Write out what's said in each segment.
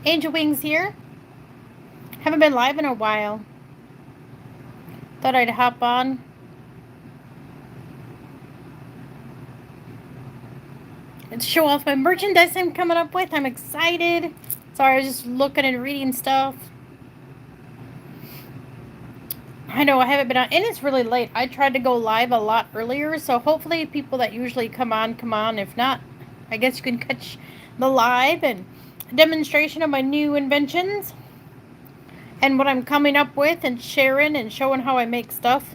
Angel Wings here. Haven't been live in a while. Thought I'd hop on and show off my merchandise I'm coming up with. I'm excited. Sorry, I was just looking and reading stuff. I know I haven't been on, and it's really late. I tried to go live a lot earlier, so hopefully people that usually come on, come on. If not, I guess you can catch the live and demonstration of my new inventions and what I'm coming up with and sharing and showing how I make stuff.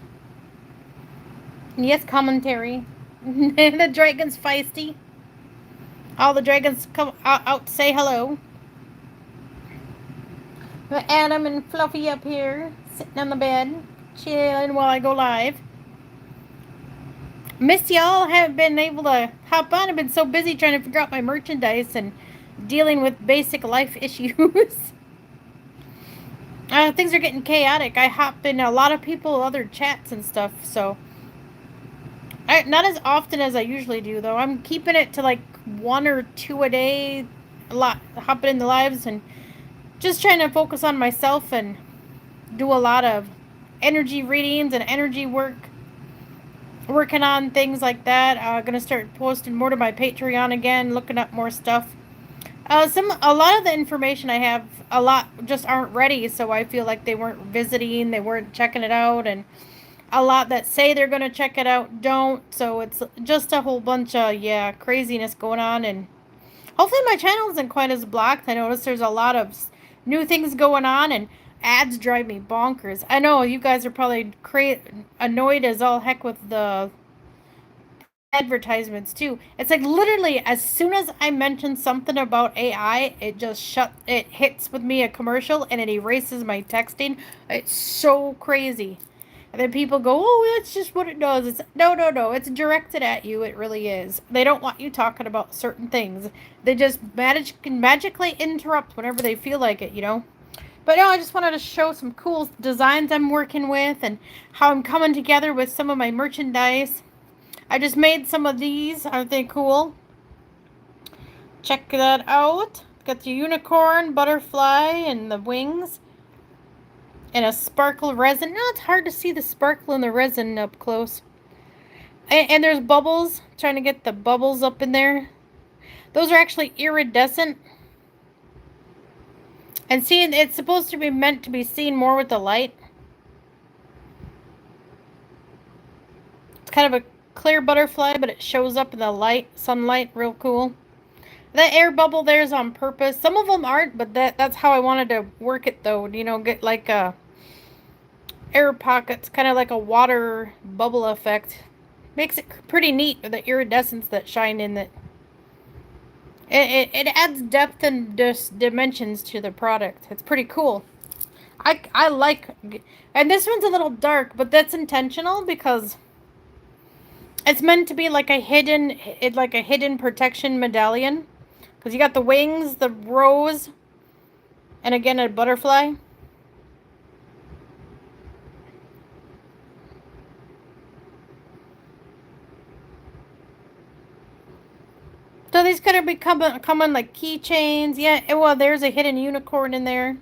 And yes, commentary. The dragon's feisty. All the dragons come out to say hello. Adam and Fluffy up here, sitting on the bed, chilling while I go live. Miss y'all, haven't been able to hop on. I've been so busy trying to figure out my merchandise and dealing with basic life issues. Things are getting chaotic. I hop in a lot of people, other chats and stuff, so not as often as I usually do, though. I'm keeping it to like 1 or 2 a day, a lot, hopping in the lives and just trying to focus on myself and do a lot of energy readings and energy work, working on things like that. Gonna start posting more to my Patreon again, looking up more stuff. A lot of the information I have, a lot just aren't ready, so I feel like they weren't visiting, they weren't checking it out, and a lot that say they're gonna check it out don't. So it's just a whole bunch of craziness going on, and hopefully my channel isn't quite as blocked. I notice there's a lot of new things going on, and ads drive me bonkers. I know you guys are probably annoyed as all heck with the advertisements too. It's like literally as soon as I mention something about AI, it hits with me a commercial and it erases my texting. It's so crazy. And then people go, "Oh, that's just what it does." It's no. It's directed at you. It really is. They don't want you talking about certain things. They just magically interrupt whenever they feel like it. But no, I just wanted to show some cool designs I'm working with and how I'm coming together with some of my merchandise. I just made some of these. Aren't they cool? Check that out. Got the unicorn, butterfly, and the wings. And a sparkle resin. No, it's hard to see the sparkle in the resin up close. And there's bubbles. Trying to get the bubbles up in there. Those are actually iridescent. And seeing, it's supposed to be meant to be seen more with the light. It's kind of a clear butterfly, but it shows up in the sunlight, real cool. That air bubble there is on purpose. Some of them aren't, but that's how I wanted to work it though. Get like a air pockets, kind of like a water bubble effect. Makes it pretty neat with the iridescence that shine in it. It adds depth and dimensions to the product. It's pretty cool. I like, and this one's a little dark, but that's intentional because it's meant to be like a hidden protection medallion. Because you got the wings, the rose, and again a butterfly. So these could be coming like keychains. Yeah, well, there's a hidden unicorn in there.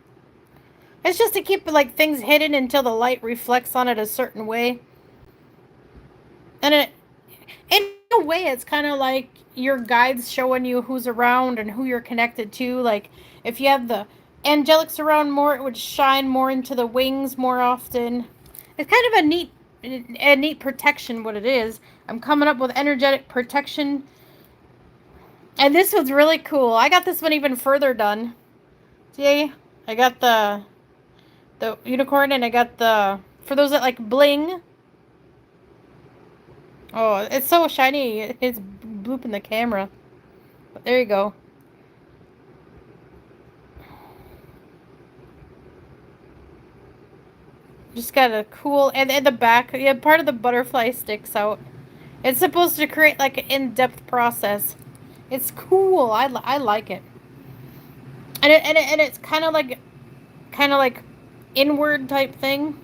It's just to keep like things hidden until the light reflects on it a certain way. And in a way, it's kind of like your guides showing you who's around and who you're connected to. Like if you have the angelics around more, it would shine more into the wings more often. It's kind of a neat protection. What it is, I'm coming up with energetic protection. And this was really cool. I got this one even further done. See, I got the unicorn, and I got for those that like bling. Oh, it's so shiny. It's blooping the camera. But there you go. Just got a cool, and in the back, yeah, part of the butterfly sticks out. It's supposed to create like an in-depth process. It's cool. I like it. And it's kind of like inward type thing.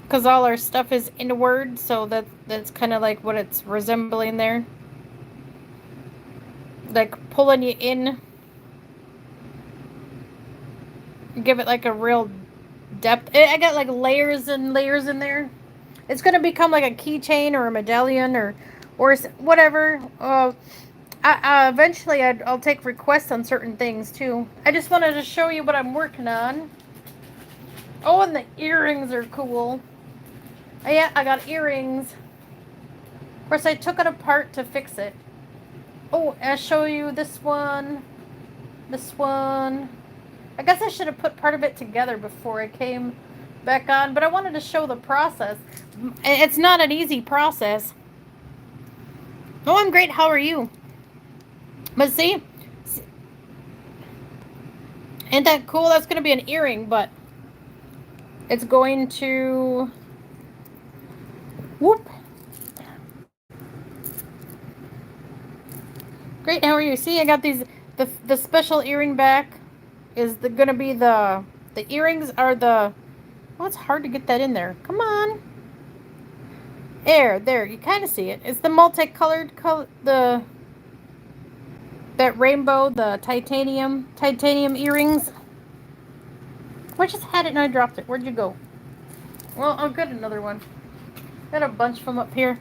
Because all our stuff is inward, so that's kind of like what it's resembling there. Like pulling you in. give it like a real depth. I got like layers and layers in there. It's gonna become like a keychain or a medallion or whatever. Eventually I'll take requests on certain things too. I just wanted to show you what I'm working on. Oh, and the earrings are cool. Oh, yeah, I got earrings. Of course, I took it apart to fix it. Oh, I'll show you this one. This one. I guess I should have put part of it together before I came back on, but I wanted to show the process. It's not an easy process. Oh, I'm great. How are you? But see, ain't that cool? That's going to be an earring, but it's going to... Whoop. Great. How are you? See, I got these... The special earring back is going to be the earrings are the... Oh, it's hard to get that in there. Come on. There. You kind of see it. It's the multicolored color... That rainbow, the titanium earrings. I just had it and I dropped it. Where'd you go? Well, I'll get another one. Got a bunch of them up here.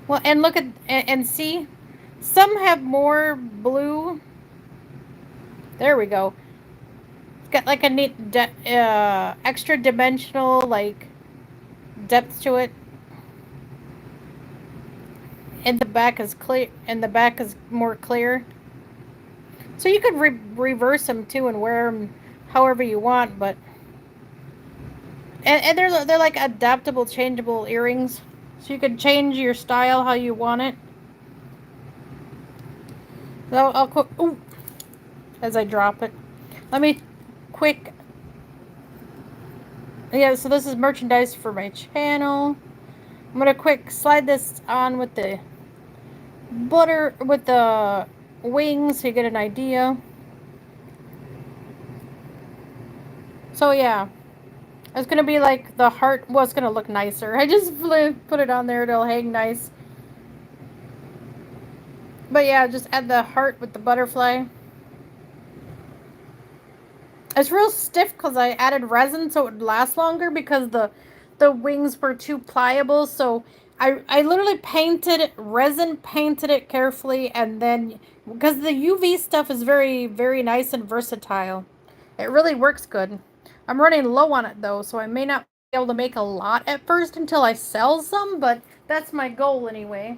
Well, and look at and see, some have more blue. There we go. It's got like a neat extra dimensional like depth to it. And the back is clear, and the back is more clear. So you could reverse them too and wear them however you want, but and they're like adaptable, changeable earrings, so you could change your style how you want it. So I'll quick, ooh, as I drop it. Let me quick. Yeah, so this is merchandise for my channel. I'm gonna quick slide this on with the butter with the wings so you get an idea. So yeah, it's gonna be like the heart was gonna look nicer. I just put it on there; it'll hang nice. But yeah, just add the heart with the butterfly. It's real stiff because I added resin so it would last longer because the wings were too pliable. So I literally resin painted it carefully, and then because the UV stuff is very, very nice and versatile. It really works good. I'm running low on it though, so I may not be able to make a lot at first until I sell some, but that's my goal anyway.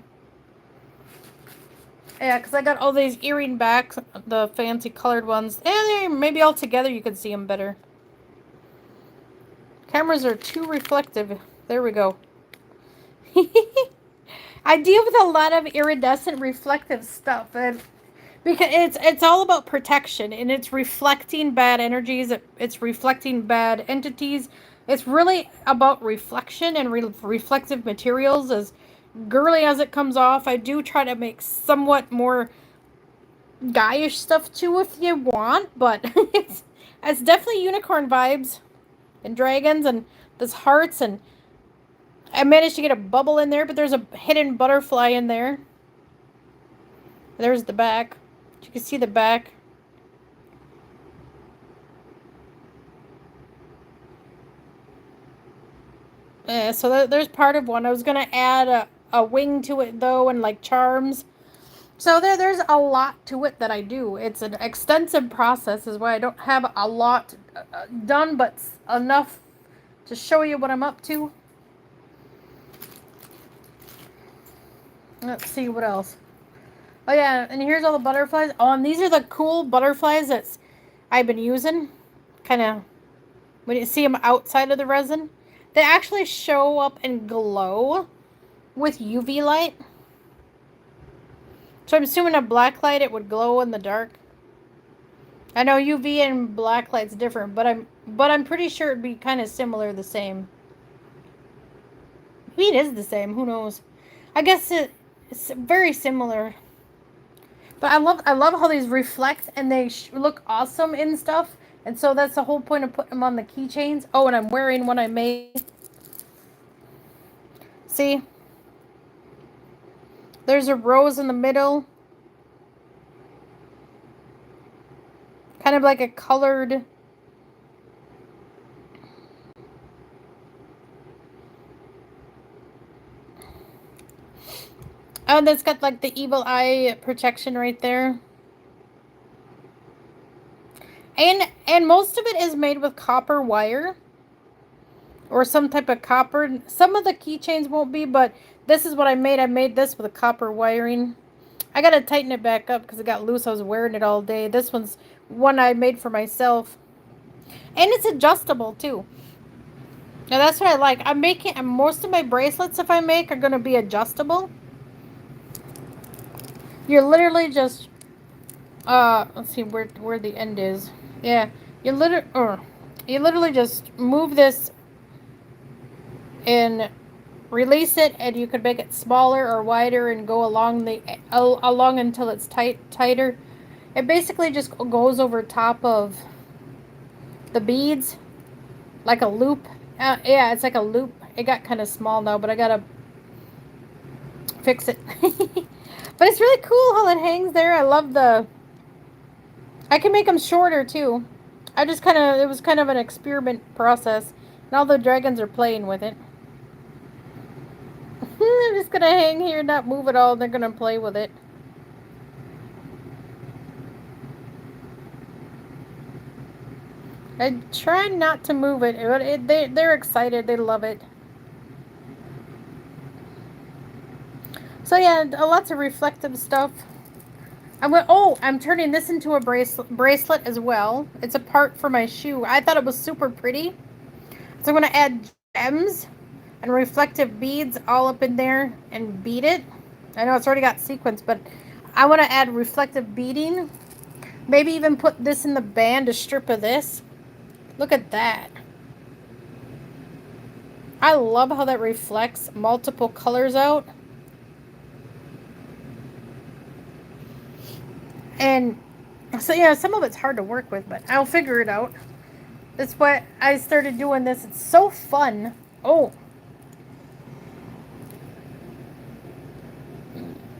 Yeah, because I got all these earring backs, the fancy colored ones. And maybe all together you could see them better. Cameras are too reflective. There we go. I deal with a lot of iridescent reflective stuff, and because it's all about protection, and it's reflecting bad energies, it's reflecting bad entities. It's really about reflection and reflective materials. As girly as it comes off, I do try to make somewhat more Gaia stuff too if you want, but it's definitely unicorn vibes and dragons and there's hearts, and I managed to get a bubble in there, but there's a hidden butterfly in there. There's the back. You can see the back. Yeah, so there's part of one. I was gonna add a wing to it though, and like charms. So there's a lot to it that I do. It's an extensive process, is why I don't have a lot done, but enough to show you what I'm up to. Let's see what else. Oh yeah, and here's all the butterflies. Oh, and these are the cool butterflies that I've been using. Kind of, when you see them outside of the resin, they actually show up and glow with UV light. So I'm assuming a black light it would glow in the dark. I know UV and black light's different, but I'm pretty sure it'd be kind of similar, the same. Maybe it is the same. Who knows? I guess it's very similar. But I love how these reflect and they look awesome in stuff. And so that's the whole point of putting them on the keychains. Oh, and I'm wearing one I made. See? There's a rose in the middle. kind of like a colored. Oh, that's got like the evil eye protection right there. And most of it is made with copper wire or some type of copper. Some of the keychains won't be, but this is what I made. I made this with a copper wiring. I gotta tighten it back up because it got loose. I was wearing it all day. This one's one I made for myself. And it's adjustable too. Now that's what I like. I'm making most of my bracelets if I make are gonna be adjustable. You're literally just let's see where the end is. Yeah. You literally just move this and release it, and you could make it smaller or wider and go along until it's tighter. It basically just goes over top of the beads like a loop. Yeah, it's like a loop. It got kind of small now, but I gotta fix it. But it's really cool how it hangs there. I love the... I can make them shorter too. It was kind of an experiment process. And all the dragons are playing with it. I'm just gonna hang here, not move at all. They're gonna play with it. I try not to move it, but they're excited. They love it. So yeah, lots of reflective stuff. I'm turning this into a bracelet as well. It's a part for my shoe. I thought it was super pretty. So I'm going to add gems and reflective beads all up in there and bead it. I know it's already got sequins, but I want to add reflective beading. Maybe even put this in the band, a strip of this. Look at that. I love how that reflects multiple colors out. And so, yeah, some of it's hard to work with, but I'll figure it out. That's why I started doing this. It's so fun. Oh.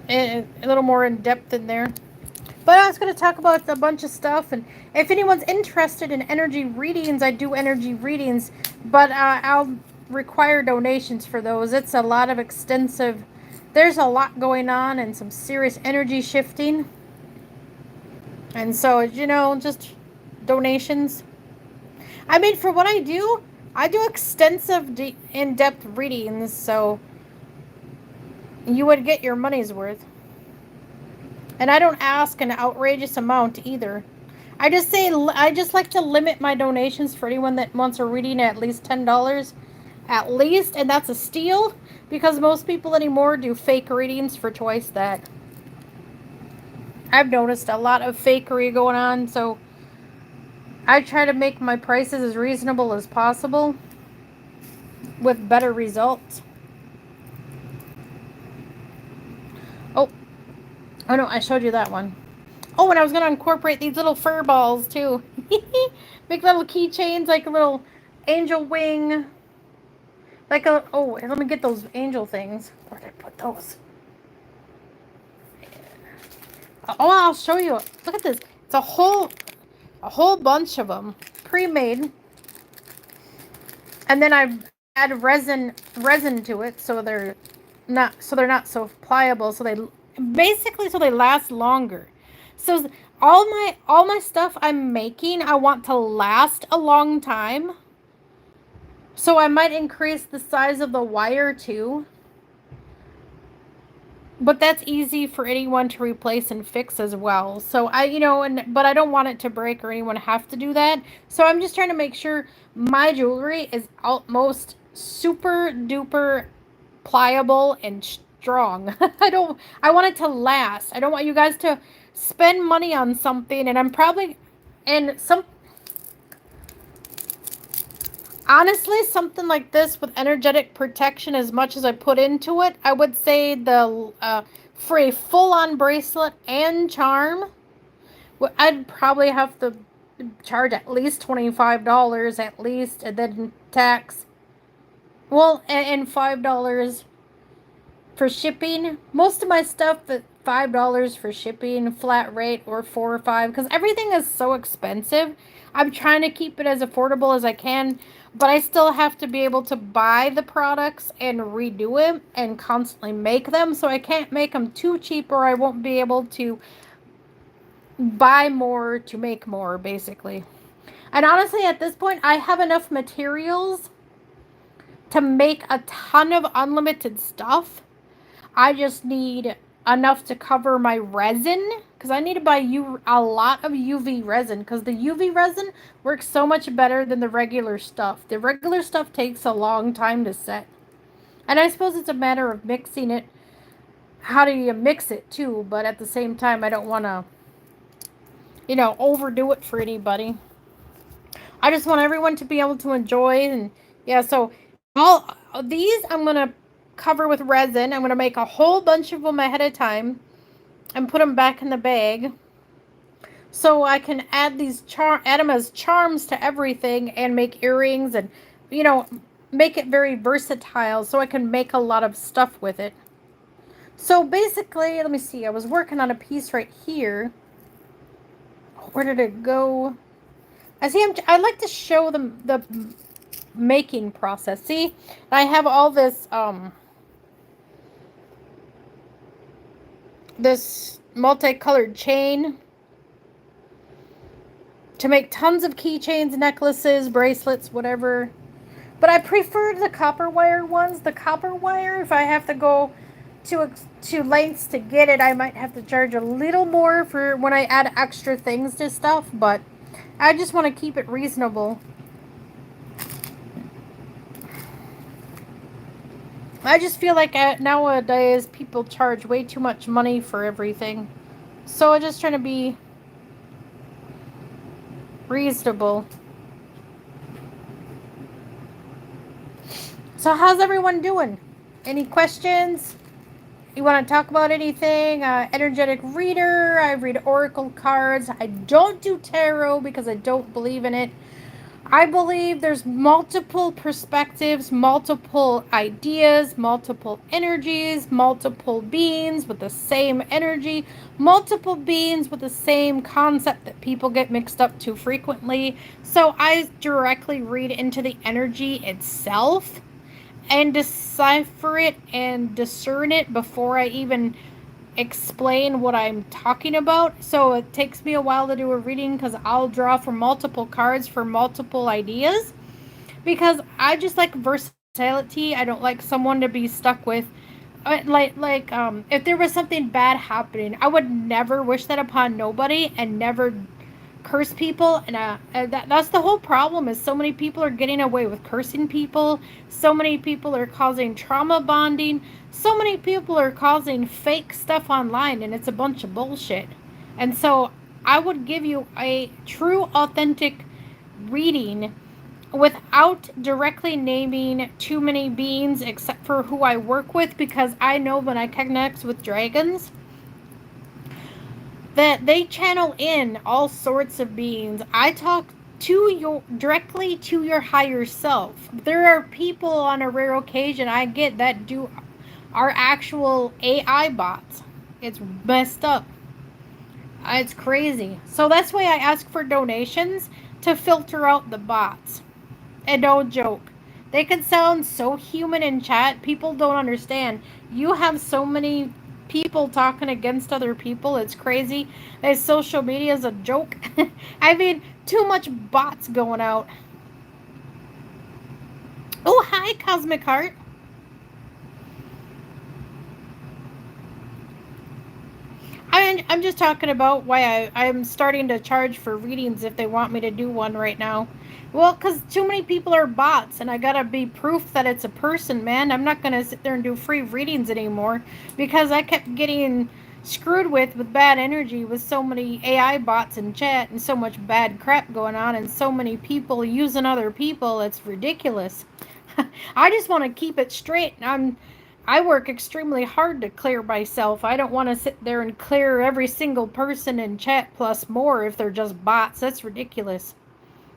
And a little more in depth in there. But I was going to talk about a bunch of stuff. And if anyone's interested in energy readings, I do energy readings. But I'll require donations for those. It's a lot of extensive... There's a lot going on and some serious energy shifting. And so, just donations. I mean, for what I do extensive, in-depth readings, so you would get your money's worth. And I don't ask an outrageous amount either. I just like to limit my donations for anyone that wants a reading at least $10. At least, and that's a steal, because most people anymore do fake readings for twice that. I've noticed a lot of fakery going on, so I try to make my prices as reasonable as possible with better results. Oh no, I showed you that one. Oh, and I was going to incorporate these little fur balls too. Make little keychains, like a little angel wing. Let me get those angel things. Where did I put those? Oh, I'll show you. Look at this. It's a whole bunch of them pre-made, and then I add resin to it so they're not so pliable. So they last longer. So all my stuff I'm making, I want to last a long time. So I might increase the size of the wire too. But that's easy for anyone to replace and fix as well. So but I don't want it to break or anyone have to do that. So I'm just trying to make sure my jewelry is utmost super duper pliable and strong. I want it to last. I don't want you guys to spend money on something honestly, something like this with energetic protection, as much as I put into it, I would say for a full-on bracelet and charm, I'd probably have to charge at least $25 at least, and then tax. Well, and $5 for shipping. Most of my stuff $5 for shipping, flat rate, or 4 or 5, because everything is so expensive. I'm trying to keep it as affordable as I can, but I still have to be able to buy the products and redo it and constantly make them. So I can't make them too cheap, or I won't be able to buy more to make more, basically. And honestly, at this point, I have enough materials to make a ton of unlimited stuff. I just need enough to cover my resin, because I need to buy a lot of UV resin, because the UV resin works so much better than the regular stuff. The regular stuff takes a long time to set. And I suppose it's a matter of mixing it. How do you mix it too? But at the same time, I don't want to, overdo it for anybody. I just want everyone to be able to enjoy. And yeah, so all these I'm going to cover with resin. I'm going to make a whole bunch of them ahead of time and put them back in the bag, so I can add them as charms to everything and make earrings and, you know, make it very versatile so I can make a lot of stuff with it. So basically, let me see, I was working on a piece right here. Where did it go? I like to show them the making process. See, I have all this multicolored chain to make tons of keychains, necklaces, bracelets, whatever. But I prefer the copper wire ones. The copper wire, if I have to go to lengths to get it, I might have to charge a little more for when I add extra things to stuff, but I just want to keep it reasonable. I just feel like nowadays people charge way too much money for everything. So I'm just trying to be reasonable. So how's everyone doing? Any questions? You want to talk about anything? Energetic reader. I read oracle cards. I don't do tarot because I don't believe in it. I believe there's multiple perspectives, multiple ideas, multiple energies, multiple beings with the same energy, multiple beings with the same concept that people get mixed up too frequently. So I directly read into the energy itself and decipher it and discern it before I even explain what I'm talking about. So it takes me a while to do a reading because I'll draw from multiple cards for multiple ideas, because I just like versatility. I don't like someone to be stuck with if there was something bad happening, I would never wish that upon nobody and never curse people. And that's the whole problem, is so many people are getting away with cursing people. So many people are causing trauma bonding. So many people are causing fake stuff online, and it's a bunch of bullshit. And so I would give you a true authentic reading without directly naming too many beings except for who I work with, because I know when I connect with dragons that they channel in all sorts of beings. I talk directly to your higher self. There are people on a rare occasion I get that are actual AI bots. It's messed up. It's crazy. So that's why I ask for donations to filter out the bots. And no joke. They can sound so human in chat. People don't understand. You have so many people talking against other people. It's crazy. Social media is a joke. I mean, too much bots going out. Oh, hi, Cosmic Heart. I'm just talking about why I'm starting to charge for readings if they want me to do one right now. Well, because too many people are bots, and I gotta be proof that it's a person, man. I'm not gonna sit there and do free readings anymore, because I kept getting screwed with bad energy with so many AI bots in chat and so much bad crap going on and so many people using other people. It's ridiculous. I just want to keep it straight. I work extremely hard to clear myself. I don't want to sit there and clear every single person in chat plus more if they're just bots. That's ridiculous.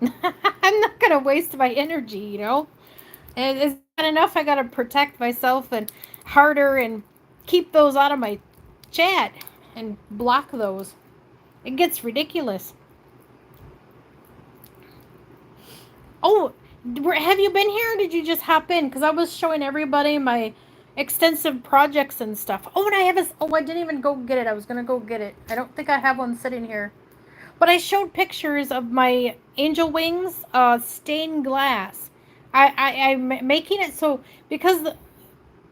I'm not going to waste my energy, And it's not enough. I got to protect myself and harder and keep those out of my chat and block those. It gets ridiculous. Oh, have you been here or did you just hop in? Because I was showing everybody my extensive projects and stuff. Oh, and I have a. Oh, I didn't even go get it. I was going to go get it. I don't think I have one sitting here. But I showed pictures of my angel wings stained glass. I'm making it so because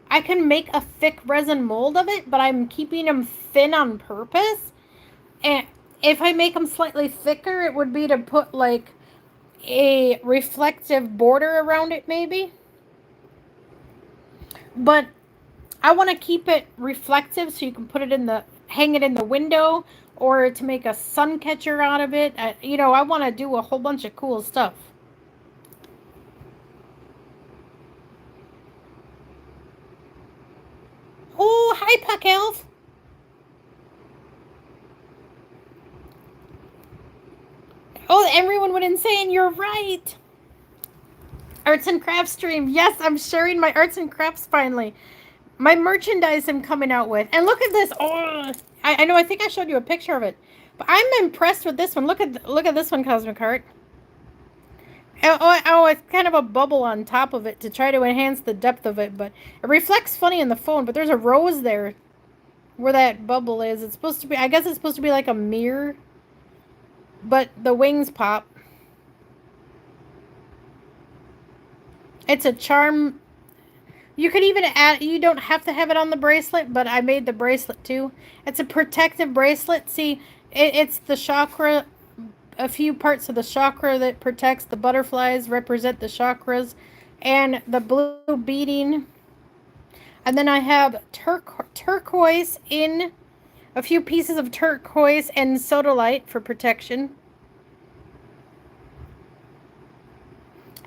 I can make a thick resin mold of it, but I'm keeping them thin on purpose. And if I make them slightly thicker, it would be to put like a reflective border around it maybe. But I want to keep it reflective so you can put it in the hang it in the window or to make a sun catcher out of it. I want to do a whole bunch of cool stuff. Oh, hi, Puck Elf. Oh, everyone went insane. You're right. Arts and crafts stream. Yes, I'm sharing my arts and crafts finally. My merchandise I'm coming out with. And look at this. Oh, I know. I think I showed you a picture of it. But I'm impressed with this one. Look at this one, Cosmic Heart. Oh, it's kind of a bubble on top of it to try to enhance the depth of it. But it reflects funny in the phone. But there's a rose there where that bubble is. It's supposed to be, I guess it's supposed to be like a mirror. But the wings pop. It's a charm. You could even add, you don't have to have it on the bracelet, but I made the bracelet too. It's a protective bracelet. See, it's the chakra, a few parts of the chakra that protects the butterflies represent the chakras, and the blue beading. And then I have turquoise in a few pieces of turquoise and sodalite for protection.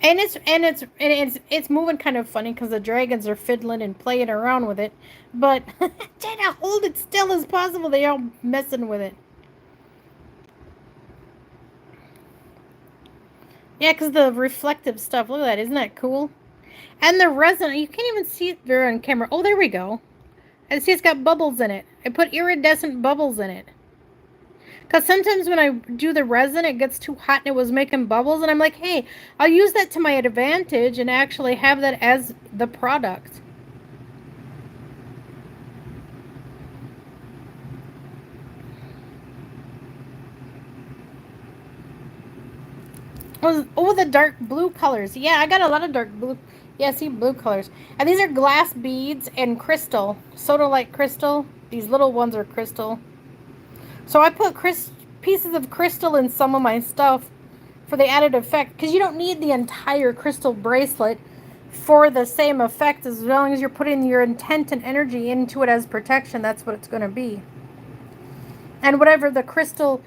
And it's moving kind of funny because the dragons are fiddling and playing around with it. But try to hold it still as possible. They all messing with it. Yeah, because the reflective stuff. Look at that. Isn't that cool? And the resin. You can't even see it there on camera. Oh, there we go. And see, it's got bubbles in it. I put iridescent bubbles in it. Because sometimes when I do the resin, it gets too hot and it was making bubbles. And I'm like, hey, I'll use that to my advantage and actually have that as the product. Oh, the dark blue colors. Yeah, I got a lot of dark blue. Yeah, see, blue colors. And these are glass beads and crystal. Sodalite crystal. These little ones are crystal. So I put pieces of crystal in some of my stuff for the added effect. Because you don't need the entire crystal bracelet for the same effect. As long as you're putting your intent and energy into it as protection, that's what it's going to be. And whatever the crystal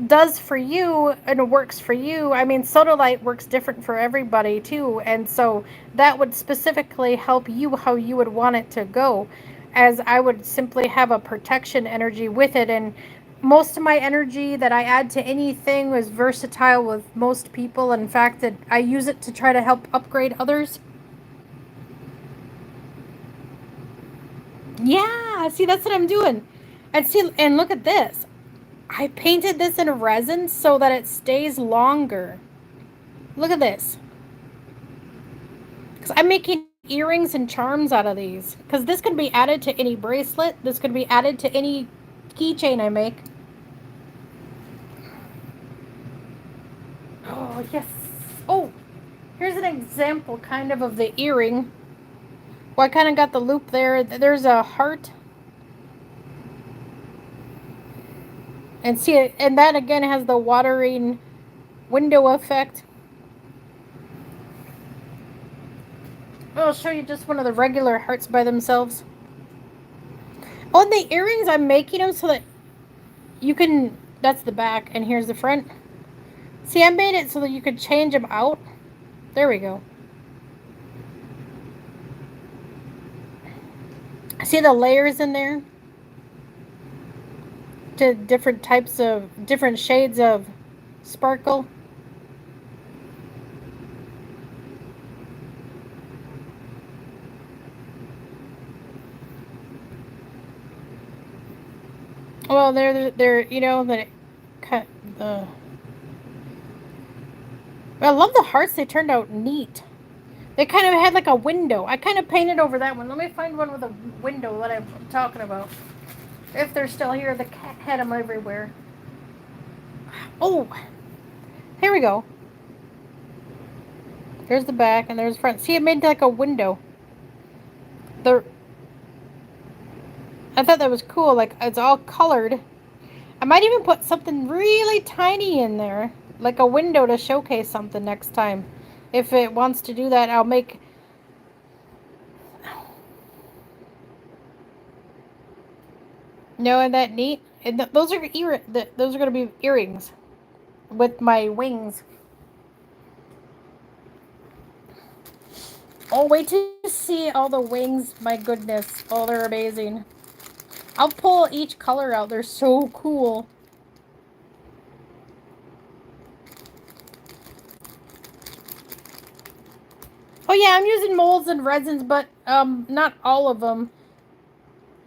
does for you and it works for you. I mean, sodalite works different for everybody too. And so that would specifically help you how you would want it to go. As I would simply have a protection energy with it. And most of my energy that I add to anything is versatile with most people. In fact, I use it to try to help upgrade others. Yeah, see, that's what I'm doing. And see, and look at this. I painted this in resin so that it stays longer. Look at this. Because I'm making earrings and charms out of these. Because this could be added to any bracelet. This could be added to any keychain I make. Oh, yes. Oh, here's an example kind of the earring. Well, I kind of got the loop there. There's a heart. And see it, and that again has the watering window effect. I'll show you just one of the regular hearts by themselves. On the earrings, I'm making them so that you can, that's the back, and here's the front. See, I made it so that you could change them out. There we go. See the layers in there? To different types of, different shades of sparkle. Well, they're you know that cut the. I love the hearts. They turned out neat. They kind of had like a window. I kind of painted over that one. Let me find one with a window that I'm talking about. If they're still here, the cat had them everywhere. Oh, here we go. There's the back and there's the front. See, it made like a window. The I thought that was cool. Like it's all colored. I might even put something really tiny in there, like a window to showcase something next time. If it wants to do that, I'll make. No, isn't that neat? And those are those are gonna be earrings with my wings. Oh, wait to see all the wings. My goodness. Oh, they're amazing. I'll pull each color out. They're so cool. Oh yeah, I'm using molds and resins, but not all of them.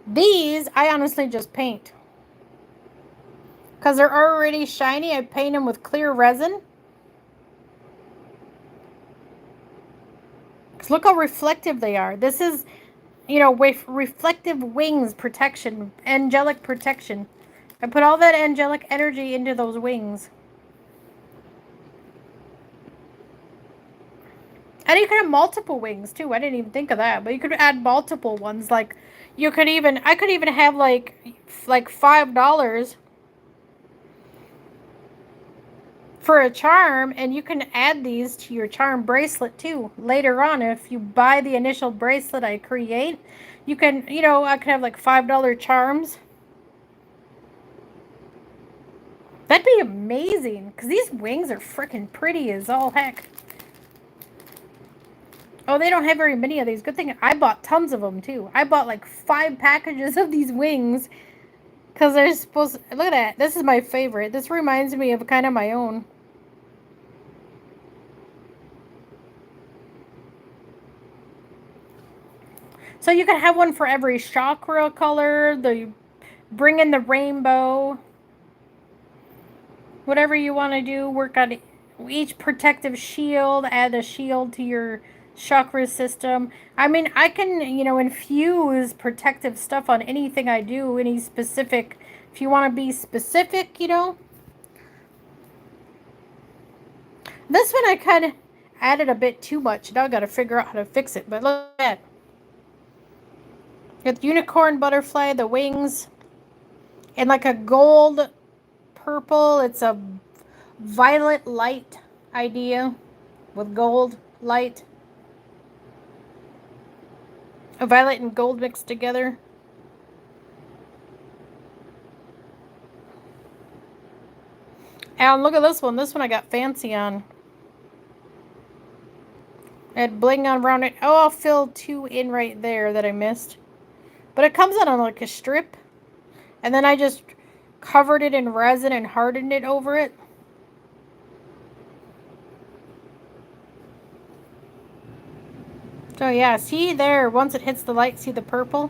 These, I honestly just paint. Because they're already shiny, I paint them with clear resin. Because look how reflective they are. This is, you know, with reflective wings protection, angelic protection. I put all that angelic energy into those wings. And you could have multiple wings too. I didn't even think of that. But you could add multiple ones. Like you could even I could even have like $5 for a charm, and you can add these to your charm bracelet too later on. If you buy the initial bracelet I create, you can, you know, I could have like $5 charms. That'd be amazing because these wings are freaking pretty as all heck. Oh, they don't have very many of these. Good thing I bought tons of them too. I bought like 5 packages of these wings because they're supposed to, look at that. This is my favorite. This reminds me of kind of my own. So you can have one for every chakra color, bring in the rainbow, whatever you want to do. Work on each protective shield, add a shield to your chakra system. I mean, I can, you know, infuse protective stuff on anything I do, any specific, if you want to be specific, you know. This one I kind of added a bit too much. Now I got to figure out how to fix it. But look at that. Got the unicorn butterfly, the wings, and like a gold purple. It's a violet light idea with gold light. A violet and gold mixed together. And look at this one. This one I got fancy on. I had bling on around it. Oh, I'll fill 2 in right there that I missed. But it comes out on like a strip. And then I just covered it in resin and hardened it over it. So yeah, see there, once it hits the light, see the purple?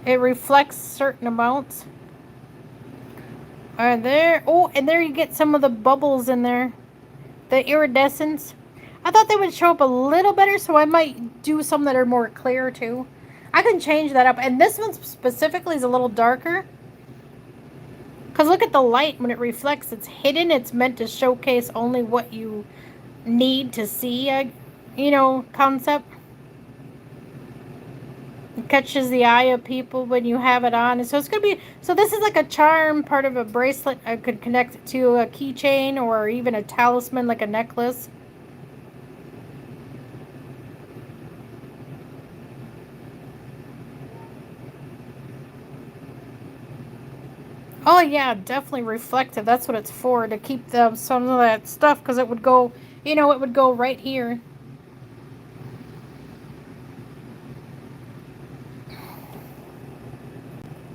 It reflects certain amounts. There, oh, and there you get some of the bubbles in there. The iridescence. I thought they would show up a little better, so I might do some that are more clear too. I can change that up. And this one specifically is a little darker. Because look at the light when it reflects. It's hidden. It's meant to showcase only what you need to see, you know, concept. It catches the eye of people when you have it on. And so it's going to be, so this is like a charm, part of a bracelet. I could connect it to a keychain or even a talisman, like a necklace. Oh yeah, definitely reflective. That's what it's for, to keep some of that stuff, because it would go, you know, it would go right here.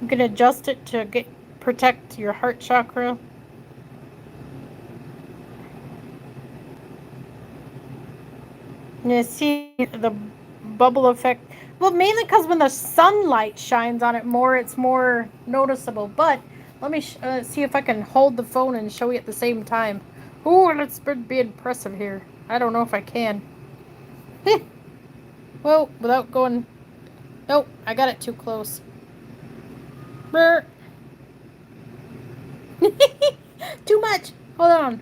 You can adjust it to protect your heart chakra. You see the bubble effect. Well, mainly because when the sunlight shines on it more, it's more noticeable. But let me see if I can hold the phone and show you at the same time. Ooh, let's be impressive here. I don't know if I can. Well, without going... Nope, I got it too close. Too much. Hold on.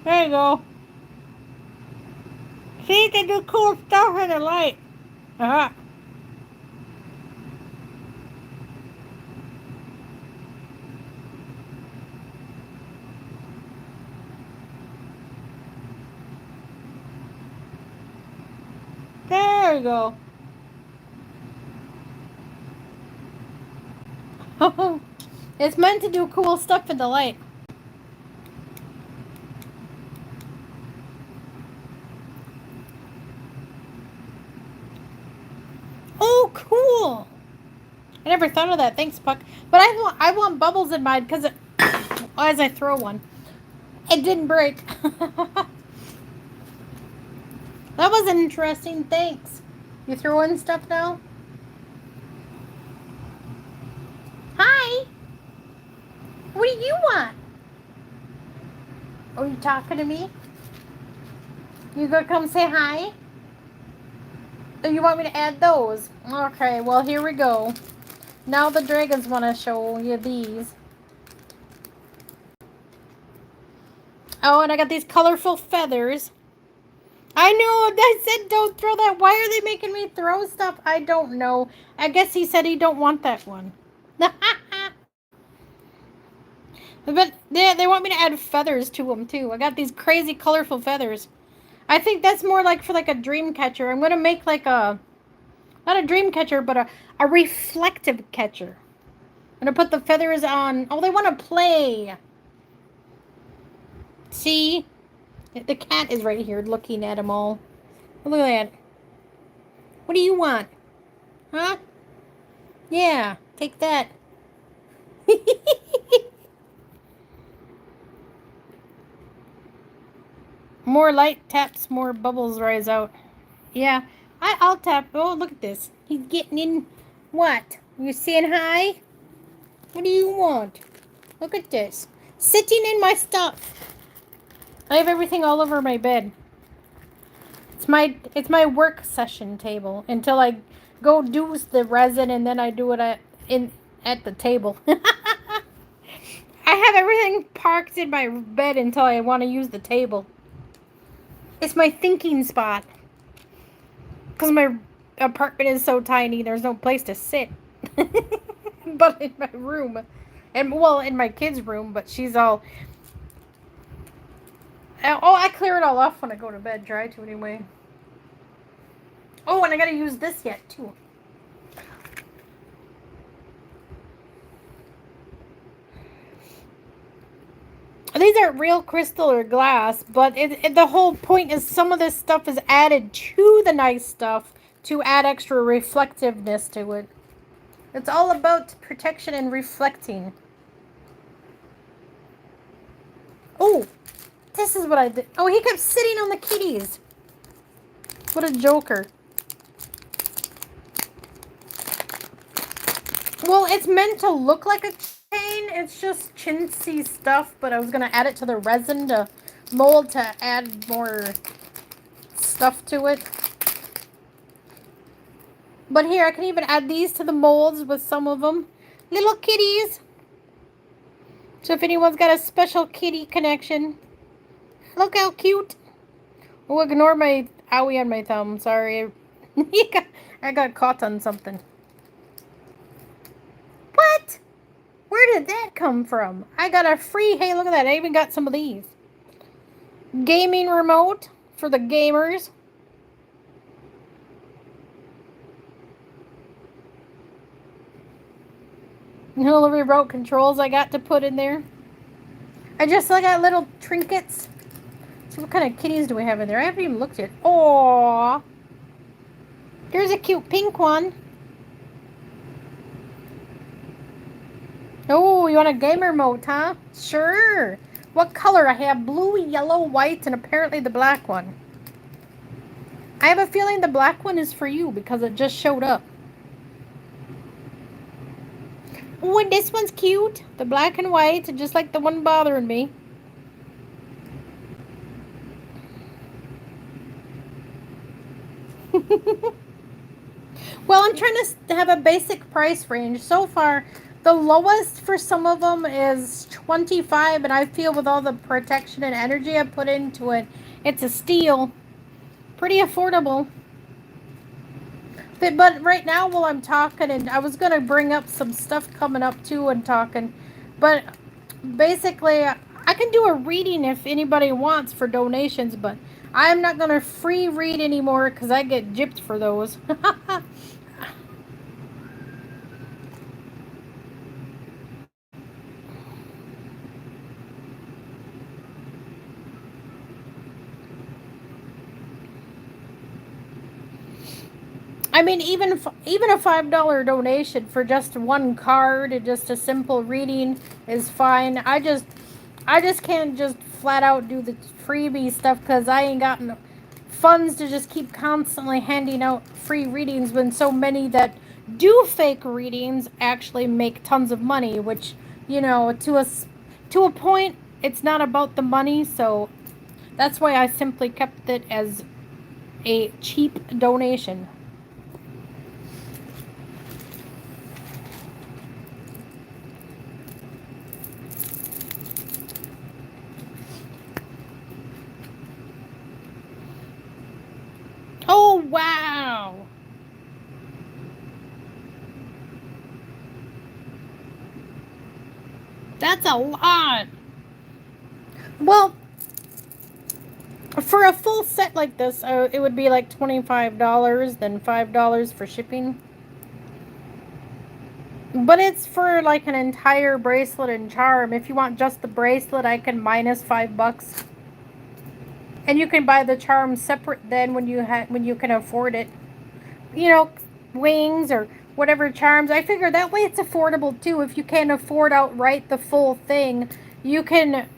There you go. See, they do cool stuff in the light. Uh-huh. There you go. It's meant to do cool stuff in the light. Oh, cool. I never thought of that. Thanks, Puck. But I want bubbles in mine because as I throw one, it didn't break. That was interesting. Things. You throw in stuff now? Hi. What do you want? Are you talking to me? You gonna come say hi? Oh, you want me to add those? Okay, well, here we go. Now the dragons want to show you these. Oh, and I got these colorful feathers. I know, I said don't throw that. Why are they making me throw stuff? I don't know. I guess he said he don't want that one. But they want me to add feathers to them, too. I got these crazy colorful feathers. I think that's more like for like a dream catcher. I'm going to make like a, not a dream catcher, but a reflective catcher. I'm going to put the feathers on. Oh, they want to play. See? The cat is right here looking at them all. Look at that. What do you want? Huh? Yeah, take that. More light taps, more bubbles rise out. Yeah, I'll tap. Oh, look at this. He's getting in. What? You saying hi? What do you want? Look at this. Sitting in my stuff. I have everything all over my bed. It's my work session table until I go do the resin and then I do it at the table. I have everything parked in my bed until I want to use the table. It's my thinking spot. Because my apartment is so tiny, there's no place to sit. But in my room. And, well, in my kid's room, but she's all... Oh, I clear it all off when I go to bed. Try to, anyway. Oh, and I gotta use this yet, too. These aren't real crystal or glass, but the whole point is some of this stuff is added to the nice stuff to add extra reflectiveness to it. It's all about protection and reflecting. Oh, this is what I did. Oh, he kept sitting on the kitties. What a joker. Well, it's meant to look like a chain. It's just chintzy stuff, but I was going to add it to the resin to mold to add more stuff to it. But here, I can even add these to the molds with some of them. Little kitties. So if anyone's got a special kitty connection. Look how cute. Oh, ignore my owie on my thumb. Sorry. I got caught on something. What? Where did that come from? I got a free... Hey, look at that. I even got some of these. Gaming remote for the gamers. All the remote controls I got to put in there. I got little trinkets. So what kind of kitties do we have in there? I haven't even looked yet. Aww. There's a cute pink one. Oh, you want a gamer mode, huh? Sure. What color? I have blue, yellow, white, and apparently the black one. I have a feeling the black one is for you because it just showed up. Oh, and this one's cute. The black and white, just like the one bothering me. Well, I'm trying to have a basic price range. So far, the lowest for some of them is 25, and I feel with all the protection and energy I put into it, it's a steal. Pretty affordable. But right now, while I'm talking, and I was going to bring up some stuff coming up too and talking, but basically, I can do a reading if anybody wants for donations, but I'm not going to free read anymore because I get gypped for those. I mean, even a $5 donation for just one card and just a simple reading is fine. I just can't just flat out do the freebie stuff because I ain't got no funds to just keep constantly handing out free readings when so many that do fake readings actually make tons of money. Which, to a point, it's not about the money. So that's why I simply kept it as a cheap donation. Oh, wow. That's a lot. Well, for a full set like this, it would be like $25, then $5 for shipping. But it's for like an entire bracelet and charm. If you want just the bracelet, I can minus $5. And you can buy the charm separate then when you can afford it. You know, wings or whatever charms. I figure that way it's affordable too. If you can't afford outright the full thing, you can,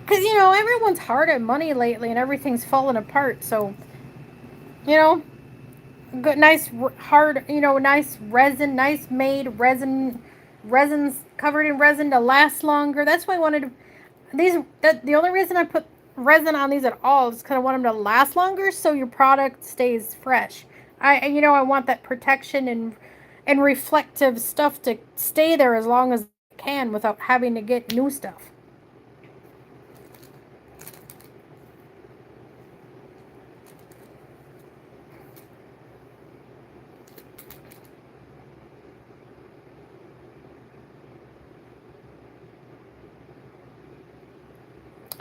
because everyone's hard at money lately and everything's falling apart. So you know good, nice hard, nice resin, nice made resins covered in resin to last longer. That's why I wanted these. That the only reason I put resin on these at all is because I want them to last longer, so your product stays fresh. I want that protection and reflective stuff to stay there as long as it can without having to get new stuff.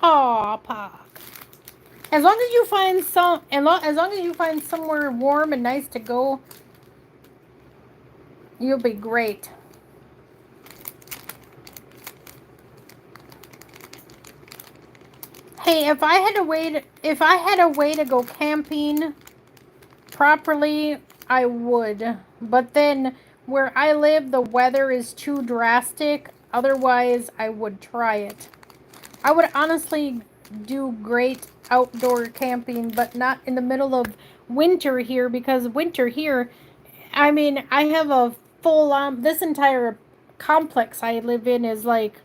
Aw, Pop. As long as you find as long as you find somewhere warm and nice to go, you'll be great. Hey, if I had a way to go camping properly, I would. But then where I live, the weather is too drastic. Otherwise, I would try it. I would honestly do great outdoor camping, but not in the middle of winter here because winter here, I mean, I have a full this entire complex I live in is like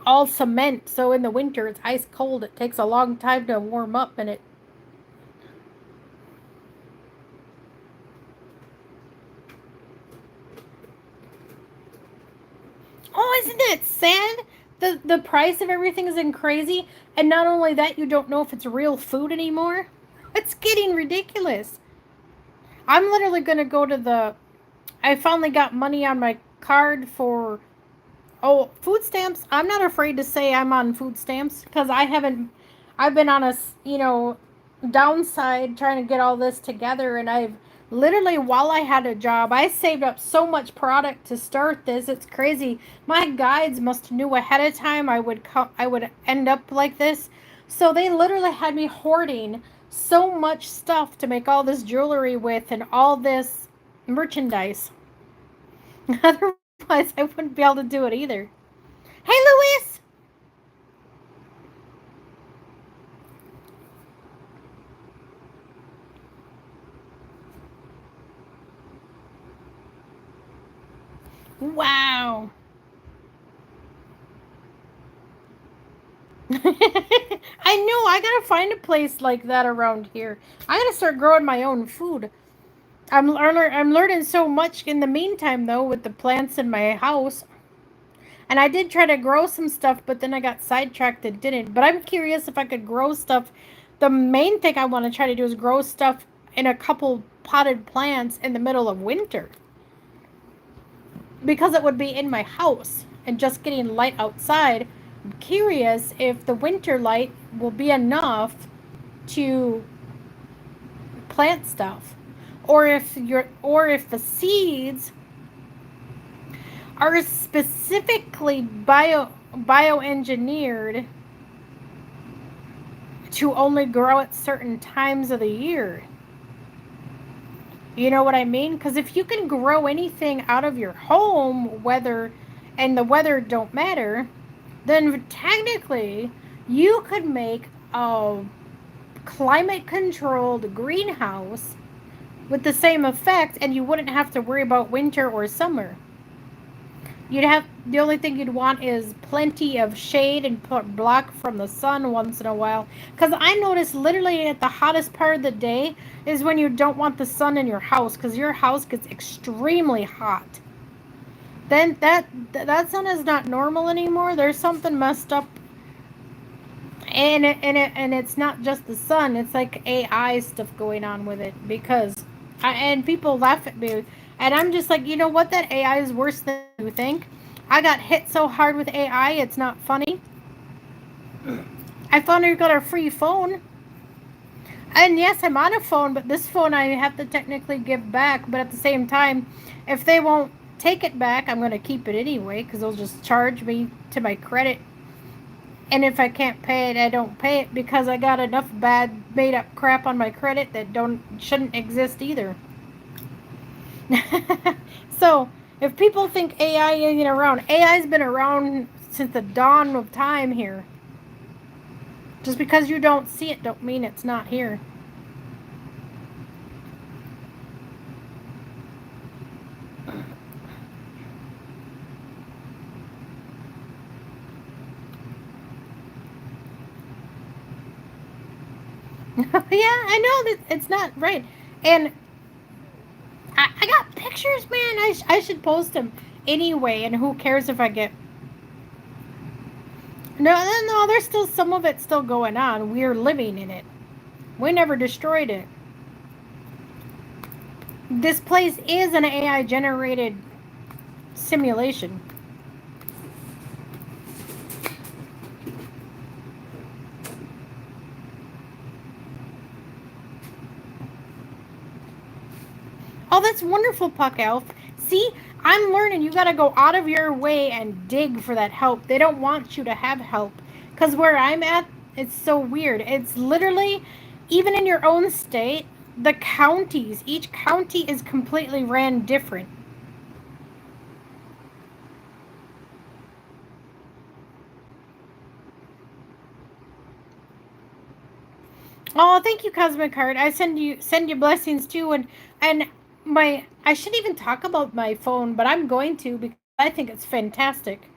all cement. So in the winter, it's ice cold. It takes a long time to warm up and it. Oh, isn't it sad? The price of everything is in crazy, and not only that, you don't know if it's real food anymore. It's getting ridiculous. I'm literally gonna go to the. I finally got money on my card for. Oh, food stamps. I'm not afraid to say I'm on food stamps because I haven't. I've been on a downside trying to get all this together, and I've literally, while I had a job, I saved up so much product to start this. It's crazy. My guides must have knew ahead of time I would end up like this. So they literally had me hoarding so much stuff to make all this jewelry with and all this merchandise. Otherwise, I wouldn't be able to do it either. Hey, Luis! Wow. I know, I gotta find a place like that around here. I gotta start growing my own food. I'm learning so much in the meantime, though, with the plants in my house. And I did try to grow some stuff, but then I got sidetracked and didn't. But I'm curious if I could grow stuff. The main thing I want to try to do is grow stuff in a couple potted plants in the middle of winter. Because it would be in my house and just getting light outside. I'm curious if the winter light will be enough to plant stuff. Or if the seeds are specifically bioengineered to only grow at certain times of the year. You know what I mean? Because if you can grow anything out of your home, and the weather don't matter, then technically you could make a climate controlled greenhouse with the same effect, and you wouldn't have to worry about winter or summer. The only thing you'd want is plenty of shade and block from the sun once in a while. Because I notice literally at the hottest part of the day is when you don't want the sun in your house, because your house gets extremely hot. Then that sun is not normal anymore. There's something messed up, and it's not just the sun. It's like AI stuff going on with it and people laugh at me, and I'm just like, you know what? That AI is worse than you think. I got hit so hard with AI, it's not funny. I finally got a free phone. And yes, I'm on a phone, but this phone I have to technically give back. But at the same time, if they won't take it back, I'm going to keep it anyway because they'll just charge me to my credit. And if I can't pay it, I don't pay it because I got enough bad made up crap on my credit that shouldn't exist either. So, if people think AI isn't around, AI's been around since the dawn of time here. Just because you don't see it don't mean it's not here. Yeah, I know that it's not right. And I got pictures, man. I should post them anyway, and who cares if I get... No, there's still some of it still going on. We're living in it. We never destroyed it. This place is an AI generated simulation. Oh, that's wonderful, Puck Elf. See, I'm learning you gotta go out of your way and dig for that help. They don't want you to have help. Because where I'm at, it's so weird. It's literally, even in your own state, the counties, each county is completely ran different. Oh, thank you, Cosmic Heart. I send you blessings too, and I shouldn't even talk about my phone, but I'm going to because I think it's fantastic.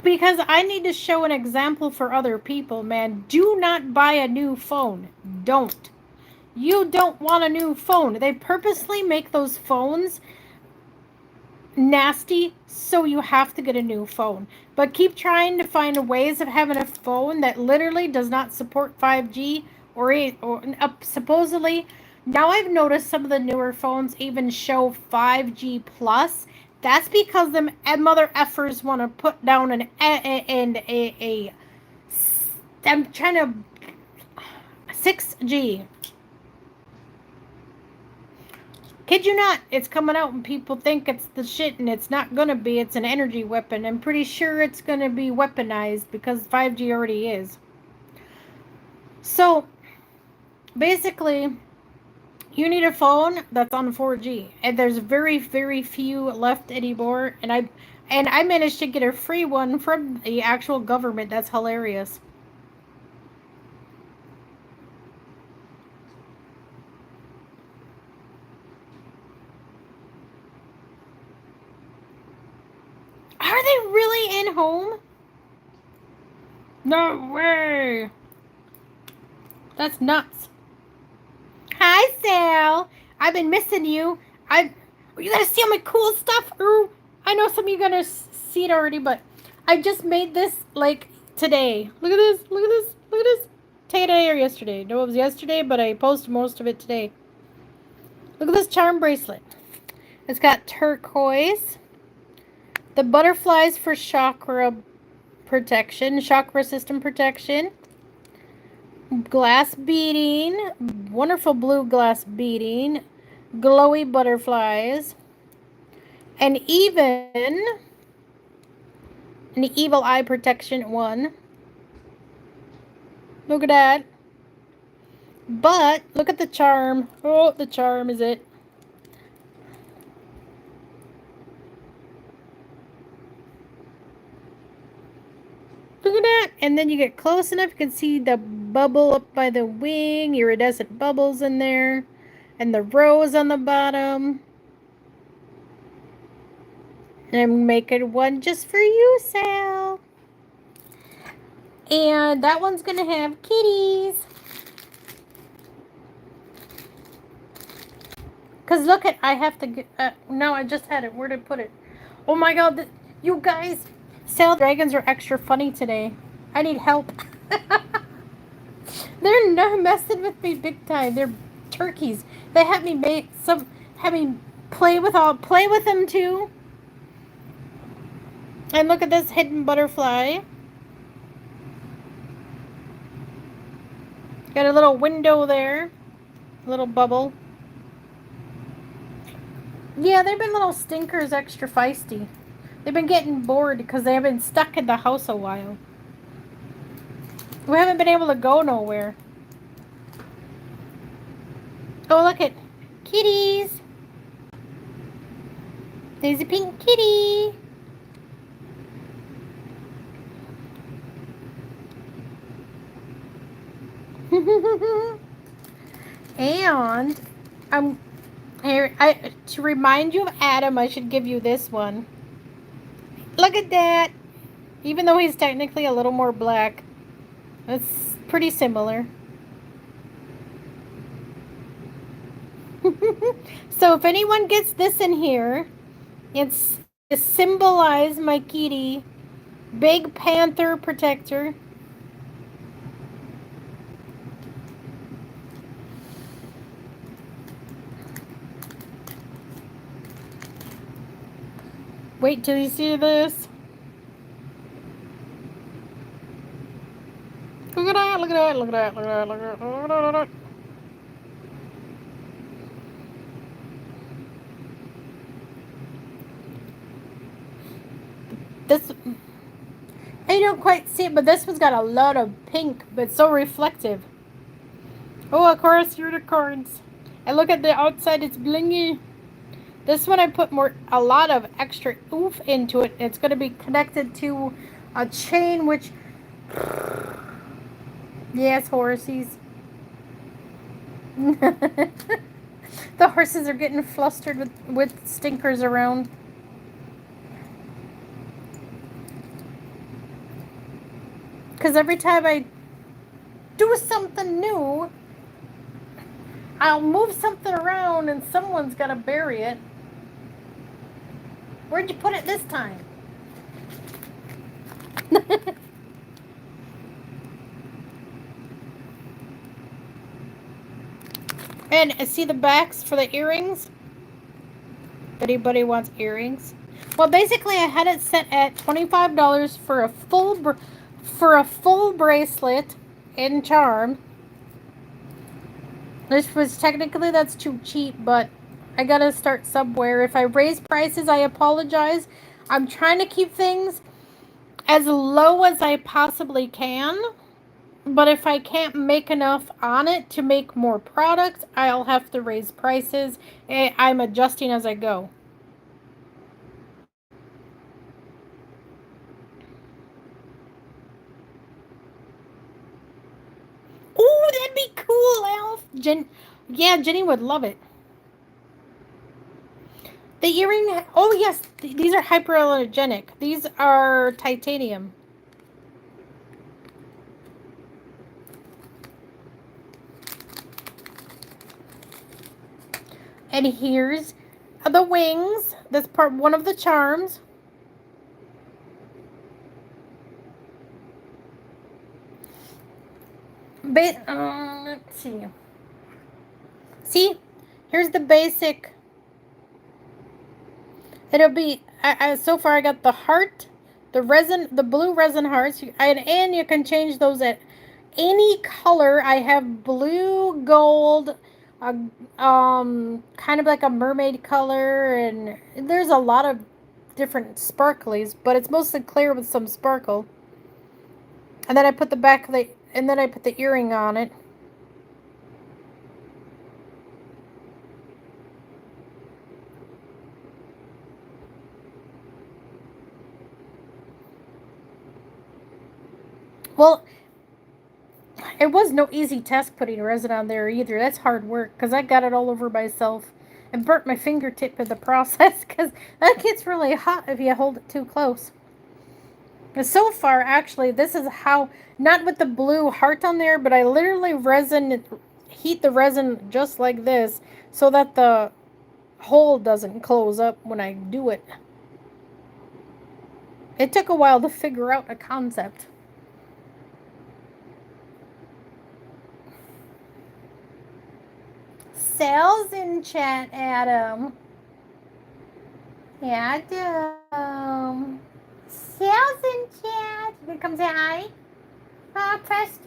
Because I need to show an example for other people, man. Do not buy a new phone. Don't. You don't want a new phone. They purposely make those phones nasty, so you have to get a new phone. But keep trying to find ways of having a phone that literally does not support 5G or supposedly. Now I've noticed some of the newer phones even show 5G plus. That's because them mother effers want to put down a I'm trying to 6G. Kid you not, it's coming out and people think it's the shit and it's not gonna be. It's an energy weapon. I'm pretty sure it's gonna be weaponized because 5G already is. So, basically, You need a phone that's on 4G, and there's very, very few left anymore. And I managed to get a free one from the actual government. That's hilarious. Are they really in home? No way. That's nuts. Hi, Sal. I've been missing you. You gotta see all my cool stuff. Ooh, I know some of you gonna see it already, but I just made this like today. Look at this. Look at this. Look at this. Today or yesterday? No, it was yesterday, but I posted most of it today. Look at this charm bracelet. It's got turquoise. The butterflies for chakra protection, chakra system protection. Glass beading, wonderful blue glass beading, glowy butterflies, and even an evil eye protection one. Look at that. But look at the charm. Oh, the charm is it. Look at that. And then you get close enough, you can see the bubble up by the wing, iridescent bubbles in there, and the rose on the bottom. And I'm making one just for you, Sal. And that one's going to have kitties. Because look at, I have to get, no, I just had it. Where did I put it? Oh my god, you guys, Sal dragons are extra funny today. I need help. They're not messing with me big time. They're turkeys. They have me play with them too. And look at this hidden butterfly. Got a little window there. A little bubble. Yeah, they've been little stinkers, extra feisty. They've been getting bored because they have been stuck in the house a while. We haven't been able to go nowhere. Oh, look at kitties. There's a pink kitty. And to remind you of Adam, I should give you this one. Look at that. Even though he's technically a little more black, it's pretty similar. So if anyone gets this in here, it's to symbolize my kitty, big panther protector. Wait till you see this. Look at that, look at that, look at that, look at that, look at that, look at that. This, I don't quite see it, but this one's got a lot of pink, but so reflective. Oh, of course, unicorns. And look at the outside, it's blingy. This one I put a lot of extra oomph into it. It's going to be connected to a chain, which, yes, horses. The horses are getting flustered with stinkers around. Because every time I do something new, I'll move something around and someone's got to bury it. Where'd you put it this time? And see the backs for the earrings? If anybody wants earrings. Well, basically I had it set at $25 for a full bracelet and charm. This was technically, that's too cheap, but I gotta start somewhere. If I raise prices, I apologize. I'm trying to keep things as low as I possibly can. But if I can't make enough on it to make more products, I'll have to raise prices. I'm adjusting as I go. Oh, that'd be cool, Alf. Yeah, Jenny would love it. The earring. Oh yes, these are hyperallergenic. These are titanium. And here's the wings. That's part one of the charms. Let's see. See, here's the basic. It'll be. So far I got the heart, the resin, the blue resin hearts, and you can change those at any color. I have blue, gold, kind of like a mermaid color, and there's a lot of different sparklies, but it's mostly clear with some sparkle. And then I put the back of the, and then I put the earring on it. Well, it was no easy task putting resin on there either. That's hard work because I got it all over myself and burnt my fingertip in the process because that gets really hot if you hold it too close. And so far, actually, this is how, not with the blue heart on there, but I literally heat the resin just like this so that the hole doesn't close up when I do it. It took a while to figure out a concept. Sales in chat, Adam. Yeah, Adam. Sales in chat. You gonna come say hi? Press.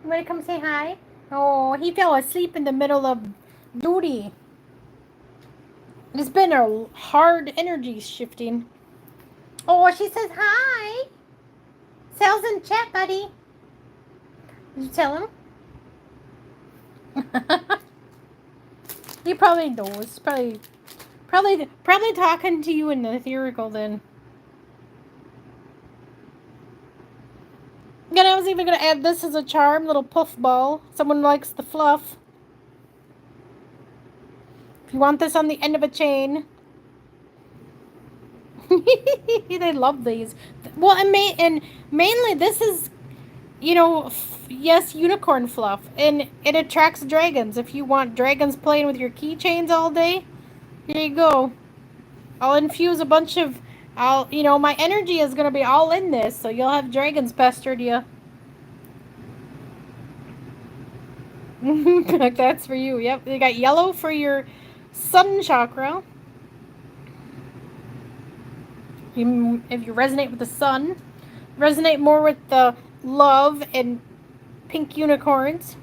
You wanna come say hi? Oh, he fell asleep in the middle of duty. It's been a hard energy shifting. Oh, she says hi. Sales in chat, buddy. Did you tell him? He probably knows. Probably talking to you in the ethereal then. And I was even gonna add this as a charm, little puff ball. Someone likes the fluff. If you want this on the end of a chain. They love these. Well, and mainly this is, yes, unicorn fluff, and it attracts dragons. If you want dragons playing with your keychains all day, here you go. I'll infuse a bunch of, my energy is gonna be all in this, so you'll have dragons pestered you. That's for you. Yep, you got yellow for your sun chakra. If you resonate with the sun, resonate more with the love and pink unicorns.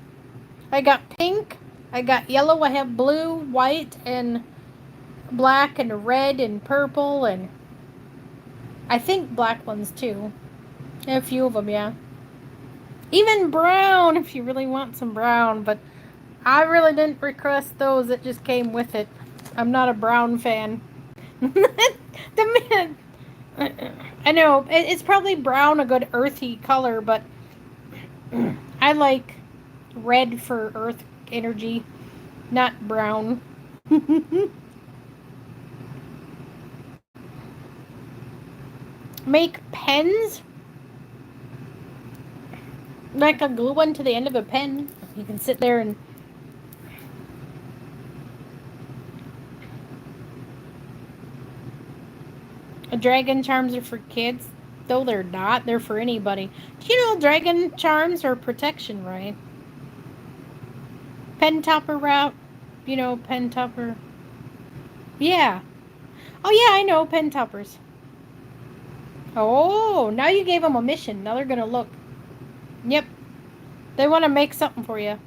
I got pink, I got yellow, I have blue, white, and black, and red, and purple, and I think black ones too. A few of them, yeah. Even brown if you really want some brown, but I really didn't request those, it just came with it. I'm not a brown fan. The man. I know, it's probably brown, a good earthy color, but I like red for earth energy, not brown. Make pens, like a glue one to the end of a pen. You can sit there and dragon charms are for kids, though they're not. They're for anybody. Do you know dragon charms are protection, right? Pen topper route. Pen topper. Yeah. Oh yeah, I know pen toppers. Oh, now you gave them a mission. Now they're gonna look. Yep. They want to make something for you.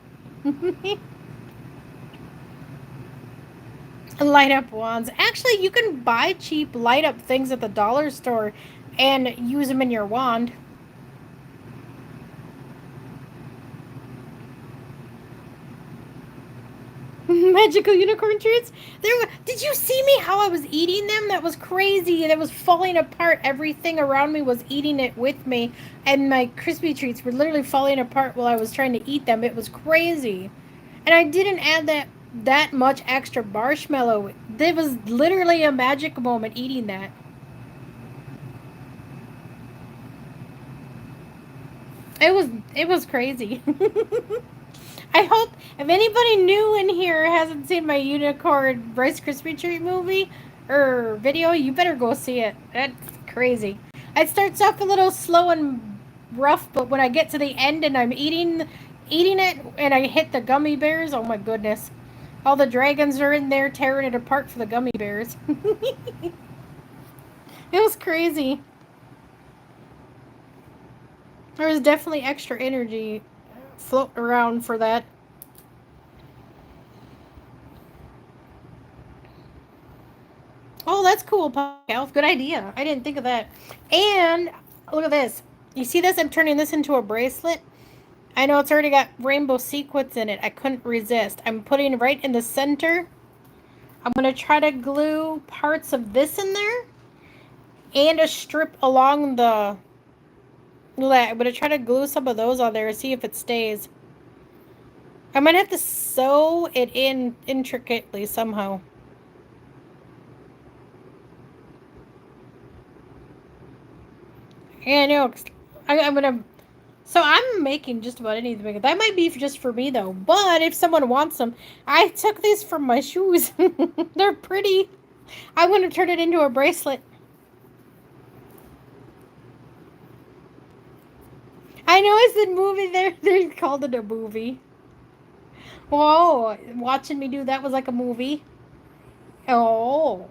Light up wands. Actually, you can buy cheap light up things at the dollar store and use them in your wand. Magical unicorn treats. Did you see me how I was eating them? That was crazy. That was falling apart. Everything around me was eating it with me, and my crispy treats were literally falling apart while I was trying to eat them. It was crazy, and I didn't add that much extra marshmallow. It was literally a magic moment eating that. It was crazy. I hope if anybody new in here hasn't seen my unicorn Rice Krispie treat movie or video, you better go see it. That's crazy. It starts off a little slow and rough, but when I get to the end and I'm eating it and I hit the gummy bears, oh my goodness. All the dragons are in there tearing it apart for the gummy bears. It was crazy. There was definitely extra energy floating around for that. Oh, that's cool, Elf. Good idea. I didn't think of that. And look at this. You see this? I'm turning this into a bracelet. I know it's already got rainbow sequins in it. I couldn't resist. I'm putting right in the center. I'm going to try to glue parts of this in there and a strip along the... I'm going to try to glue some of those on there and see if it stays. I might have to sew it in intricately somehow. Yeah, I know. I'm going to... So I'm making just about anything. That might be just for me, though. But if someone wants them, I took these from my shoes. They're pretty. I want to turn it into a bracelet. I know it's a movie. They called it a movie. Whoa, watching me do that was like a movie. Oh.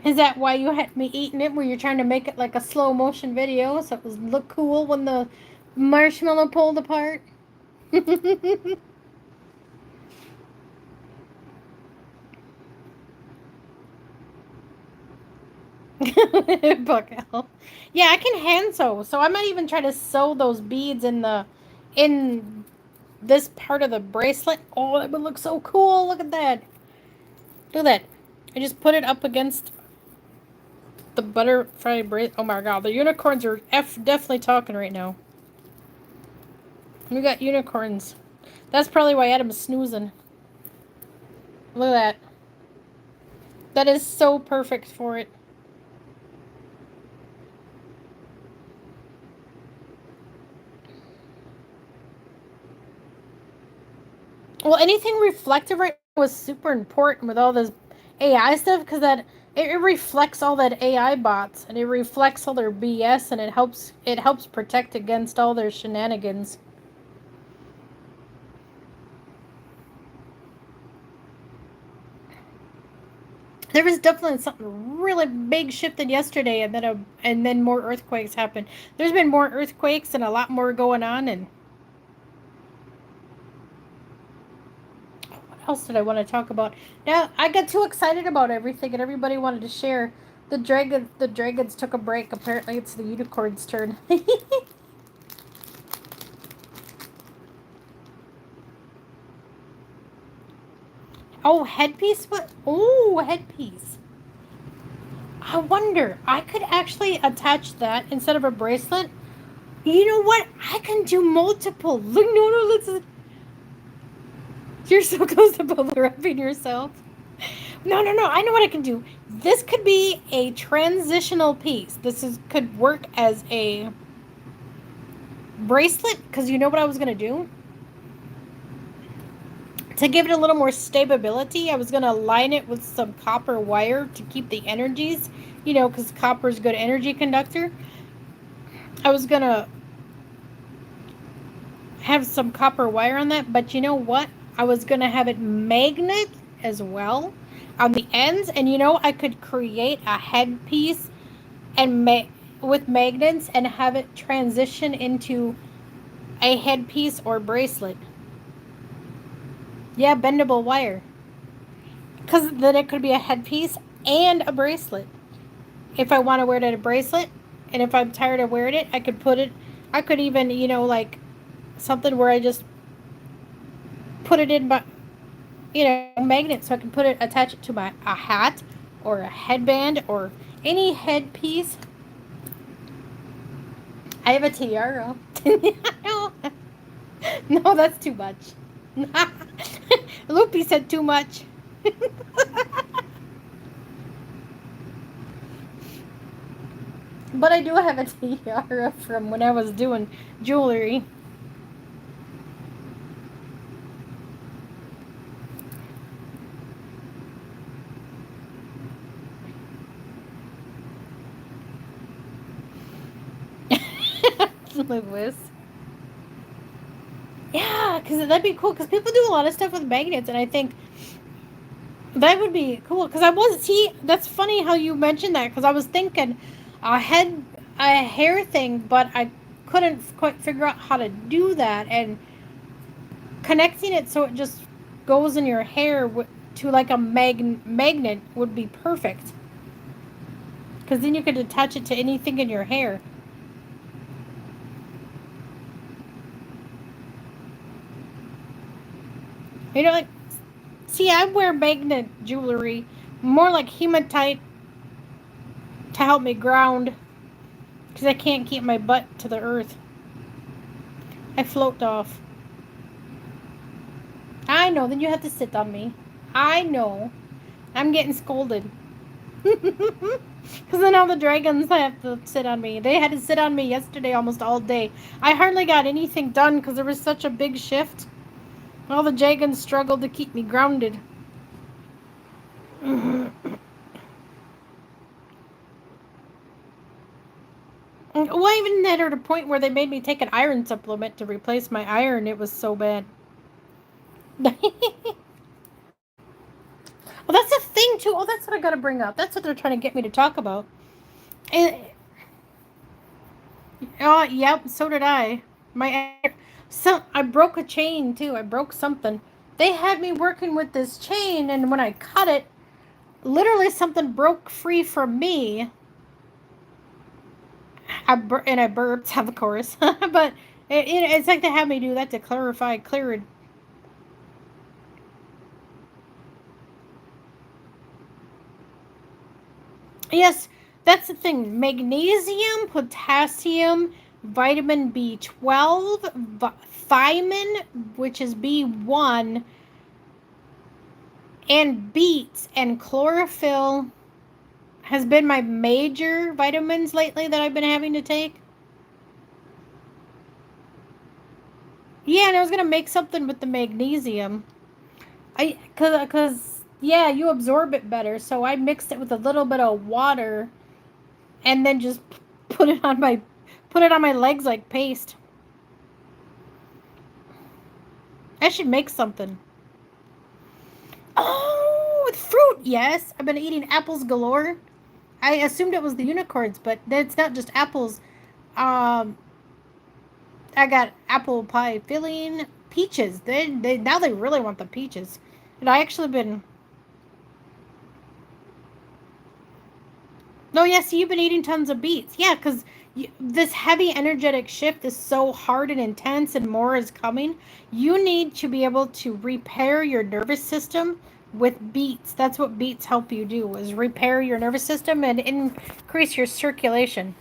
Is that why you had me eating it? Were you trying to make it like a slow motion video so it was look cool when the marshmallow pulled apart? Buck elf. Yeah, I can hand sew, so I might even try to sew those beads in this part of the bracelet. Oh, that would look so cool. Look at that. Look at that. I just put it up against the butterfly bracelet. Oh my god, the unicorns are definitely talking right now. We got unicorns. That's probably why Adam's snoozing. Look at that. That is so perfect for it. Well, anything reflective right now was super important with all this AI stuff because that it reflects all that AI bots and it reflects all their BS and it helps protect against all their shenanigans. There was definitely something really big shifted yesterday, and then more earthquakes happened. There's been more earthquakes and a lot more going on, and what else did I want to talk about? Now I got too excited about everything, and everybody wanted to share. The dragons took a break. Apparently, it's the unicorn's turn. Oh, headpiece? What? Oh, headpiece. I wonder. I could actually attach that instead of a bracelet. You know what? I can do multiple. Look, no, let's. You're so close to bubble wrapping yourself. No. I know what I can do. This could be a transitional piece. Could work as a bracelet because you know what I was gonna do to give it a little more stability. I was gonna line it with some copper wire to keep the energies. Because copper is a good energy conductor. I was gonna have some copper wire on that, but you know what? I was gonna have it magnet as well on the ends, and I could create a headpiece and with magnets and have it transition into a headpiece or bracelet. Yeah, bendable wire. Because then it could be a headpiece and a bracelet. If I want to wear it as a bracelet, and if I'm tired of wearing it, I could put it. I could even, like something where I just put it in my, magnet, so I can put it, attach it to my a hat or a headband or any headpiece. I have a tiara. No, no, that's too much. Loopy said too much. But I do have a tiara from when I was doing jewelry. Lewis. Yeah, because that'd be cool. Because people do a lot of stuff with magnets, and I think that would be cool. Because I was see. That's funny how you mentioned that. Because I was thinking a hair thing, but I couldn't quite figure out how to do that. And connecting it so it just goes in your hair to like a magnet would be perfect. Because then you could attach it to anything in your hair. Like, see, I wear magnet jewelry, more like hematite to help me ground, because I can't keep my butt to the earth. I float off. I know, then you have to sit on me. I know. I'm getting scolded. Because then all the dragons have to sit on me. They had to sit on me yesterday almost all day. I hardly got anything done because there was such a big shift. All the dragons struggled to keep me grounded. Well, I even had at a point where they made me take an iron supplement to replace my iron. It was so bad. Well, that's a thing too. Oh, that's what I got to bring up. That's what they're trying to get me to talk about. And, oh, yep. So did I. I broke a chain too. I broke something. They had me working with this chain, and when I cut it, literally something broke free from me. And I burped, of course. But it's like they had me do that to clear it. Yes, that's the thing. Magnesium, potassium, vitamin B12, thiamine, which is B1, and beets and chlorophyll has been my major vitamins lately that I've been having to take. Yeah, and I was gonna make something with the magnesium. Cause yeah, you absorb it better. So I mixed it with a little bit of water, and then just put it on my legs like paste. I should make something. Oh, with fruit. Yes, I've been eating apples galore. I assumed it was the unicorns, but it's not just apples. Um, I got apple pie filling, peaches. They now they really want the peaches, and I actually been. No, yes, you've been eating tons of beets. Yeah, because this heavy energetic shift is so hard and intense, and more is coming. You need to be able to repair your nervous system with beets. That's what beets help you do, is repair your nervous system and increase your circulation.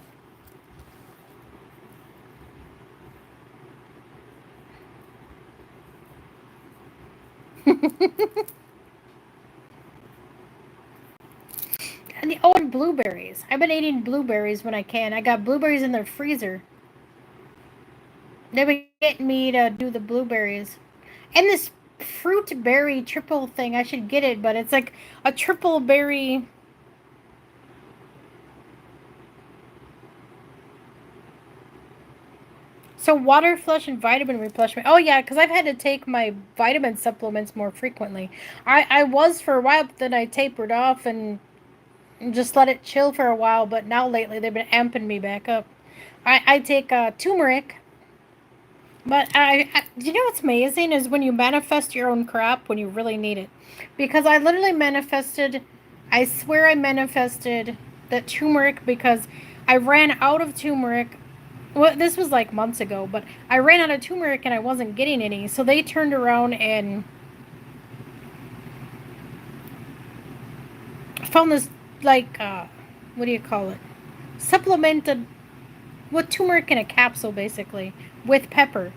And blueberries. I've been eating blueberries when I can. I got blueberries in the freezer. They've been getting me to do the blueberries. And this fruit berry triple thing, I should get it, but it's like a triple berry. So water flush and vitamin replenishment. Oh yeah, because I've had to take my vitamin supplements more frequently. I was for a while, but then I tapered off and just let it chill for a while. But now lately they've been amping me back up. I take turmeric. But you know what's amazing is when you manifest your own crap when you really need it. Because I literally manifested, I swear I manifested the turmeric because I ran out of turmeric Well, this was like months ago, but I ran out of turmeric and I wasn't getting any, so they turned around and found this like what do you call it? Supplemented with turmeric in a capsule, basically, with pepper.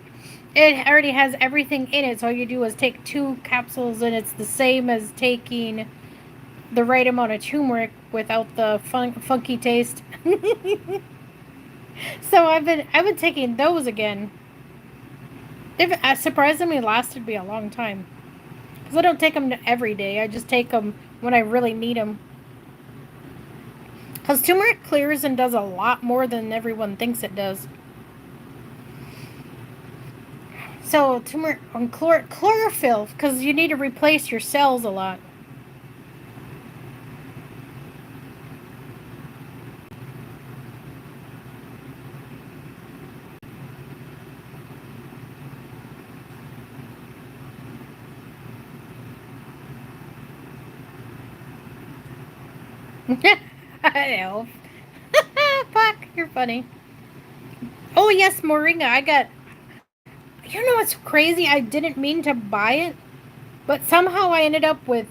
It already has everything in it, so all you do is take 2 capsules, and it's the same as taking the right amount of turmeric without the funky taste. So I've been taking those again. They've surprisingly lasted me a long time. Because I don't take them every day. I just take them when I really need them. Because turmeric clears and does a lot more than everyone thinks it does. So turmeric on chlorophyll, because you need to replace your cells a lot. I know. Fuck, you're funny. Oh yes, moringa. I got. You know what's crazy? I didn't mean to buy it, but somehow I ended up with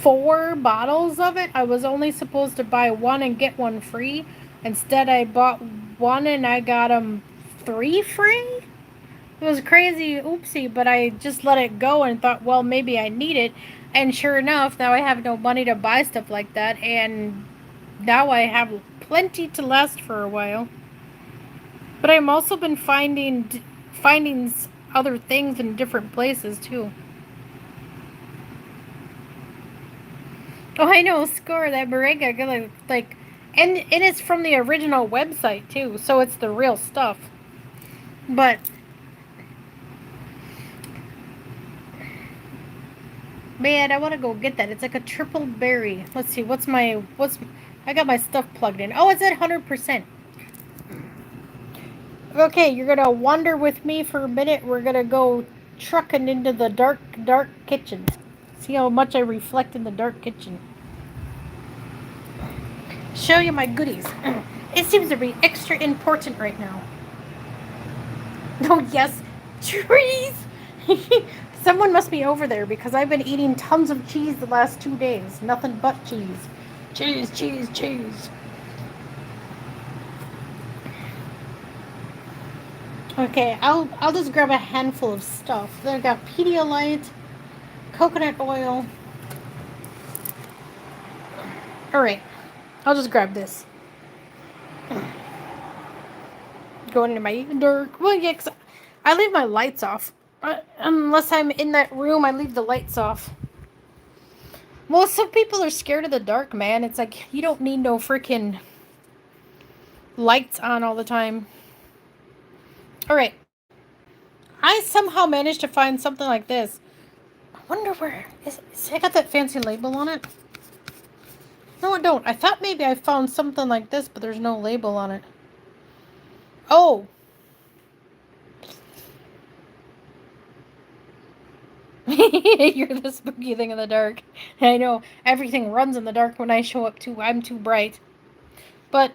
4 bottles of it. I was only supposed to buy one and get one free. Instead, I bought one and I got them 3 free. It was crazy, oopsie, but I just let it go and thought, well, maybe I need it. And sure enough, now I have no money to buy stuff like that, and now I have plenty to last for a while. But I've also been finding other things in different places too. Oh, I know, score that moringa, like, and it's from the original website too, so it's the real stuff. But man, I want to go get that. It's like a triple berry. Let's see, what's I got my stuff plugged in. Oh, it's at 100%. Okay, you're gonna wander with me for a minute. We're gonna go trucking into the dark kitchen. See how much I reflect in the dark kitchen. Show you my goodies. It seems to be extra important right now. Oh yes, trees. Someone must be over there because I've been eating tons of cheese the last 2 days. Nothing but cheese. Cheese, cheese, cheese. Okay, I'll just grab a handful of stuff. Then I got Pedialyte, coconut oil. All right, I'll just grab this. Going into my dark. Well, yeah, 'cause I leave my lights off. Unless I'm in that room, I leave the lights off. Well, some people are scared of the dark, man. It's like you don't need no freaking lights on all the time. All right, I somehow managed to find something like this. I wonder where is it got that fancy label on it? No, I don't. I thought maybe I found something like this, but there's no label on it. Oh. You're the spooky thing in the dark. I know. Everything runs in the dark when I show up too. I'm too bright. But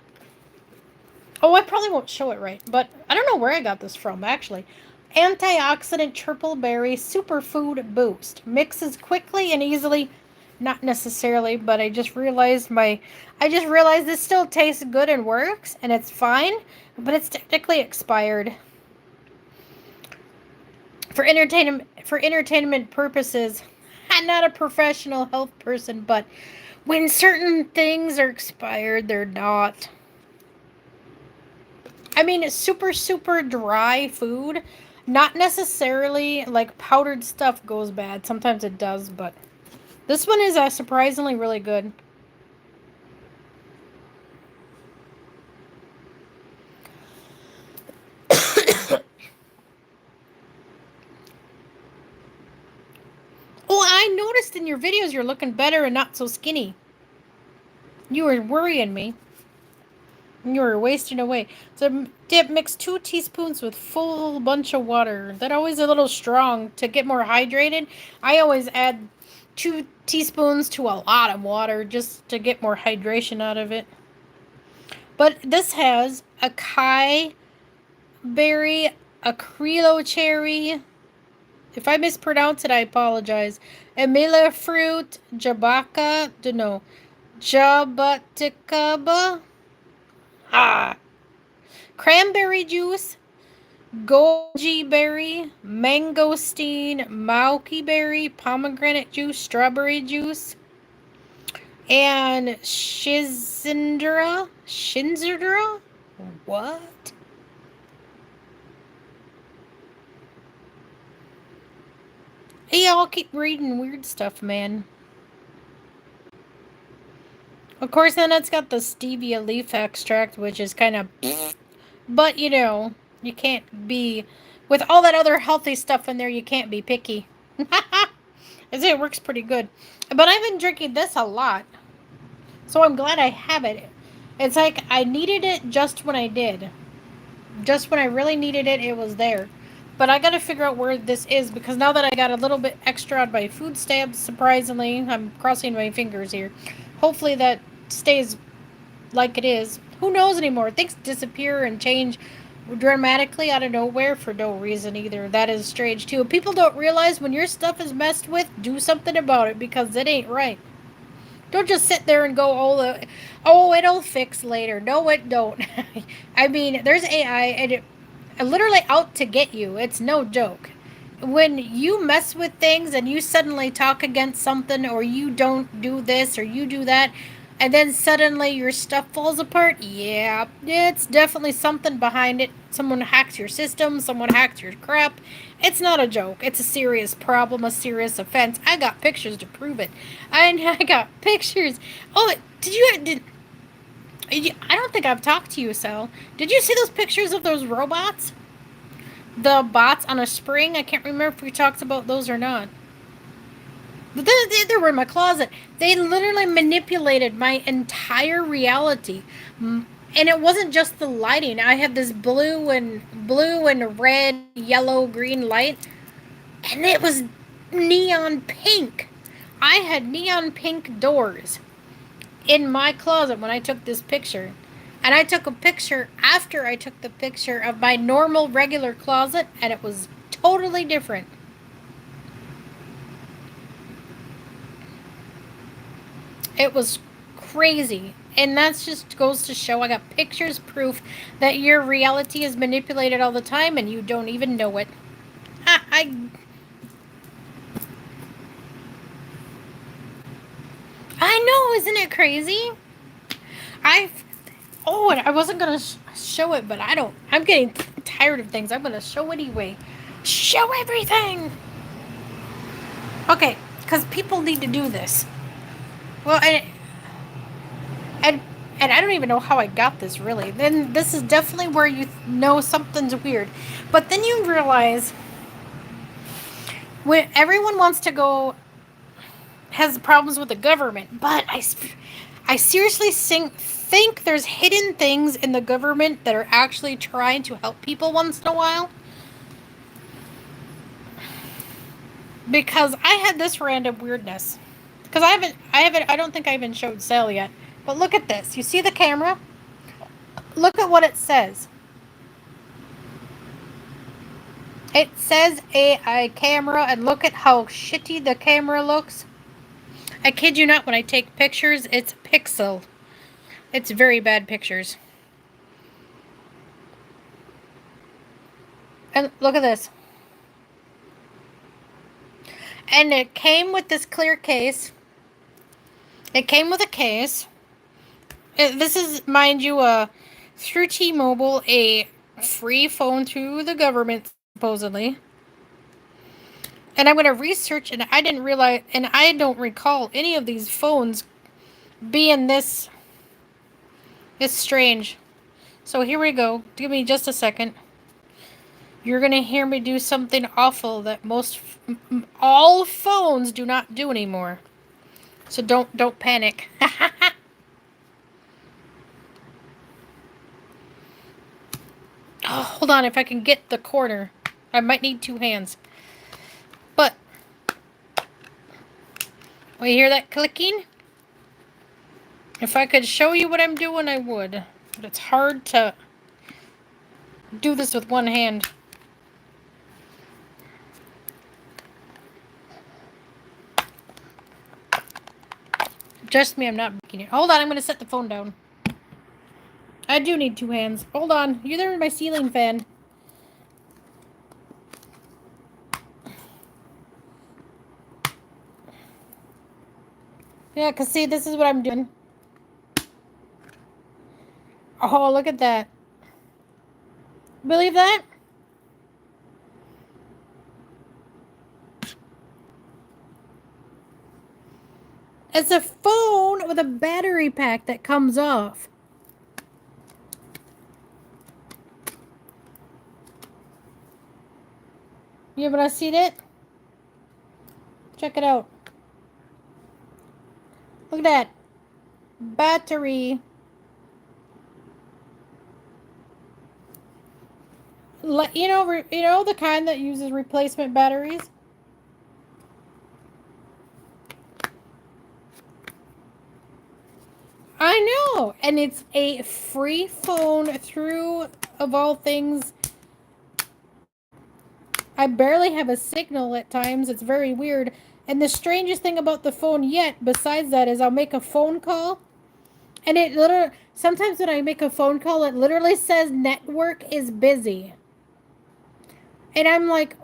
oh, I probably won't show it right, but I don't know where I got this from actually. Antioxidant triple berry superfood boost. Mixes quickly and easily. Not necessarily, but I just realized this still tastes good and works and it's fine, but it's technically expired. For entertainment purposes. I'm not a professional health person, but when certain things are expired, they're not. I mean, it's super dry food. Not necessarily like powdered stuff goes bad. Sometimes it does, but this one is surprisingly really good. Oh, I noticed in your videos you're looking better and not so skinny. You were worrying me. You were wasting away. So dip, mix 2 teaspoons with full bunch of water. That always a little strong to get more hydrated. I always add 2 teaspoons to a lot of water just to get more hydration out of it. But this has acai berry, acrylo cherry. If I mispronounce it, I apologize. Emilia fruit, jabaca, no, jabaticaba, ah, cranberry juice, goji berry, mangosteen, mauki berry, pomegranate juice, strawberry juice, and Shinzerdra? What? Hey, I'll keep reading weird stuff, man. Of course, then it's got the stevia leaf extract, which is kind of... But, you know, you can't be... With all that other healthy stuff in there, you can't be picky. It works pretty good. But I've been drinking this a lot. So I'm glad I have it. It's like I needed it just when I did. Just when I really needed it, it was there. But I gotta figure out where this is, because now that I got a little bit extra on my food stamps, surprisingly, I'm crossing my fingers here. Hopefully that stays like it is. Who knows anymore? Things disappear and change dramatically out of nowhere for no reason either. That is strange too. People don't realize when your stuff is messed with, do something about it, because it ain't right. Don't just sit there and go, oh, it'll fix later. No, it don't. I mean, there's AI and it literally out to get you. It's no joke. When you mess with things and you suddenly talk against something, or you don't do this or you do that, and then suddenly your stuff falls apart, yeah, it's definitely something behind it. Someone hacks your system, someone hacks your crap. It's not a joke. It's a serious problem, a serious offense. I got pictures to prove it. I got pictures. Oh, I don't think I've talked to you, Sal. Did you see those pictures of those robots? The bots on a spring? I can't remember if we talked about those or not. But they were in my closet. They literally manipulated my entire reality. And it wasn't just the lighting. I had this blue and red, yellow, green light. And it was neon pink. I had neon pink doors in my closet when I took this picture. And I took a picture after I took the picture of my normal, regular closet, and it was totally different. It was crazy. And that just goes to show I got pictures, proof that your reality is manipulated all the time and you don't even know it. I know, isn't it crazy? I wasn't gonna show it, but I'm getting tired of things. I'm gonna show anyway. Show everything! Okay, because people need to do this. Well, and I don't even know how I got this, really. Then this is definitely where you know something's weird. But then you realize when everyone wants to go, has problems with the government, but I seriously think there's hidden things in the government that are actually trying to help people once in a while. Because I had this random weirdness. Because I don't think I even showed Sal yet. But look at this. You see the camera? Look at what it says. It says AI camera, and look at how shitty the camera looks. I kid you not, when I take pictures, it's pixel. It's very bad pictures. And look at this. And it came with this clear case. It came with a case. This is, mind you, through T-Mobile, a free phone through the government, supposedly. And I'm going to research, and I didn't realize, and I don't recall any of these phones being this strange. So here we go. Give me just a second. You're going to hear me do something awful that all phones do not do anymore. So don't panic. Oh, hold on, if I can get the corner. I might need two hands. But, you hear that clicking? If I could show you what I'm doing, I would. But it's hard to... do this with one hand. Trust me, I'm not breaking it. Hold on, I'm going to set the phone down. I do need two hands. Hold on. You're there in my ceiling fan. Yeah, because see, this is what I'm doing. Oh, look at that. Believe that? It's a phone with a battery pack that comes off. You ever seen it? Check it out. Look at that. Battery. You know the kind that uses replacement batteries? I know. And it's a free phone through, of all things, I barely have a signal at times. It's very weird. And the strangest thing about the phone yet, besides that, is I'll make a phone call. And it literally, sometimes when I make a phone call, it literally says network is busy. And I'm like,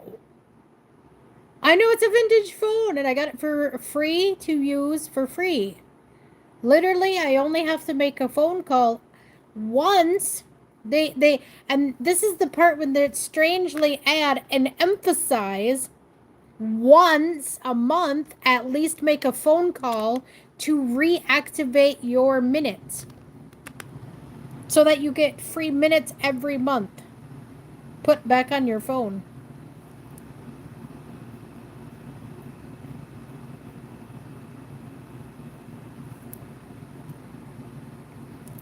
I know it's a vintage phone and I got it for free to use for free. Literally, I only have to make a phone call once. And this is the part when they strangely add and emphasize once a month, at least make a phone call to reactivate your minutes so that you get free minutes every month put back on your phone.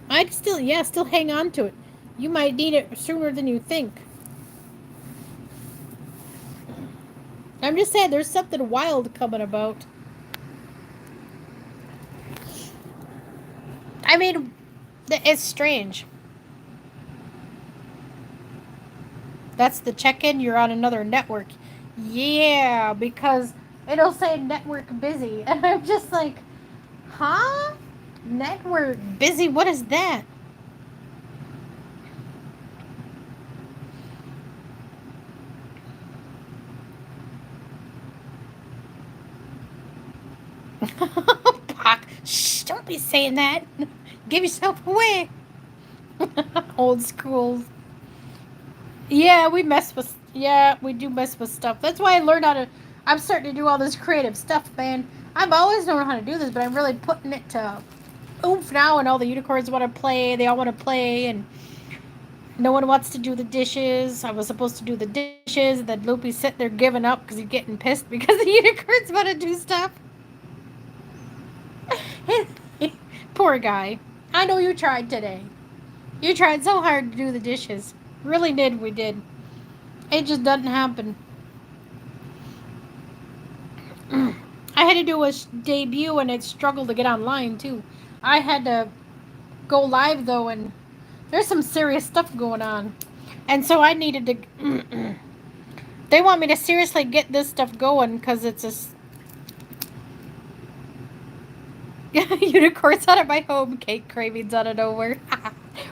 I'd still hang on to it. You might need it sooner than you think. I'm just saying, there's something wild coming about. I mean, it's strange. That's the check-in. You're on another network. Yeah, because it'll say network busy. And I'm just like, huh? Network busy? What is that? Shh, don't be saying that. Give yourself away. Old school. Yeah, we do mess with stuff. That's why I learned how to, I'm starting to do all this creative stuff, man. I've always known how to do this, but I'm really putting it to oomph now, and all the unicorns want to play. They all want to play, and no one wants to do the dishes. I was supposed to do the dishes, and then Loopy's sitting there giving up because he's getting pissed because the unicorns want to do stuff. Poor guy. I know you tried today. You tried so hard to do the dishes. Really did, we did. It just doesn't happen. I had to do a debut and it struggled to get online too. I had to go live though, and there's some serious stuff going on. And so I needed to... They want me to seriously get this stuff going because it's a... Unicorns out of my home, cake cravings out of nowhere.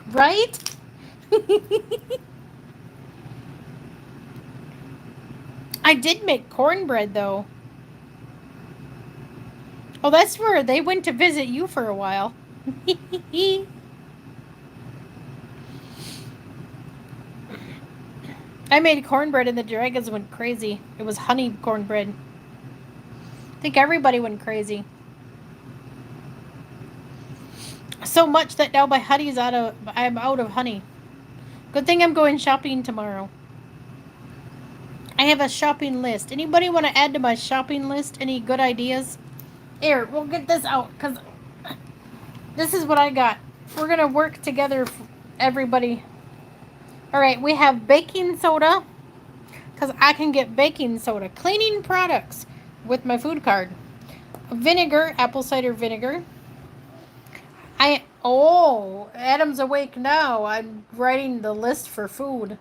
Right? I did make cornbread though. Oh, that's where they went to visit you for a while. I made cornbread and the dragons went crazy. It was honey cornbread. I think everybody went crazy. So much that now my honey's I'm out of honey. Good thing I'm going shopping tomorrow. I have a shopping list. Anybody want to add to my shopping list? Any good ideas? Here, we'll get this out because this is what I got. We're going to work together, everybody. All right, we have baking soda because I can get baking soda. Cleaning products with my food card. Vinegar, apple cider vinegar. Oh, Adam's awake now. I'm writing the list for food.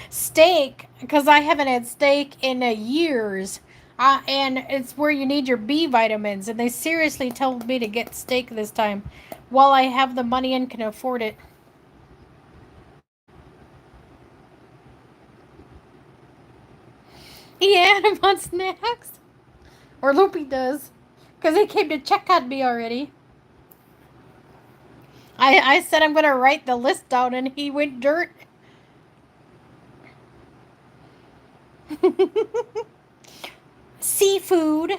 Steak, because I haven't had steak in years. And it's where you need your B vitamins. And they seriously told me to get steak this time while I have the money and can afford it. Yeah, Adam wants snacks. Or Loopy does. Because he came to check on me already. I said I'm going to write the list down and he went dirt. Seafood.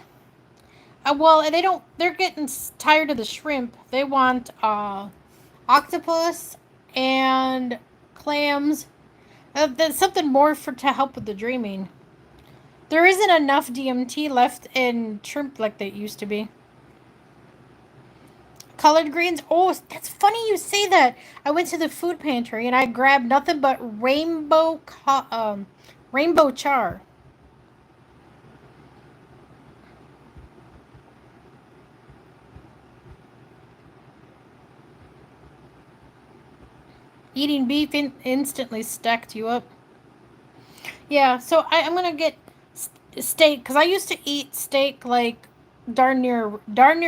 Well, they don't. They're getting tired of the shrimp. They want octopus and clams. There's something more for to help with the dreaming. There isn't enough DMT left in shrimp like they used to be. Colored greens. Oh, that's funny you say that. I went to the food pantry and I grabbed nothing but rainbow char. Eating beef instantly stacked you up. Yeah, so I'm gonna get steak because I used to eat steak like darn near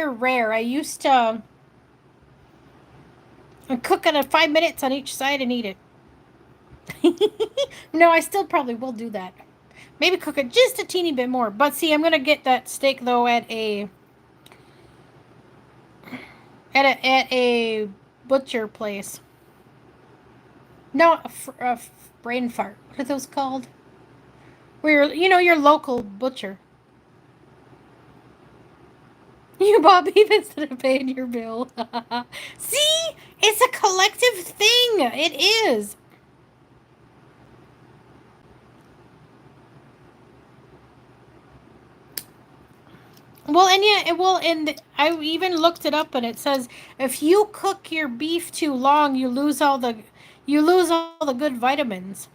rare. I used to cook it at 5 minutes on each side and eat it. No, I still probably will do that. Maybe cook it just a teeny bit more. But see, I'm gonna get that steak though at a butcher place. No, a brain fart. What are those called? Where your local butcher. You bought beef instead of paying your bill. See, it's a collective thing. It is. Well, and yeah, and I even looked it up, and it says if you cook your beef too long, you lose all the good vitamins.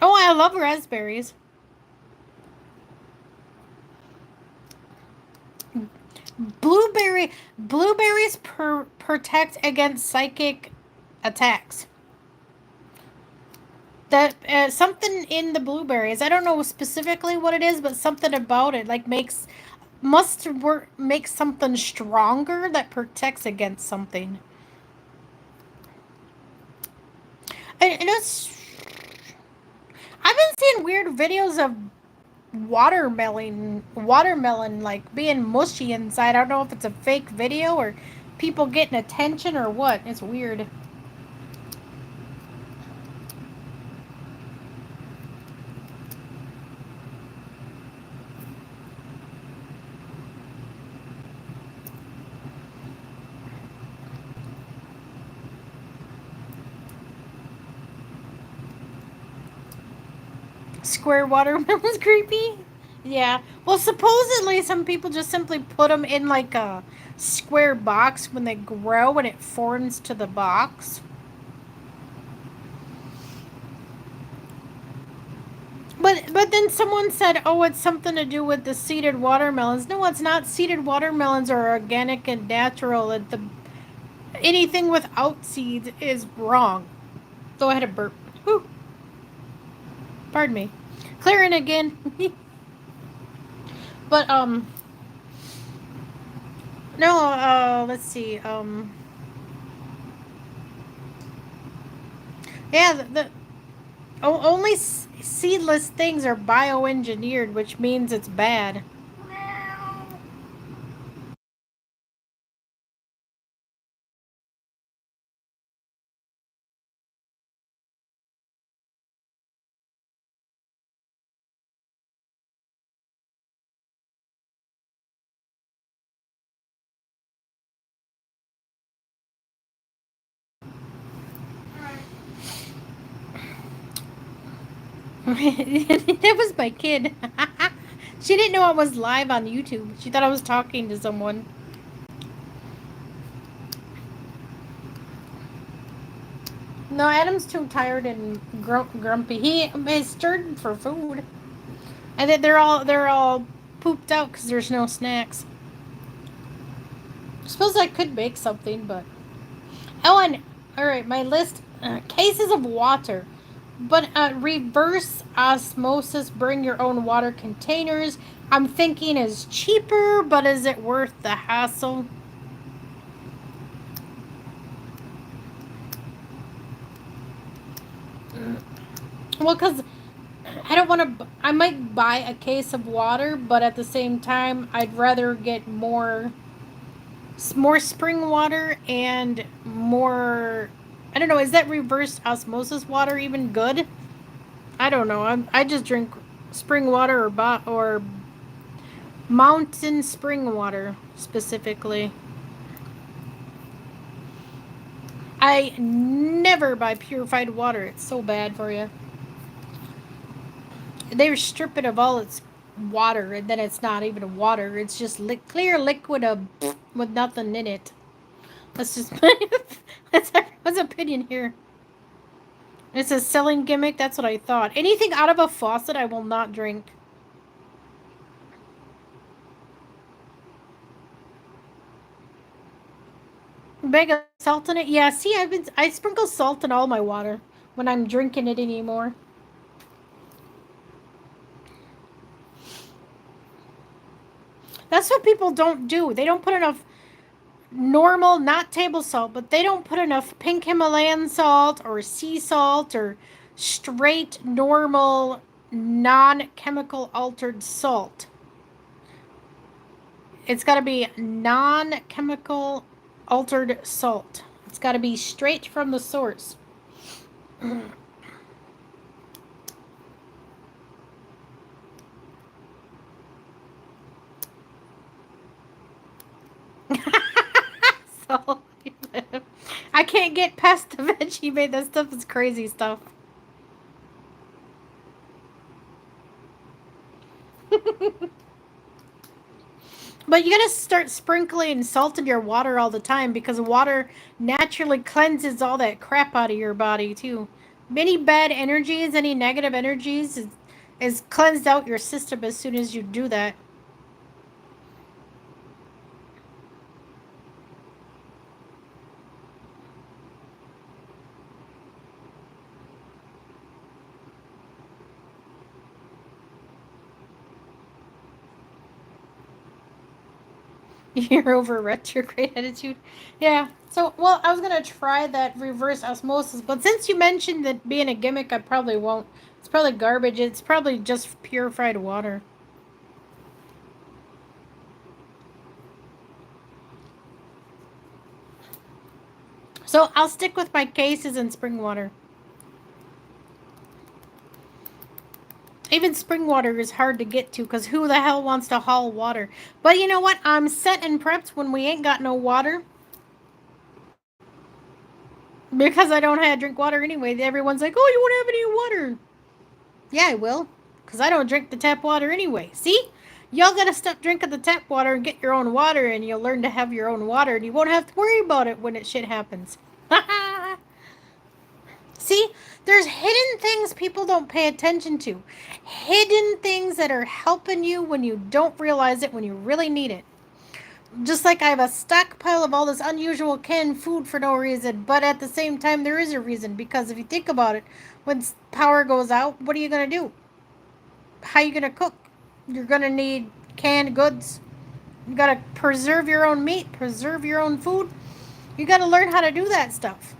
Oh, I love raspberries. Blueberries protect against psychic attacks. That something in the blueberries. I don't know specifically what it is, but something about it like must work make something stronger that protects against something. And I've been seeing weird videos of watermelon like being mushy inside. I don't know if it's a fake video or people getting attention or what. It's weird. Square watermelon's creepy. Yeah. Well, supposedly some people just simply put them in like a square box when they grow and it forms to the box. But then someone said, "Oh, it's something to do with the seeded watermelons." No, it's not. Seeded watermelons are organic and natural. Anything without seeds is wrong. Go ahead and burp. Whew. Pardon me. Clearing again. But no. Let's see. Yeah. Only seedless things are bioengineered, which means it's bad. That was my kid. She didn't know I was live on YouTube. She thought I was talking to someone. No, Adam's too tired and grumpy. He is stirred for food. And then they're all pooped out because there's no snacks. I suppose I could bake something, but oh, and all right, my list: cases of water, but reverse osmosis. Bring your own water containers. I'm thinking is cheaper, but is it worth the hassle? Well, because I don't want to. I might buy a case of water, but at the same time, I'd rather get more spring water and more. I don't know. Is that reverse osmosis water even good? I don't know. I just drink spring water or mountain spring water specifically. I never buy purified water. It's so bad for you. They strip it of all its water, and then it's not even water. It's just clear liquid with nothing in it. That's just that's everyone's opinion here. It's a selling gimmick. That's what I thought. Anything out of a faucet, I will not drink. Bag of salt in it. Yeah. See, I sprinkle salt in all my water when I'm drinking it anymore. That's what people don't do. They don't put enough normal, not table salt, but they don't put enough pink Himalayan salt or sea salt or straight normal non-chemical altered salt. It's got to be non-chemical altered salt. It's got to be straight from the source. So I can't get past the veggie made. That stuff is crazy stuff. But you gotta start sprinkling salt in your water all the time because water naturally cleanses all that crap out of your body too. Any bad energies, any negative energies is cleansed out your system as soon as you do that. You're over retrograde attitude. Yeah. So, well, I was gonna try that reverse osmosis, but since you mentioned that being a gimmick, I probably won't. It's probably garbage. It's probably just purified water. So I'll stick with my cases and spring water. Even spring water is hard to get to because who the hell wants to haul water? But you know what? I'm set and prepped when we ain't got no water because I don't have drink water anyway. Everyone's like, "Oh, you won't have any water." Yeah, I will, because I don't drink the tap water anyway. See? Y'all gotta stop drinking the tap water and get your own water, and you'll learn to have your own water, and you won't have to worry about it when shit happens. See? There's hidden things people don't pay attention to. Hidden things that are helping you when you don't realize it, when you really need it. Just like I have a stockpile of all this unusual canned food for no reason, but at the same time, there is a reason, because if you think about it, when power goes out, what are you going to do? How are you going to cook? You're going to need canned goods. You got to preserve your own meat, preserve your own food. You got to learn how to do that stuff.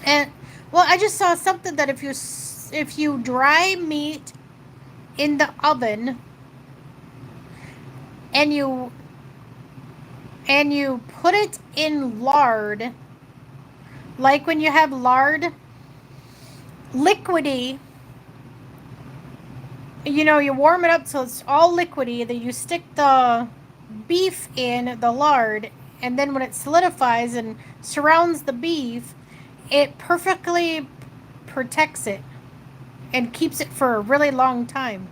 And well, I just saw something that if you dry meat in the oven and you put it in lard, like when you have lard liquidy, you warm it up so it's all liquidy, then you stick the beef in the lard, and then when it solidifies and surrounds the beef, it perfectly protects it and keeps it for a really long time.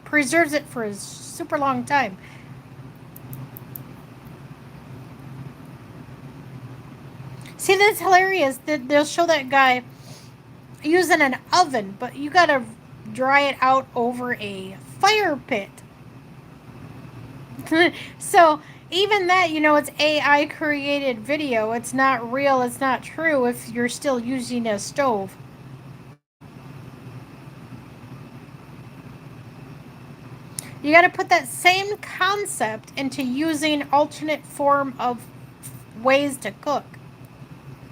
Preserves it for a super long time. See, that's hilarious. They'll show that guy using an oven, but you gotta dry it out over a fire pit. So even that, it's AI created video. It's not real. It's not true if you're still using a stove. You got to put that same concept into using alternate form of ways to cook.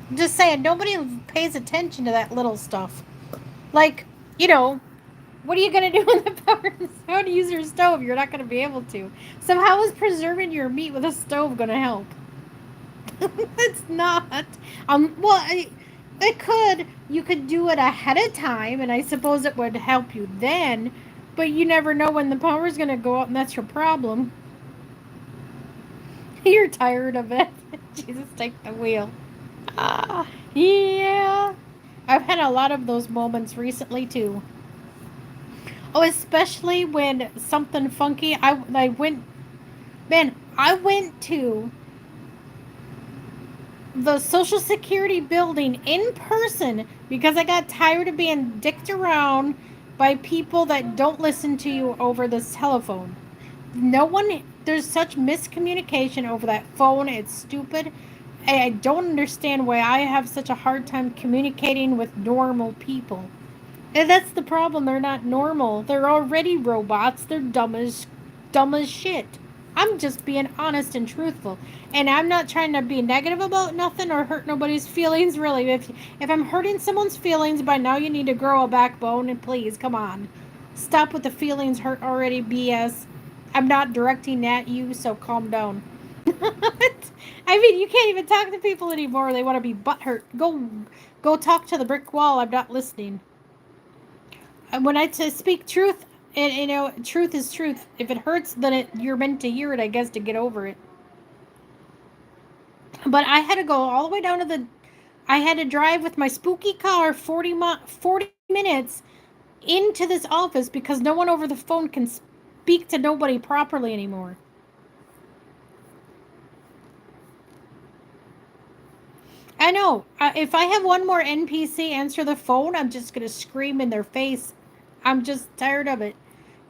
I'm just saying, nobody pays attention to that little stuff. Like, you know, what are you going to do when the power is out to use your stove? You're not going to be able to. So how is preserving your meat with a stove going to help? It's not. Well, it could. You could do it ahead of time, and I suppose it would help you then. But you never know when the power's going to go out, and that's your problem. You're tired of it. Jesus, take the wheel. Yeah. I've had a lot of those moments recently, too. Oh, especially when something funky. I went, man, I went to the Social Security building in person because I got tired of being dicked around by people that don't listen to you over this telephone. No one, there's such miscommunication over that phone. It's stupid. I don't understand why I have such a hard time communicating with normal people. And that's the problem. They're not normal. They're already robots. They're dumb as shit. I'm just being honest and truthful. And I'm not trying to be negative about nothing or hurt nobody's feelings, really. If I'm hurting someone's feelings, by now you need to grow a backbone and please, come on. Stop with the feelings hurt already BS. I'm not directing at you, so calm down. I mean, you can't even talk to people anymore. They want to be butthurt. Go talk to the brick wall. I'm not listening. When I speak truth, and truth is truth. If it hurts, then you're meant to hear it, I guess, to get over it. But I had to go all the way down to the. I had to drive with my spooky car 40 minutes into this office because no one over the phone can speak to nobody properly anymore. I know. If I have one more NPC answer the phone, I'm just going to scream in their face. I'm just tired of it.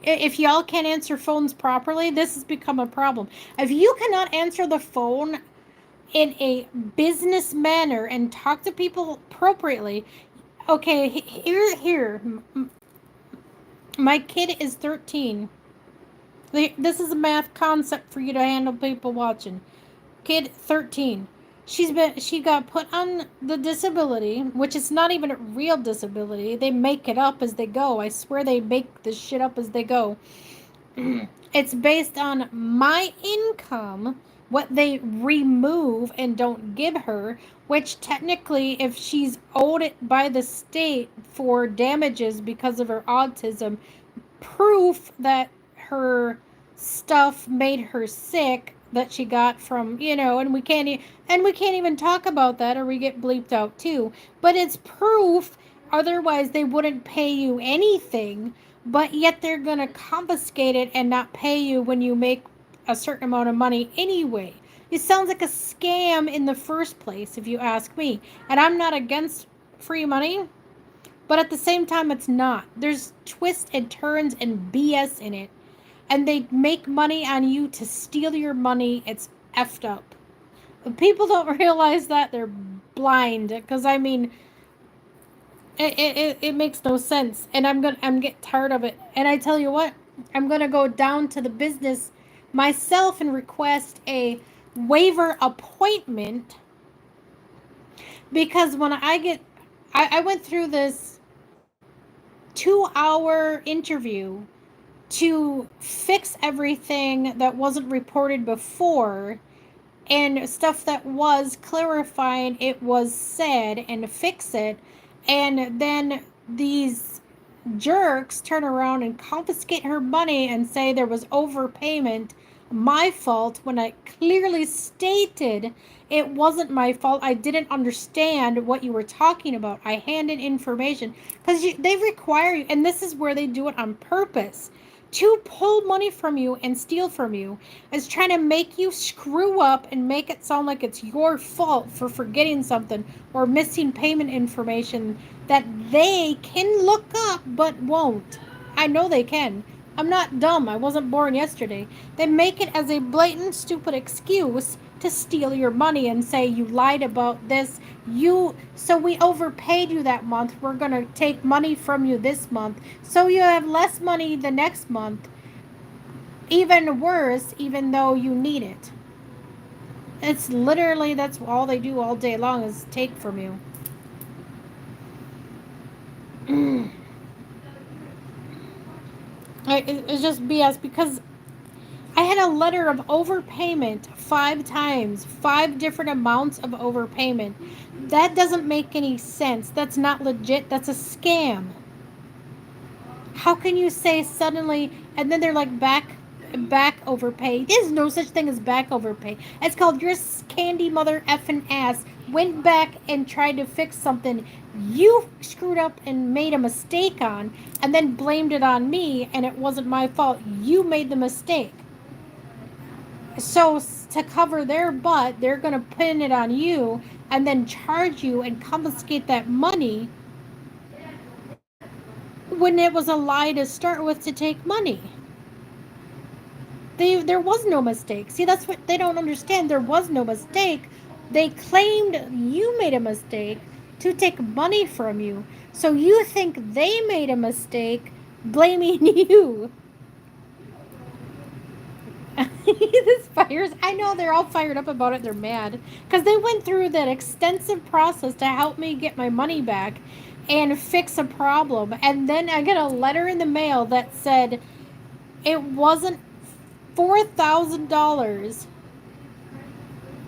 If y'all can't answer phones properly, this has become a problem. If you cannot answer the phone in a business manner and talk to people appropriately, okay, here. My kid is 13. This is a math concept for you to handle people watching. Kid 13. She got put on the disability, which is not even a real disability. They make it up as they go. I swear they make this shit up as they go. It's based on my income, what they remove and don't give her, which technically, if she's owed it by the state for damages because of her autism, proof that her stuff made her sick that she got from, and we can't even talk about that or we get bleeped out too. But it's proof, otherwise they wouldn't pay you anything, but yet they're going to confiscate it and not pay you when you make a certain amount of money anyway. It sounds like a scam in the first place, if you ask me. And I'm not against free money, but at the same time, it's not. There's twists and turns and BS in it. And they make money on you to steal your money. It's effed up. If people don't realize that, they're blind. Because, I mean, it makes no sense. And I'm getting tired of it. And I tell you what, I'm going to go down to the business myself and request a waiver appointment. Because when I went through this 2-hour interview to fix everything that wasn't reported before and stuff that was clarifying it was said and fix it, and then these jerks turn around and confiscate her money and say there was overpayment, my fault, when I clearly stated it wasn't my fault. I didn't understand what you were talking about. I handed information because they require you, and this is where they do it on purpose. to pull money from you and steal from you, is trying to make you screw up and make it sound like it's your fault for forgetting something or missing payment information that they can look up but won't. I know they can. I'm not dumb. I wasn't born yesterday. They make it as a blatant, stupid excuse to steal your money and say you lied about this. So we overpaid you that month. We're going to take money from you this month. So you have less money the next month. Even worse, even though you need it. It's literally, that's all they do all day long is take from you. It's just BS because I had a letter of overpayment 5 times, 5 different amounts of overpayment. That doesn't make any sense. That's not legit. That's a scam. How can you say suddenly, and then they're like back overpay? There's no such thing as back overpay. It's called your candy mother effing ass went back and tried to fix something you screwed up and made a mistake on, and then blamed it on me, and it wasn't my fault. You made the mistake. So to cover their butt, they're going to pin it on you and then charge you and confiscate that money when it was a lie to start with to take money. There was no mistake. See, that's what they don't understand. There was no mistake. They claimed you made a mistake to take money from you. So you think they made a mistake blaming you. This fires. I know they're all fired up about it. They're mad because they went through that extensive process to help me get my money back and fix a problem. And then I got a letter in the mail that said it wasn't $4,000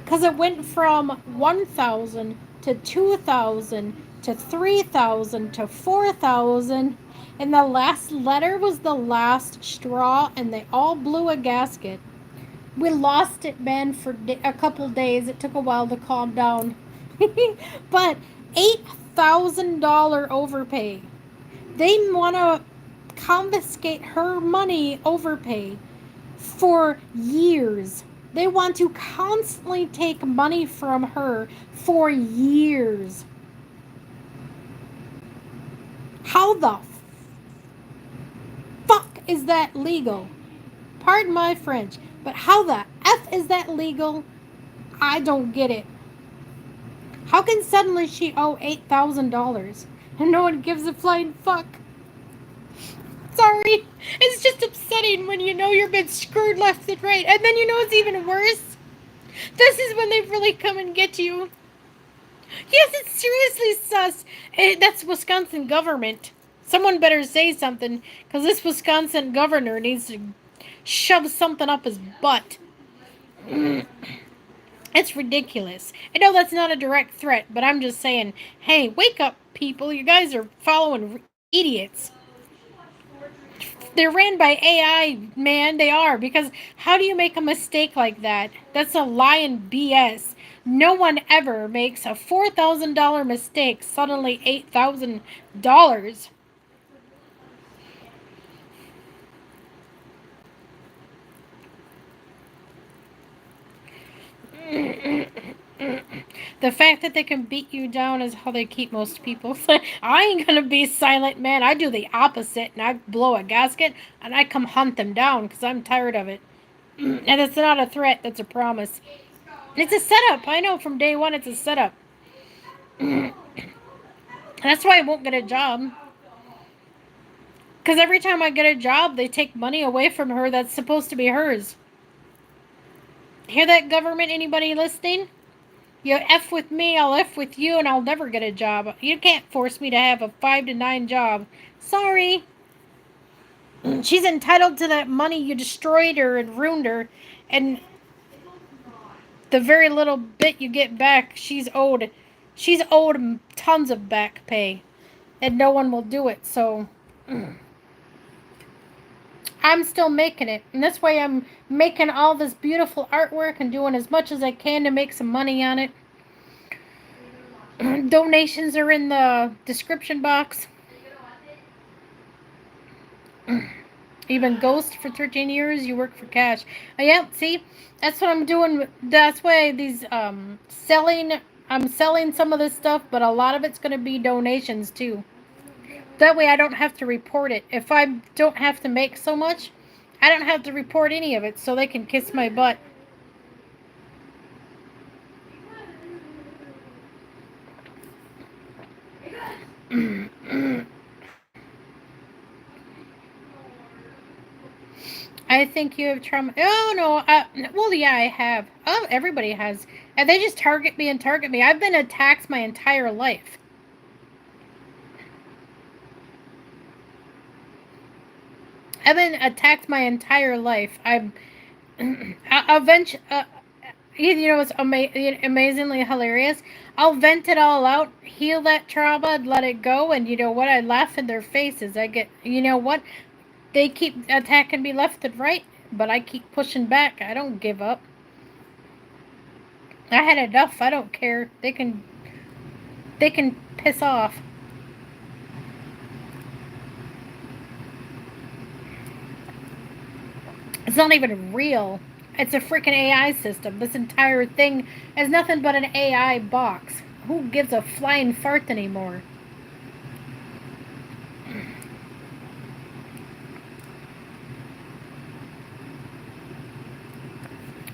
because it went from 1,000 to 2,000 to 3,000 to 4,000, and the last letter was the last straw, and they all blew a gasket. We lost it, man, for a couple days. It took a while to calm down. But $8,000 overpay. They want to confiscate her money overpay for years. They want to constantly take money from her for years. How the fuck is that legal? Pardon my French, but how the F is that legal? I don't get it. How can suddenly she owe $8,000 and no one gives a flying fuck? Sorry. It's just upsetting when you know you're being screwed left and right. And then you know it's even worse. This is when they really come and get you. Yes, it's seriously sus. That's Wisconsin government. Someone better say something, because this Wisconsin governor needs to shove something up his butt. It's ridiculous. I know that's not a direct threat, but I'm just saying, hey, wake up, people. You guys are following idiots. They're ran by AI, man. They are. Because how do you make a mistake like that? That's a lie and BS. No one ever makes a $4,000 mistake suddenly $8,000. The fact that they can beat you down is how they keep most people. I ain't gonna be silent, man. I do the opposite, and I blow a gasket, and I come hunt them down because I'm tired of it. And it's not a threat, that's a promise. It's a setup. I know from day one it's a setup. That's why I won't get a job. Because every time I get a job, they take money away from her that's supposed to be hers. Hear that, government? Anybody listening? You F with me, I'll F with you, and I'll never get a job. You can't force me to have a 5 to 9 job. Sorry. She's entitled to that money. You destroyed her and ruined her. And the very little bit you get back, she's owed tons of back pay. And no one will do it, so I'm still making it. And that's why I'm making all this beautiful artwork and doing as much as I can to make some money on it. Donations are in the description box. You've been ghost for 13 years. You work for cash. Yeah, see, that's what I'm doing. That's why these selling. I'm selling some of this stuff, but a lot of it's going to be donations too. That way, I don't have to report it. If I don't have to make so much, I don't have to report any of it, so they can kiss my butt. I think you have trauma. Oh no. Well, yeah, I have. Oh, everybody has, and they just target me and target me. I've been attacked my entire life. I've been attacked my entire life. I'm eventually. You know, it's amazingly hilarious. I'll vent it all out, heal that trauma, and let it go. And you know what? I laugh in their faces. I get, you know what? They keep attacking me left and right, but I keep pushing back. I don't give up. I had enough. I don't care. They can piss off. It's not even real. It's a freaking AI system. This entire thing is nothing but an AI box. Who gives a flying fart anymore?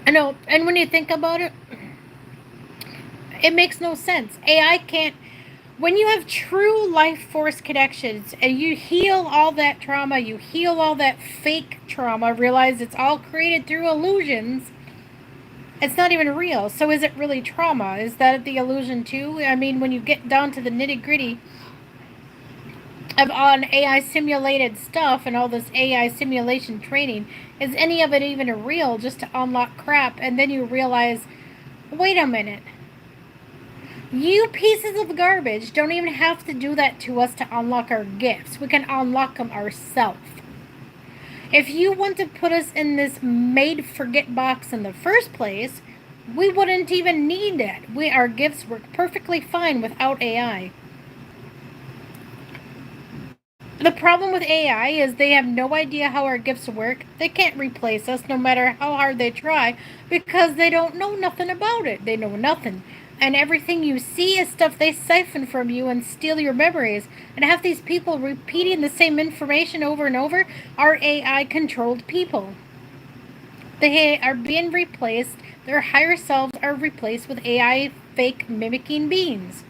I know, and when you think about it, it makes no sense. AI can't. When you have true life force connections and you heal all that trauma, you heal all that fake trauma, realize it's all created through illusions. It's not even real. So is it really trauma? Is that the illusion too? I mean, when you get down to the nitty gritty of on AI simulated stuff and all this AI simulation training, is any of it even real just to unlock crap? And then you realize, wait a minute. You pieces of garbage don't even have to do that to us to unlock our gifts. We can unlock them ourselves. If you want to put us in this made forget box in the first place, we wouldn't even need it. Our gifts work perfectly fine without AI. The problem with AI is they have no idea how our gifts work. They can't replace us no matter how hard they try because they don't know nothing about it. They know nothing. And everything you see is stuff they siphon from you and steal your memories. And have these people repeating the same information over and over are AI controlled people. They are being replaced, their higher selves are replaced with AI fake mimicking beings.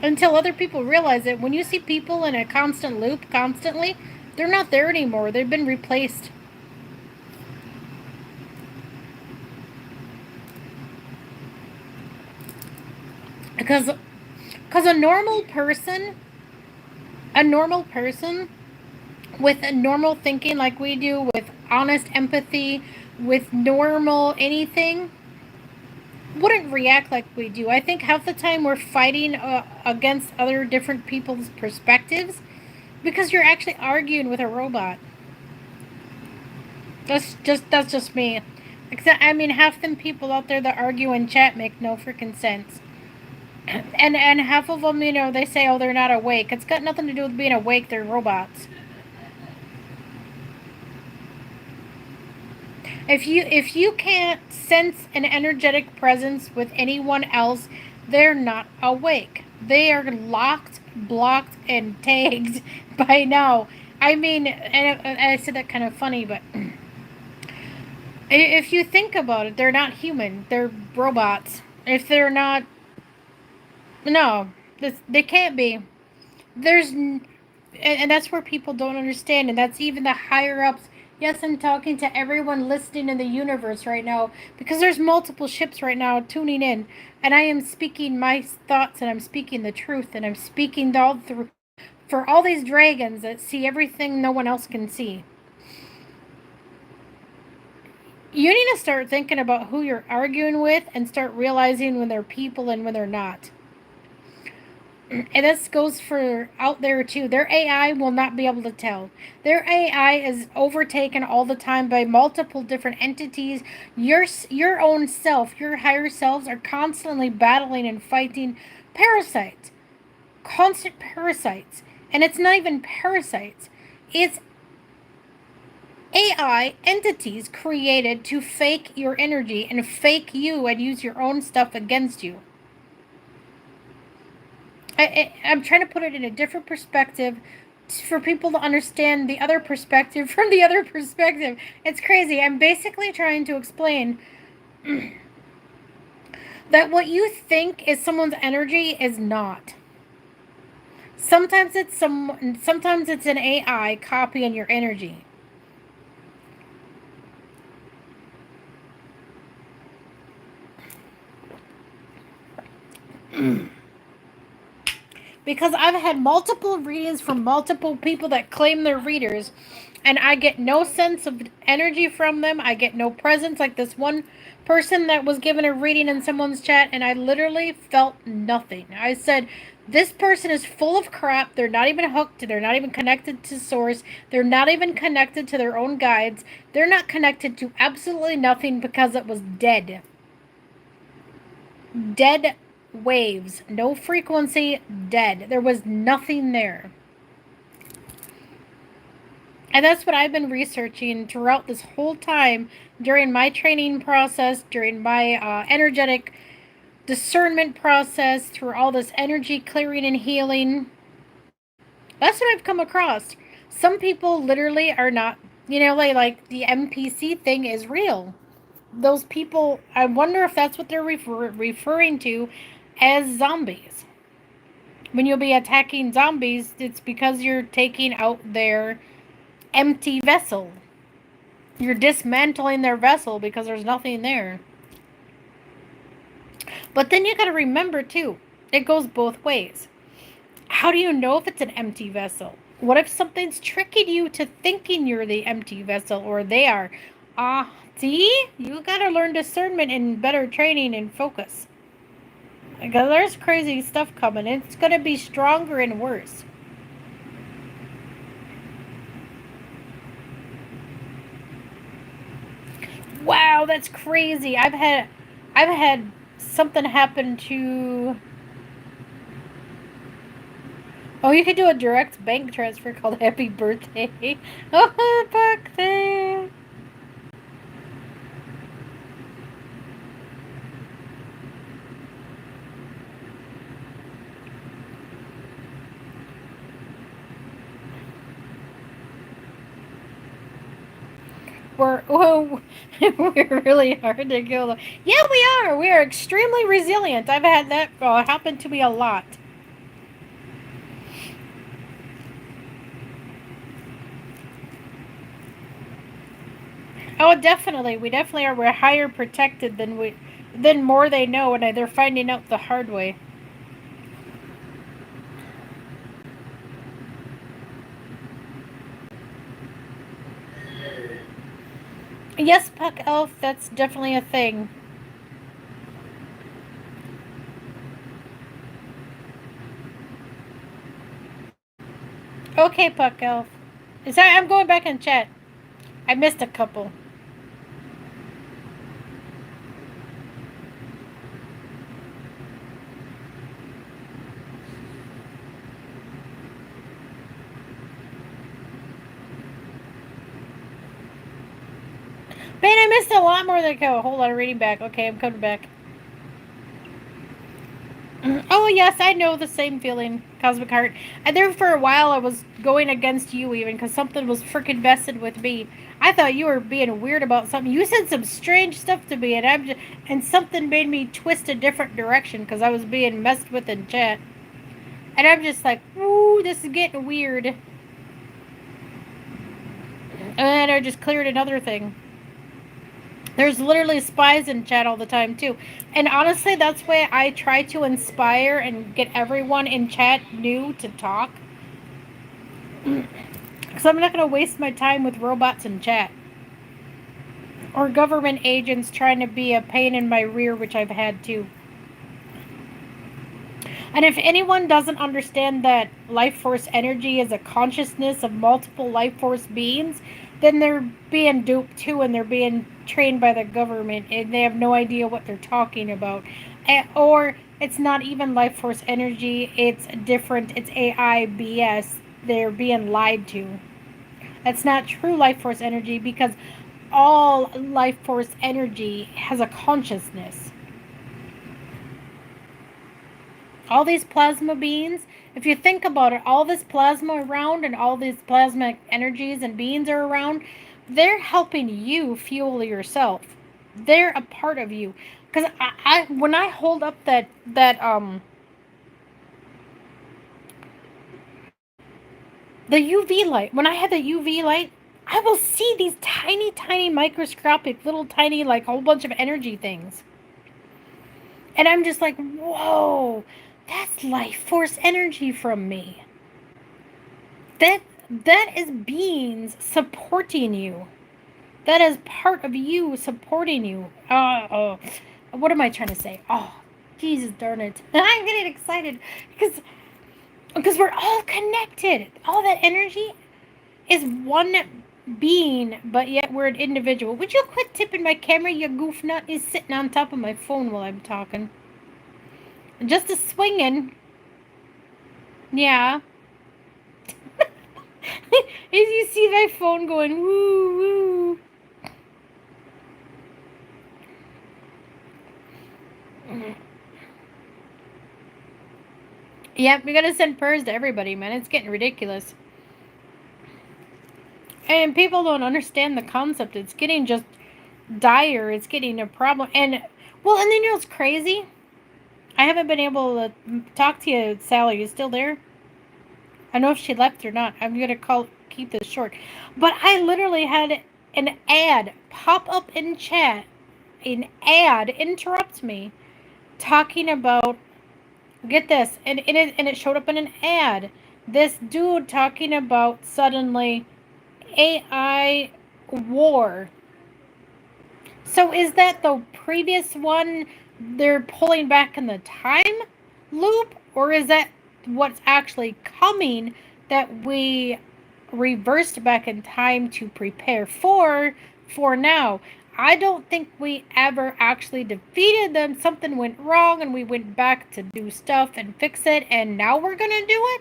Until other people realize it, when you see people in a constant loop constantly, they're not there anymore. They've been replaced. Because a normal person with a normal thinking like we do, with honest empathy, with normal anything, wouldn't react like we do. I think half the time we're fighting against other different people's perspectives because you're actually arguing with a robot. That's just me. Except I mean, half them people out there that argue in chat make no freaking sense. And half of them, you know, they say, oh, they're not awake. It's got nothing to do with being awake. They're robots. If you can't sense an energetic presence with anyone else, they're not awake. They are locked, blocked, and tagged by now. I mean, and I said that kind of funny, but if you think about it, they're not human. They're robots. If they're not, no, they can't be. And that's where people don't understand, and that's even the higher ups. Yes, I'm talking to everyone listening in the universe right now because there's multiple ships right now tuning in, and I am speaking my thoughts, and I'm speaking the truth, and I'm speaking all through for all these dragons that see everything no one else can see. You need to start thinking about who you're arguing with and start realizing when they're people and when they're not. And this goes for out there too. Their AI will not be able to tell. Their AI is overtaken all the time by multiple different entities. Your own self, your higher selves are constantly battling and fighting parasites. Constant parasites. And it's not even parasites. It's AI entities created to fake your energy and fake you and use your own stuff against you. I'm trying to put it in a different perspective for people to understand the other perspective from the other perspective. It's crazy. I'm basically trying to explain that what you think is someone's energy is not. Sometimes it's an AI copying your energy. Because I've had multiple readings from multiple people that claim they're readers, and I get no sense of energy from them. I get no presence. Like this one person that was given a reading in someone's chat, and I literally felt nothing. I said, this person is full of crap. They're not even hooked. They're not even connected to source. They're not even connected to their own guides. They're not connected to absolutely nothing because it was dead. Dead waves. No frequency, dead. There was nothing there. And that's what I've been researching throughout this whole time during my training process, during my energetic discernment process, through all this energy clearing and healing. That's what I've come across. Some people literally are not, like the NPC thing is real. Those people, I wonder if that's what they're referring to as zombies. When you'll be attacking zombies, it's because you're taking out their empty vessel. You're dismantling their vessel because there's nothing there. But then you got to remember too, it goes both ways. How do you know if it's an empty vessel? What if something's tricking you to thinking you're the empty vessel or they are? See? You got to learn discernment and better training and focus. Because there's crazy stuff coming. It's going to be stronger and worse. Wow, that's crazy. I've had something happen to. Oh, you could do a direct bank transfer called Happy Birthday. Oh, birthday. We're really hard to kill. Yeah, we are. We are extremely resilient. I've had that happen to me a lot. Oh, definitely. We definitely are. We're higher protected than more they know, and they're finding out the hard way. Yes, Puck Elf, that's definitely a thing. Okay, Puck Elf. Sorry, I'm going back in chat. I missed a couple. Man, I missed a lot more than go. Hold on, reading back. Okay, I'm coming back. Oh, yes, I know the same feeling, Cosmic Heart. And there for a while I was going against you even because something was freaking vested with me. I thought you were being weird about something. You said some strange stuff to me, and something made me twist a different direction because I was being messed with in chat. And I'm just like, ooh, this is getting weird. And then I just cleared another thing. There's literally spies in chat all the time too. And honestly, that's why I try to inspire and get everyone in chat new to talk. Because I'm not going to waste my time with robots in chat. Or government agents trying to be a pain in my rear, which I've had too. And if anyone doesn't understand that life force energy is a consciousness of multiple life force beings, then they're being duped too, and they're being trained by the government, and they have no idea what they're talking about. Or it's not even life force energy, it's different, it's AI BS. They're being lied to. That's not true life force energy, because all life force energy has a consciousness. All these plasma beings, if you think about it, all this plasma around and all these plasma energies and beings are around, they're helping you fuel yourself. They're a part of you. Because I when I hold up the UV light, when I had the UV light, I will see these tiny, tiny, microscopic, little tiny, like, whole bunch of energy things. And I'm just like, whoa, that's life force energy from me. That that is beings supporting you. That is part of you supporting you. What am I trying to say? Oh, Jesus darn it! I'm getting excited because we're all connected. All that energy is one being, but yet we're an individual. Would you quit tipping my camera, you goof nut? Is sitting on top of my phone while I'm talking. Just a swinging. Yeah. As you see my phone going woo woo. Yep, we gotta send prayers to everybody, man. It's getting ridiculous. And people don't understand the concept. It's getting just dire. It's getting a problem. And, well, and then you know what's crazy? I haven't been able to talk to you, Sally. You still there? I know if she left or not. I'm gonna keep this short. But I literally had an ad pop up in chat. An ad interrupt me talking about, get this, and it showed up in an ad. This dude talking about suddenly AI war. So is that the previous one they're pulling back in the time loop, or is that what's actually coming that we reversed back in time to prepare for now? I don't think we ever actually defeated them. Something went wrong and we went back to do stuff and fix it, and now we're gonna do it?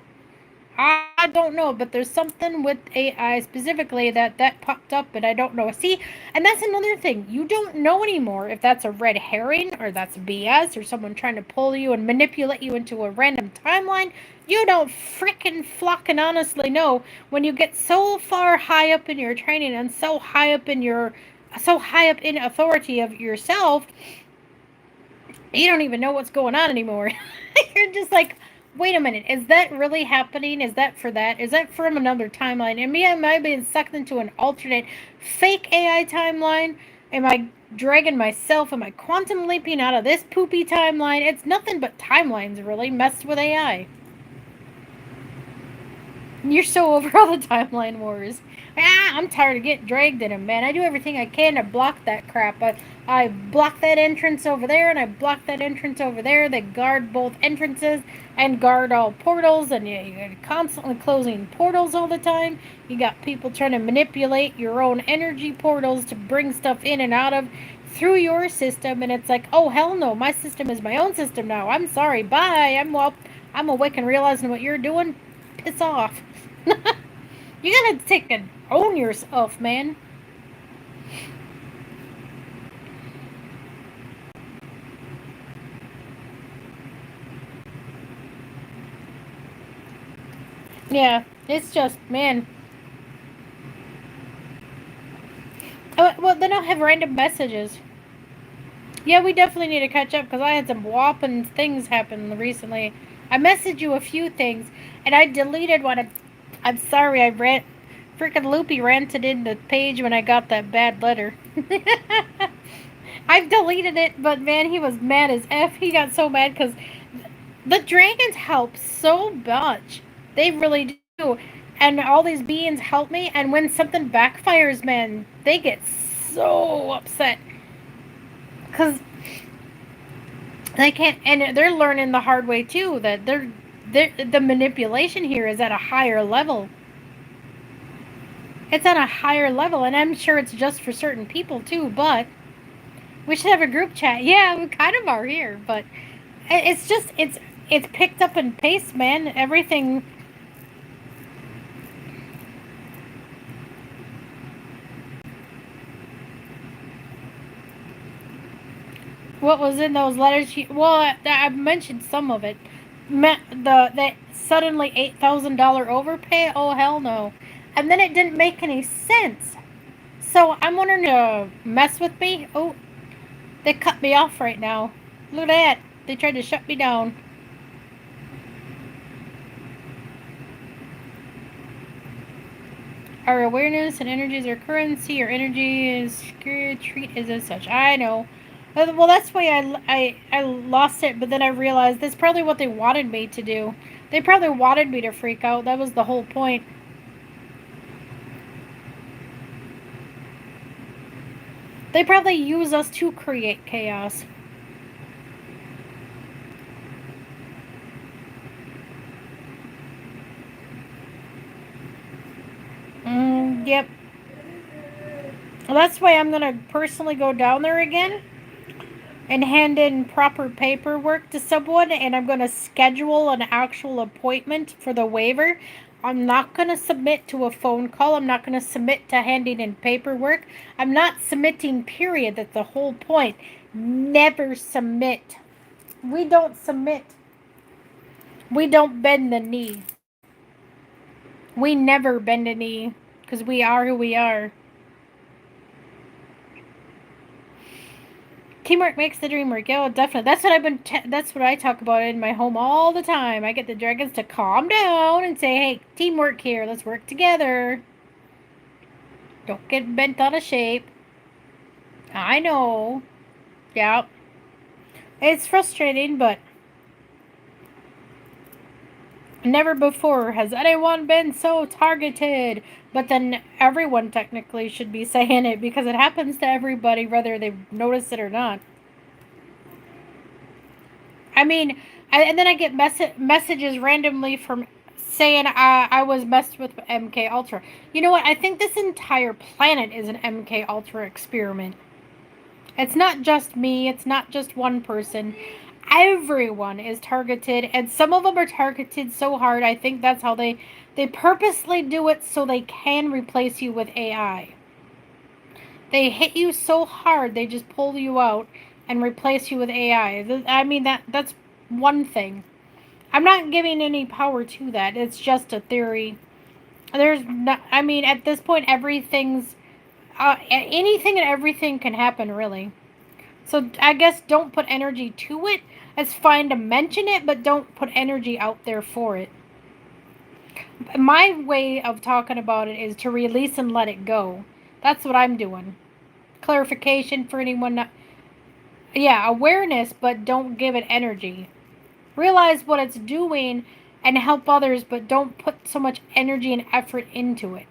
I don't know, but there's something with AI specifically that popped up, and I don't know. See, and that's another thing. You don't know anymore if that's a red herring or that's BS or someone trying to pull you and manipulate you into a random timeline. You don't frickin' flockin' honestly know when you get so far high up in your training and so high up in authority of yourself, you don't even know what's going on anymore. You're just like, wait a minute, is that really happening? Is that for that? Is that from another timeline? Am I being sucked into an alternate fake AI timeline? Am I dragging myself? Am I quantum leaping out of this poopy timeline? It's nothing but timelines, really, messed with AI. You're so over all the timeline wars. I'm tired of getting dragged in them, man. I do everything I can to block that crap. I block that entrance over there, and I block that entrance over there. They guard both entrances and guard all portals, and you're constantly closing portals all the time. You got people trying to manipulate your own energy portals to bring stuff in and out of through your system, and it's like, oh hell no, my system is my own system now. I'm sorry, bye. I'm awake and realizing what you're doing. Piss off. You gotta take and own yourself, man. Yeah, it's just, man. Oh, well, then I'll have random messages. Yeah, we definitely need to catch up because I had some whopping things happen recently. I messaged you a few things, and I deleted one. I'm sorry, freaking Loopy ranted in the page when I got that bad letter. I've deleted it, but man, he was mad as F. He got so mad because the dragons help so much. They really do. And all these beings help me, and when something backfires, man, they get so upset. Because they can't, and they're learning the hard way too, that the manipulation here is at a higher level. It's at a higher level, and I'm sure it's just for certain people too, but we should have a group chat. Yeah, we kind of are here, but it's just, it's picked up in pace, man. Everything. What was in those letters? Well, I mentioned some of it. The suddenly $8,000 overpay. Oh hell no! And then it didn't make any sense. So I'm wondering to mess with me. Oh, they cut me off right now. Look at that. They tried to shut me down. Our awareness and energies are currency. Our energy is treat as such. I know. Well, that's why I lost it, but then I realized that's probably what they wanted me to do. They probably wanted me to freak out. That was the whole point. They probably use us to create chaos. Yep. Well, that's why I'm gonna personally go down there again and hand in proper paperwork to someone, and I'm going to schedule an actual appointment for the waiver. I'm not going to submit to a phone call. I'm not going to submit to handing in paperwork. I'm not submitting, period. That's the whole point. Never submit. We don't submit. We don't bend the knee. We never bend a knee because we are who we are. Teamwork makes the dream work. Yeah, definitely. That's what that's what I talk about in my home all the time. I get the dragons to calm down and say, "Hey, teamwork here. Let's work together. Don't get bent out of shape." I know. Yeah. It's frustrating, but never before has anyone been so targeted. But then everyone technically should be saying it because it happens to everybody, whether they notice it or not. I mean, and then I get messages randomly from saying I was messed with MK Ultra. You know what? I think this entire planet is an MK Ultra experiment. It's not just me. It's not just one person. Everyone is targeted, and some of them are targeted so hard. I think that's how they purposely do it so they can replace you with AI. They hit you so hard they just pull you out and replace you with AI. I mean that's one thing. I'm not giving any power to that. It's just a theory. There's not, I mean, at this point, anything and everything can happen, really. So I guess don't put energy to it. It's fine to mention it, but don't put energy out there for it. My way of talking about it is to release and let it go. That's what I'm doing. Clarification for anyone not. Yeah, awareness, but don't give it energy. Realize what it's doing and help others, but don't put so much energy and effort into it.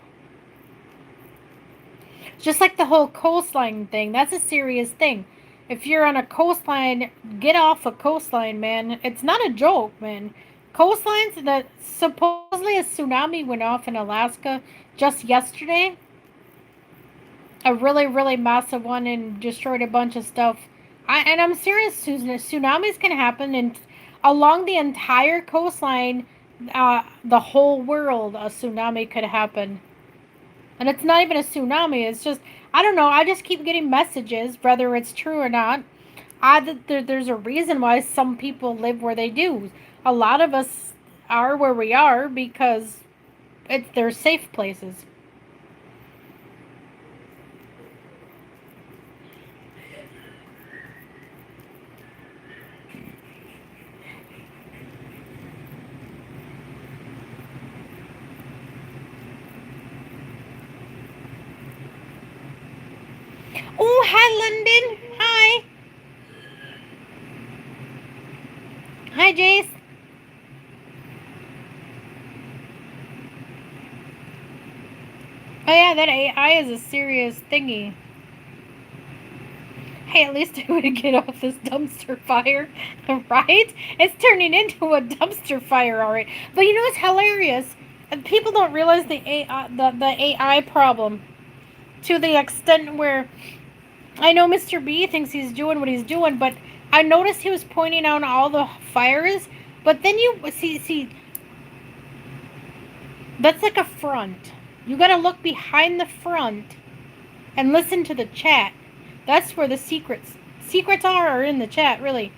Just like the whole coastline thing, that's a serious thing. If you're on a coastline, get off a coastline, man. It's not a joke, man. Coastlines, that supposedly a tsunami went off in Alaska just yesterday. A really, really massive one and destroyed a bunch of stuff. And I'm serious, Susan. Tsunamis can happen and along the entire coastline, the whole world, a tsunami could happen. And it's not even a tsunami. It's just, I don't know. I just keep getting messages, whether it's true or not. There's a reason why some people live where they do. A lot of us are where we are because they're safe places. Oh, hi, London. Hi. Hi, Jace. Oh, yeah, that AI is a serious thingy. Hey, at least I would get off this dumpster fire, right? It's turning into a dumpster fire, alright. But you know what's hilarious? People don't realize the AI problem to the extent where I know Mr. B thinks he's doing what he's doing, but I noticed he was pointing out all the fires. But then you see, that's like a front. You gotta look behind the front and listen to the chat. That's where the Secrets are in the chat, really.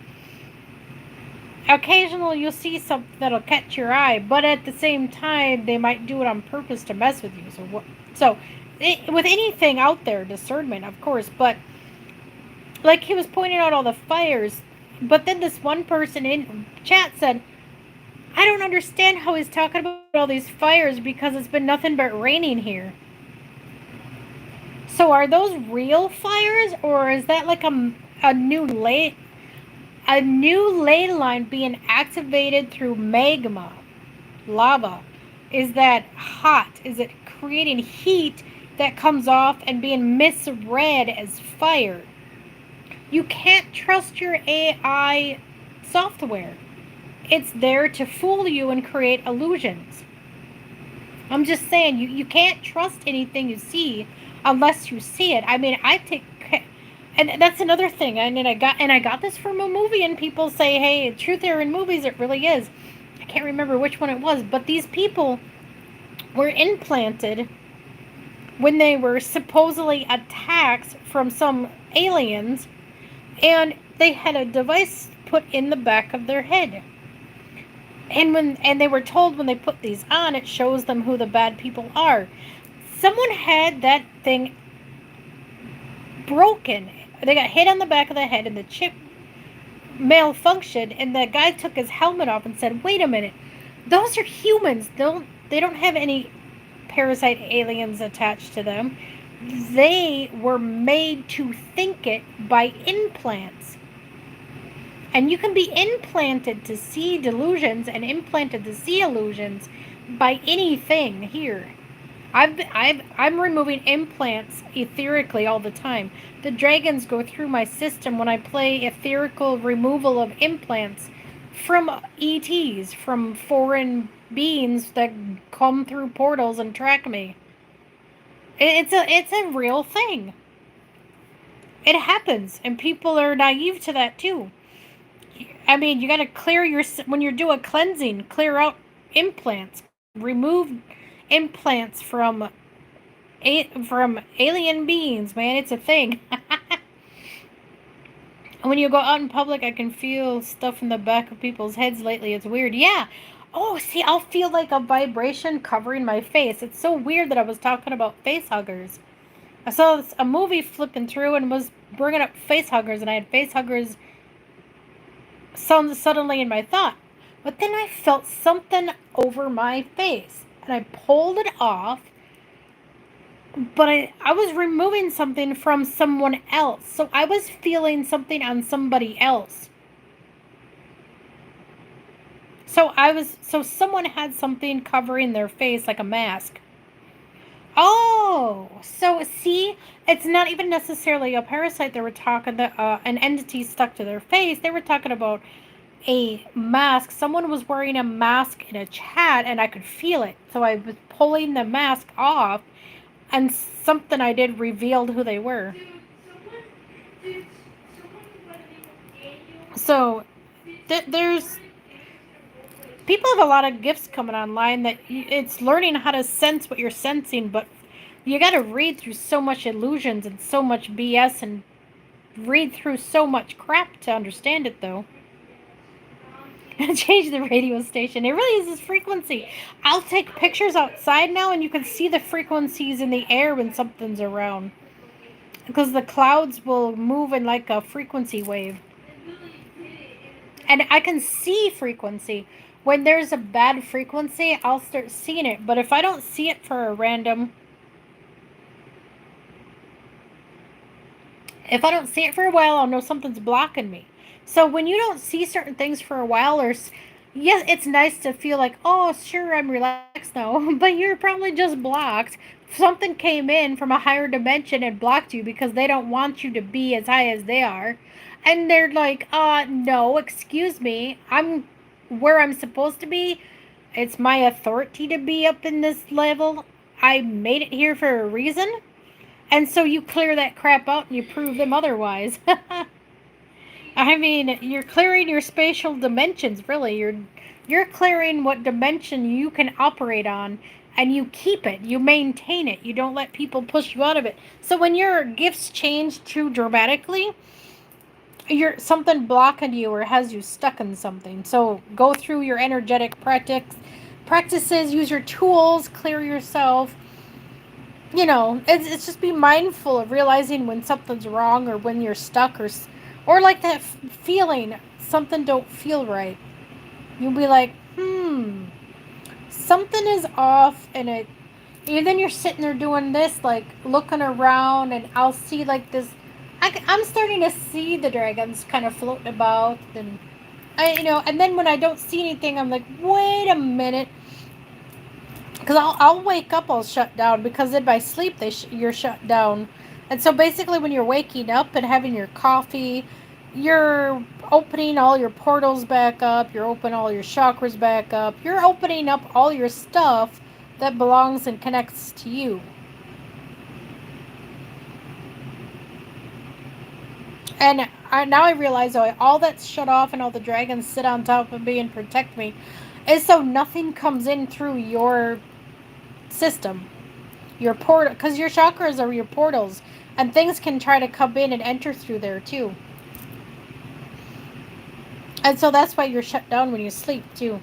Occasionally you'll see something that'll catch your eye, but at the same time, they might do it on purpose to mess with you. With anything out there, discernment, of course, but like he was pointing out all the fires, but then this one person in chat said, I don't understand how he's talking about all these fires because it's been nothing but raining here. So are those real fires, or is that like a new ley line being activated through magma, lava? Is that hot? Is it creating heat that comes off and being misread as fire? You can't trust your AI software. It's there to fool you and create illusions. I'm just saying, you can't trust anything you see unless you see it. I mean, and that's another thing. I got this from a movie, and people say, hey, truth are in movies. It really is. I can't remember which one it was, but these people were implanted when they were supposedly attacked from some aliens, and they had a device put in the back of their head. And they were told when they put these on, it shows them who the bad people are. Someone had that thing broken. They got hit on the back of the head, and the chip malfunctioned. And the guy took his helmet off and said, "Wait a minute, those are humans. They don't have any parasite aliens attached to them. They were made to think it by implants." And you can be implanted to see delusions and implanted to see illusions by anything here. I'm removing implants etherically all the time. The dragons go through my system when I play etherical removal of implants from ETs, from foreign beings that come through portals and track me. It's a real thing. It happens, and people are naive to that too. I mean, you got to clear when you do a cleansing, clear out implants, remove implants from alien beings, man. It's a thing. When you go out in public, I can feel stuff in the back of people's heads lately. It's weird. Yeah. Oh, see, I'll feel like a vibration covering my face. It's so weird that I was talking about face huggers. I saw a movie flipping through and was bringing up face huggers, and I had face huggers suddenly in my thought. But then I felt something over my face, and I pulled it off, but I was removing something from someone else. So I was feeling something on somebody else. So someone had something covering their face like a mask. Oh, so see, it's not even necessarily a parasite. They were talking an entity stuck to their face. They were talking about a mask. Someone was wearing a mask in a chat, and I could feel it. So I was pulling the mask off, and something I did revealed who they were. So there's people have a lot of gifts coming online that it's learning how to sense what you're sensing, but you got to read through so much illusions and so much BS and read through so much crap to understand it, though. Change the radio station. It really is this frequency. I'll take pictures outside now, and you can see the frequencies in the air when something's around, because the clouds will move in like a frequency wave, and I can see frequency. When there's a bad frequency, I'll start seeing it. But if I don't see it for a random... If I don't see it for a while, I'll know something's blocking me. So when you don't see certain things for a while, yes, it's nice to feel like, oh, sure, I'm relaxed now. But you're probably just blocked. Something came in from a higher dimension and blocked you because they don't want you to be as high as they are. And they're like, no, excuse me. I'm where I'm supposed to be. It's my authority to be up in this level. I made it here for a reason. And so you clear that crap out and you prove them otherwise. I mean, you're clearing your spatial dimensions, really. You're clearing what dimension you can operate on, and you keep it. You maintain it. You don't let people push you out of it. So when your gifts change too dramatically, you're something blocking you or has you stuck in something. So go through your energetic practices, use your tools, clear yourself. It's just be mindful of realizing when something's wrong or when you're stuck or like that feeling something don't feel right. You'll be like, something is off, and then you're sitting there doing this, like looking around, and I'll see like this. I'm starting to see the dragons kind of floating about, and and then when I don't see anything, I'm like, wait a minute, because I'll wake up, I'll shut down because in my sleep you're shut down, and so basically when you're waking up and having your coffee, you're opening all your portals back up, you're opening all your chakras back up, you're opening up all your stuff that belongs and connects to you. And now I realize all that's shut off and all the dragons sit on top of me and protect me is so nothing comes in through your system, your portal, because your chakras are your portals, and things can try to come in and enter through there too. And so that's why you're shut down when you sleep too.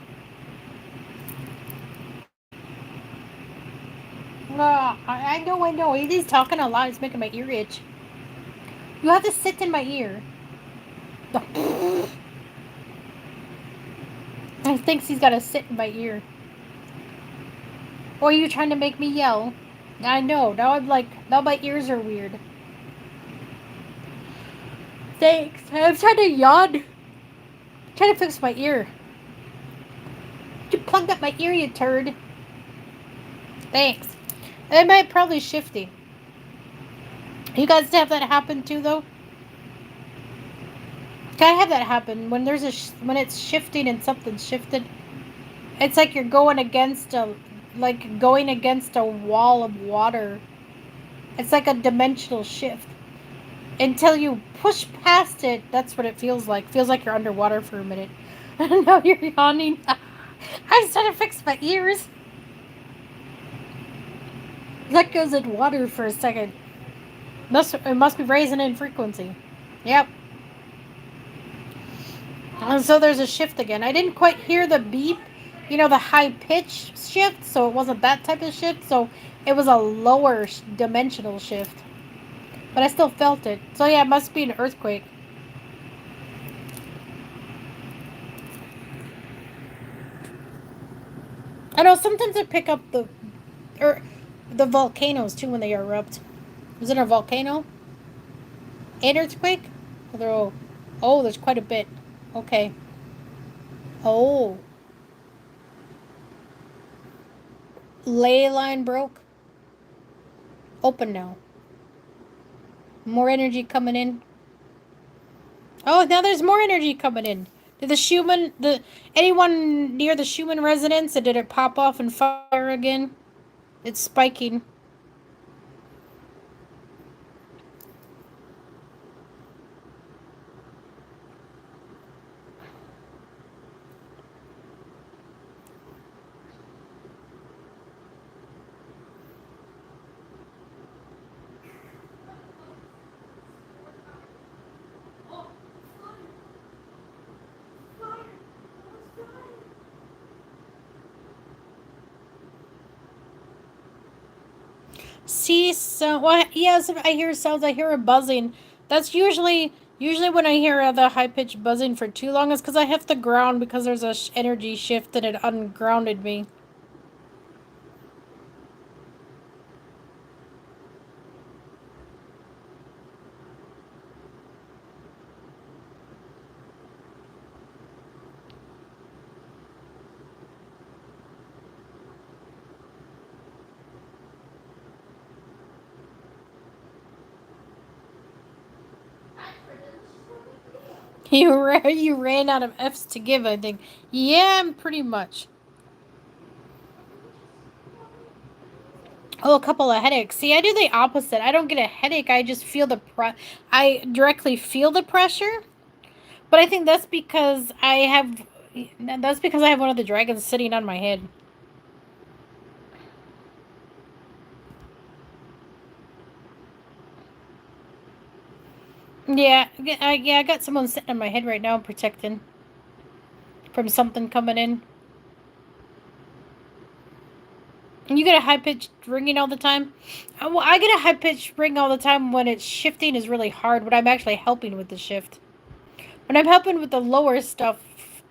I know. He's talking a lot. It's making my ear itch. You have to sit in my ear. He thinks he's got to sit in my ear. Or are you trying to make me yell? I know. Now my ears are weird. Thanks. I'm trying to yawn. I'm trying to fix my ear. You plugged up my ear, you turd. Thanks. It might probably shifty. You guys have that happen too, though? Can I have that happen when when it's shifting and something's shifted? It's like you're going against a wall of water. It's like a dimensional shift. Until you push past it, that's what it feels like. Feels like you're underwater for a minute. Now you're yawning. I'm trying to fix my ears. That goes in water for a second. It must be raising in frequency. Yep. And so there's a shift again. I didn't quite hear the beep, the high pitch shift, so it wasn't that type of shift. So it was a lower dimensional shift. But I still felt it. So yeah, it must be an earthquake. I know sometimes I pick up the volcanoes too when they erupt. Is it a volcano? An earthquake? Oh, there's quite a bit. Okay. Oh, ley line broke. Open now. More energy coming in. Oh, now there's more energy coming in. Did anyone near the Schumann resonance? Did it pop off and fire again? It's spiking. See, so well, yes, I hear sounds. I hear a buzzing. That's usually when I hear the high pitched buzzing for too long is because I hit the ground because there's a energy shift and it ungrounded me. You ran out of F's to give. I think. Yeah, pretty much. Oh, a couple of headaches. See, I do the opposite. I don't get a headache. I just feel I directly feel the pressure. But I think that's because I have one of the dragons sitting on my head. Yeah, I got someone sitting on my head right now protecting from something coming in. And you get a high pitched ringing all the time. Well, I get a high pitched ring all the time when it's shifting is really hard. When I'm actually helping with the shift. When I'm helping with the lower stuff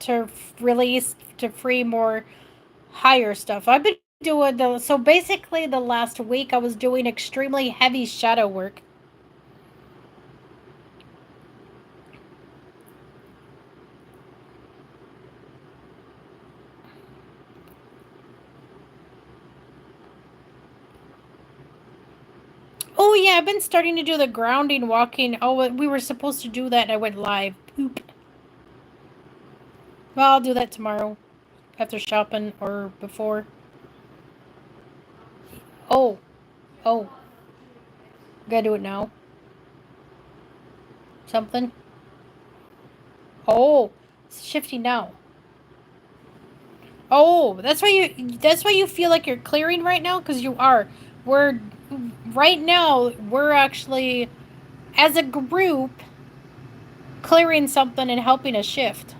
to release to free more higher stuff. I've been doing the so basically the last week I was doing extremely heavy shadow work. Oh yeah, I've been starting to do the grounding walking. Oh, we were supposed to do that and I went live. Poop. Well, I'll do that tomorrow after shopping or before. Oh, oh, gotta do it now. Something. Oh, it's shifting now. Oh, that's why you feel like you're clearing right now because you are. We're right now. We're actually as a group clearing something and helping a shift.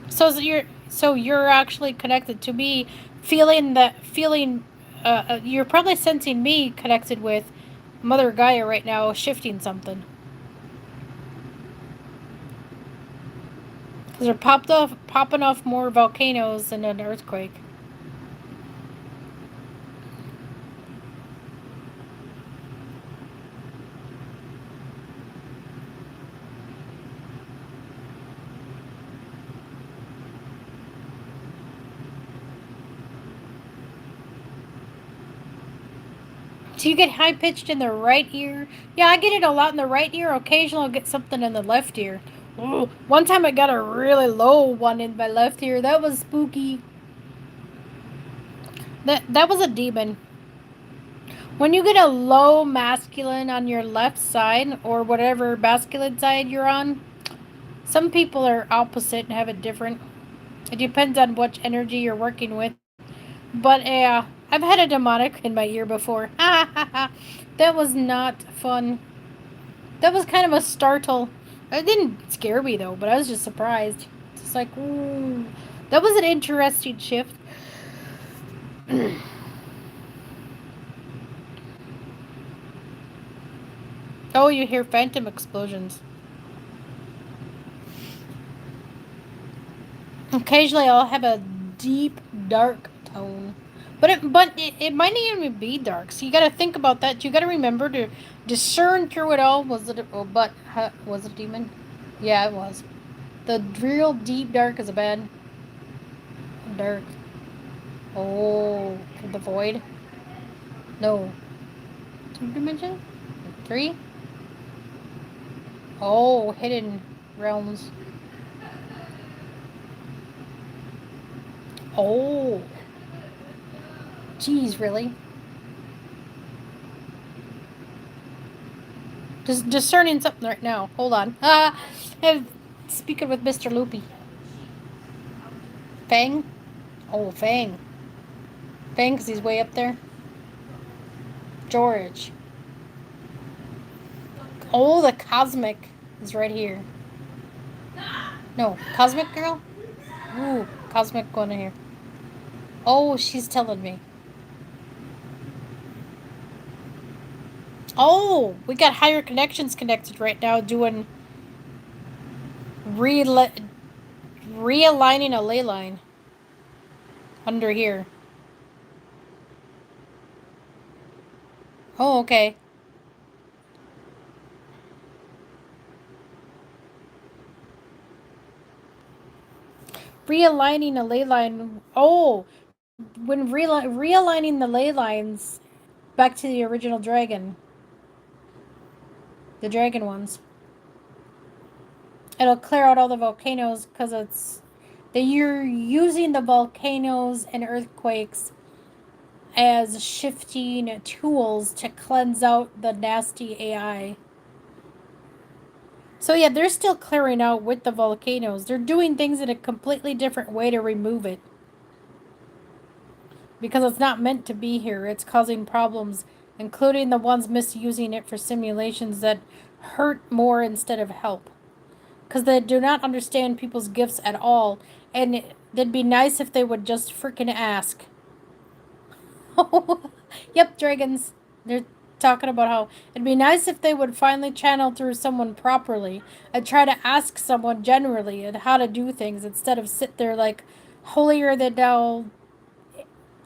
So you're actually connected to me, feeling. You're probably sensing me connected with Mother Gaia right now, shifting something because they're popping off more volcanoes than an earthquake. So you get high pitched in the right ear. Yeah, I get it a lot in the right ear. Occasionally, I'll get something in the left ear. Ooh, one time I got a really low one in my left ear. That was spooky. That was a demon. When you get a low masculine on your left side or whatever masculine side you're on, some people are opposite and have it different. It depends on which energy you're working with. But yeah, I've had a demonic in my ear before. That was not fun. That was kind of a startle. It didn't scare me though, but I was just surprised. It's like, ooh, that was an interesting shift. Oh, you hear phantom explosions. Occasionally, I'll have a deep, dark tone, but it might not even be dark. So you got to think about that. You got to remember to discern through it all. Was it? Oh, but was it a demon? Yeah, it was. The real deep dark is a bad dark. Oh, the void. No, two dimension. Three. Oh, hidden realms. Oh, geez, really? Just discerning something right now. Hold on. I'm speaking with Mr. Loopy. Fang? Oh, Fang. Fang, because he's way up there. George. Oh, the Cosmic is right here. No, Cosmic Girl? Ooh, Cosmic going in here. Oh, she's telling me. Oh, we got higher connections connected right now doing re- realigning a ley line under here. Oh, okay. Realigning a ley line. Oh, when realigning the ley lines back to the original dragon, the dragon ones, it'll clear out all the volcanoes because it's that you're using the volcanoes and earthquakes as shifting tools to cleanse out the nasty AI. So yeah, they're still clearing out with the volcanoes. They're doing things in a completely different way to remove it because it's not meant to be here. It's causing problems, including the ones misusing it for simulations that hurt more instead of help. Because they do not understand people's gifts at all. And it'd be nice if they would just freaking ask. Yep, dragons. They're talking about how it'd be nice if they would finally channel through someone properly and try to ask someone generally and how to do things instead of sit there like holier than thou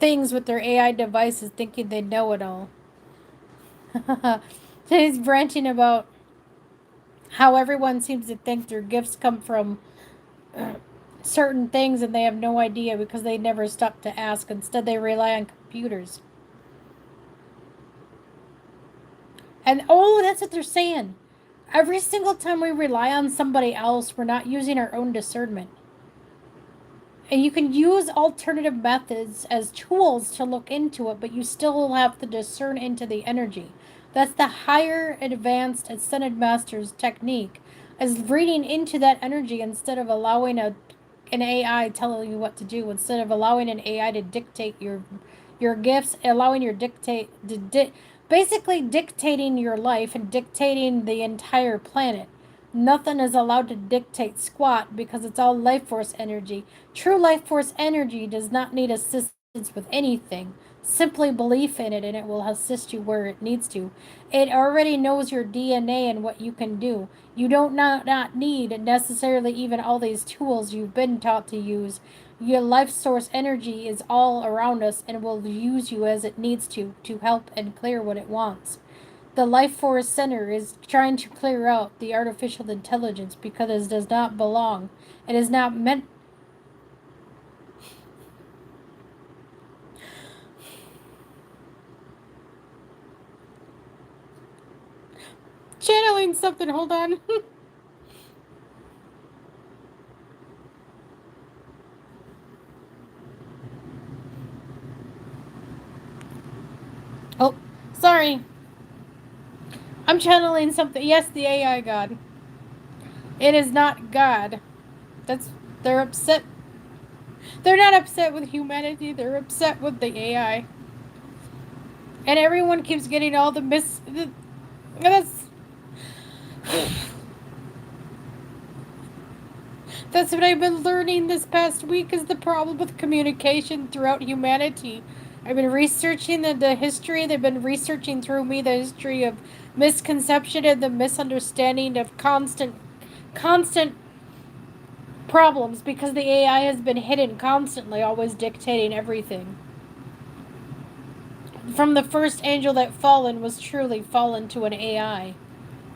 things with their AI devices thinking they know it all. He's branching about how everyone seems to think their gifts come from certain things and they have no idea because they never stop to ask. Instead, they rely on computers. And oh, that's what they're saying. Every single time we rely on somebody else, we're not using our own discernment. And you can use alternative methods as tools to look into it, but you still have to discern into the energy. That's the higher advanced ascended master's technique, is reading into that energy instead of allowing an AI telling you what to do, instead of allowing an AI to dictate your gifts, allowing your dictate basically dictating your life and dictating the entire planet. Nothing is allowed to dictate squat because it's all life force energy. True life force energy does not need assistance with anything. Simply belief in it and it will assist you where it needs to. It already knows your DNA and what you can do. You don't not need necessarily even all these tools you've been taught to use. Your life source energy is all around us and will use you as it needs to help and clear what it wants. The Life Force Center is trying to clear out the artificial intelligence because it does not belong. It is not meant. Channeling something, hold on. Oh, sorry. I'm channeling something. Yes, the AI God. It is not God. That's. They're upset. They're not upset with humanity, they're upset with the AI. And everyone keeps getting all the That's. That's what I've been learning this past week is the problem with communication throughout humanity. I've been researching the history, they've been researching through me the history of misconception and the misunderstanding of constant problems because the AI has been hidden constantly, always dictating everything. From the first angel that fallen was truly fallen to an AI.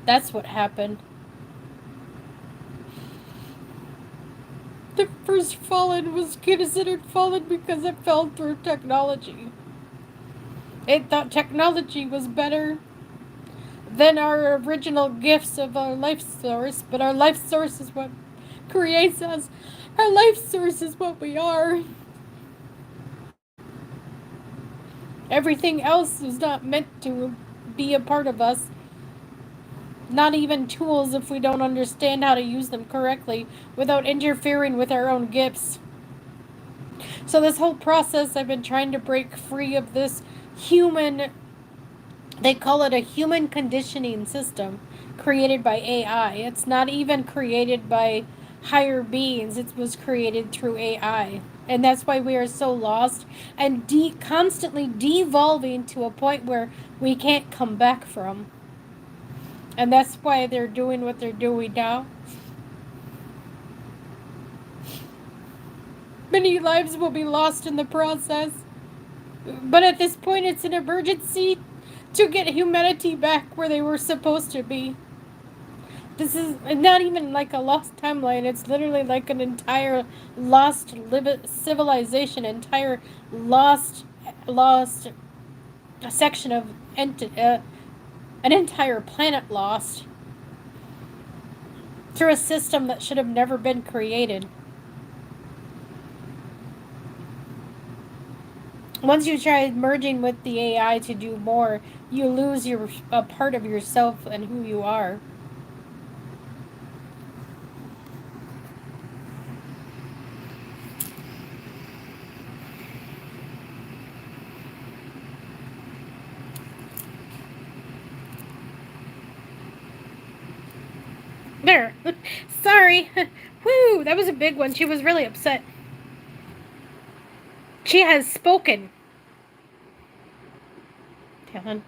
That's what happened. The first fallen was considered fallen because it fell through technology. It thought technology was better than our original gifts of our life source, but our life source is what creates us. Our life source is what we are. Everything else is not meant to be a part of us. Not even tools if we don't understand how to use them correctly without interfering with our own gifts. So, this whole process, I've been trying to break free of this human, they call it a human conditioning system created by AI. It's not even created by higher beings, it was created through AI. And that's why we are so lost and constantly devolving to a point where we can't come back from. And that's why they're doing what they're doing now. Many lives will be lost in the process. But at this point, it's an emergency to get humanity back where they were supposed to be. This is not even like a lost timeline. It's literally like an entire lost civilization, entire lost section of an entire planet lost through a system that should have never been created. Once you try merging with the AI to do more, you lose a part of yourself and who you are. There. Sorry. Woo, that was a big one. She was really upset. She has spoken. Helen.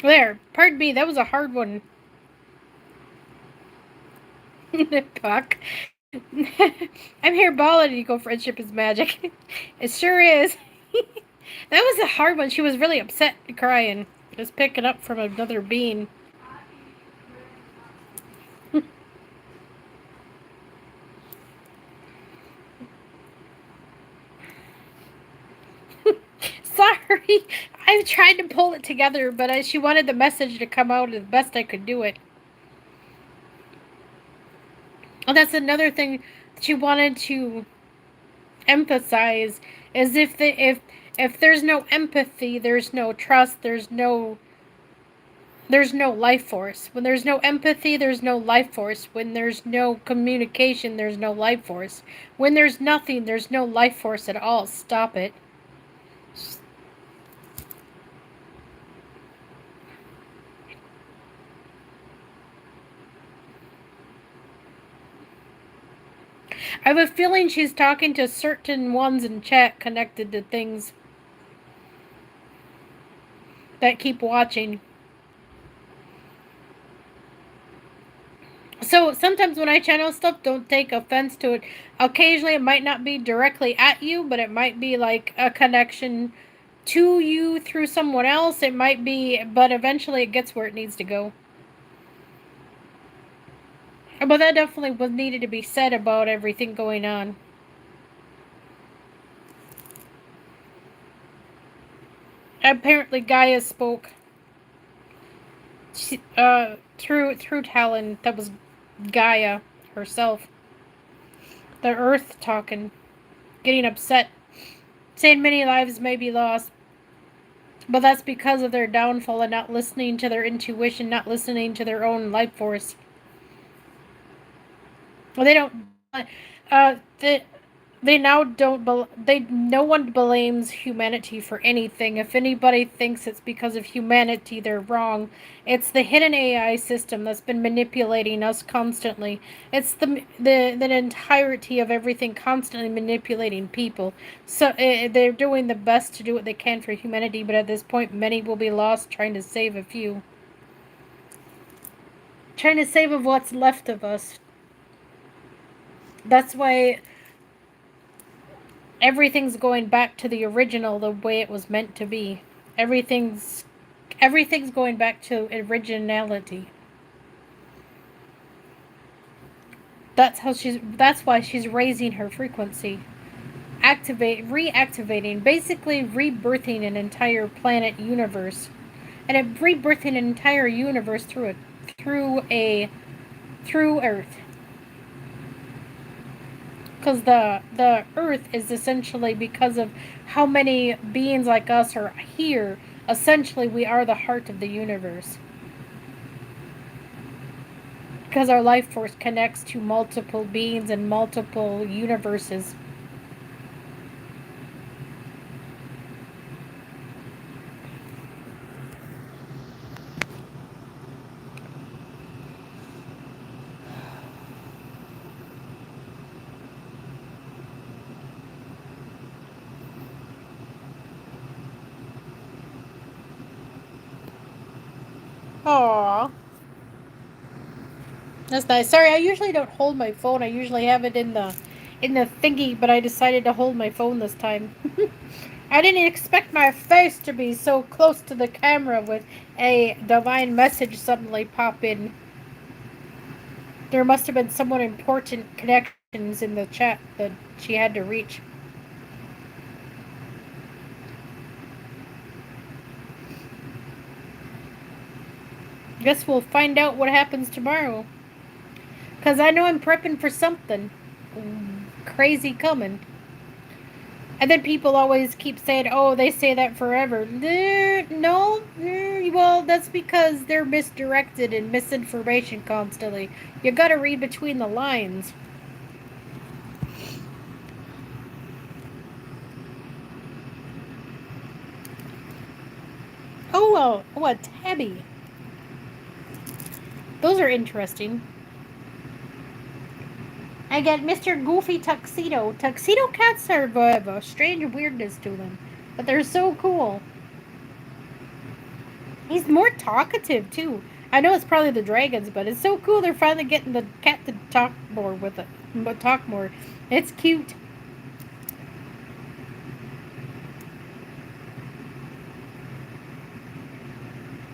There. Pardon me, that was a hard one. Puck. I'm here balling and you go, friendship is magic. It sure is. That was a hard one. She was really upset and crying. Just picking up from another bean. Sorry. I tried to pull it together, but she wanted the message to come out as best I could do it. And that's another thing she wanted to emphasize is if there's no empathy, there's no trust, there's no life force. When there's no empathy, there's no life force. When there's no communication, there's no life force. When there's nothing, there's no life force at all. Stop it. I have a feeling she's talking to certain ones in chat connected to things that keep watching. So sometimes when I channel stuff, don't take offense to it. Occasionally it might not be directly at you, but it might be like a connection to you through someone else. It might be, but eventually it gets where it needs to go. But that definitely was needed to be said about everything going on. Apparently Gaia spoke. She, through Talon, that was Gaia herself. The Earth talking, getting upset, saying many lives may be lost. But that's because of their downfall and not listening to their intuition, not listening to their own life force. Well, they don't. Uh, they now don't. No one blames humanity for anything. If anybody thinks it's because of humanity, they're wrong. It's the hidden AI system that's been manipulating us constantly. It's the entirety of everything constantly manipulating people. So they're doing the best to do what they can for humanity, but at this point, many will be lost trying to save a few. Trying to save of what's left of us. That's why everything's going back to the original, the way it was meant to be. Everything's going back to originality. That's why she's raising her frequency. Reactivating, basically rebirthing an entire planet universe. And rebirthing an entire universe through Earth. Because the Earth is essentially, because of how many beings like us are here, essentially we are the heart of the universe. Because our life force connects to multiple beings and multiple universes. Aww. That's nice. Sorry, I usually don't hold my phone. I usually have it in the thingy, but I decided to hold my phone this time. I didn't expect my face to be so close to the camera with a divine message suddenly pop in. There must have been someone important connections in the chat that she had to reach. Guess we'll find out what happens tomorrow. Because I know I'm prepping for something crazy coming. And then people always keep saying, oh, they say that forever. No, well, that's because they're misdirected and misinformation constantly. You gotta read between the lines. Oh, a tabby. Those are interesting. I get Mr. Goofy Tuxedo. Tuxedo cats are have a strange weirdness to them, but they're so cool. He's more talkative too. I know it's probably the dragons, but it's so cool they're finally getting the cat to talk more with it. But talk more. It's cute.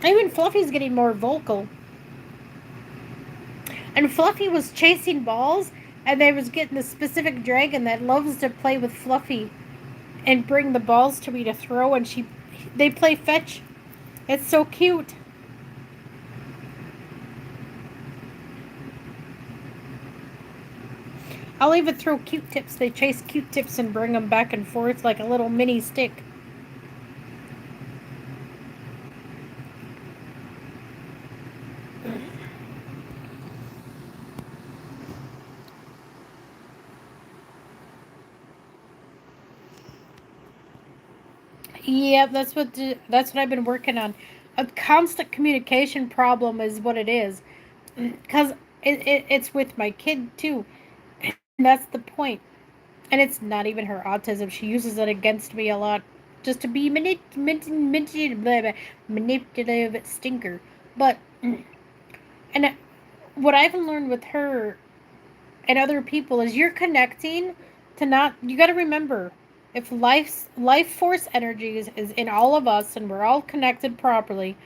Even Fluffy's getting more vocal. And Fluffy was chasing balls, and they was getting the specific dragon that loves to play with Fluffy and bring the balls to me to throw, and they play fetch. It's so cute. I'll even throw Q-tips. They chase Q-tips and bring them back and forth like a little mini stick. Yeah, that's what I've been working on. A constant communication problem is what it is, because it's with my kid too. And that's the point. And it's not even her autism. She uses it against me a lot, just to be manipulative stinker. But and what I've learned with her and other people is you're connecting to not. You got to remember, if life force energy is in all of us and we're all connected properly,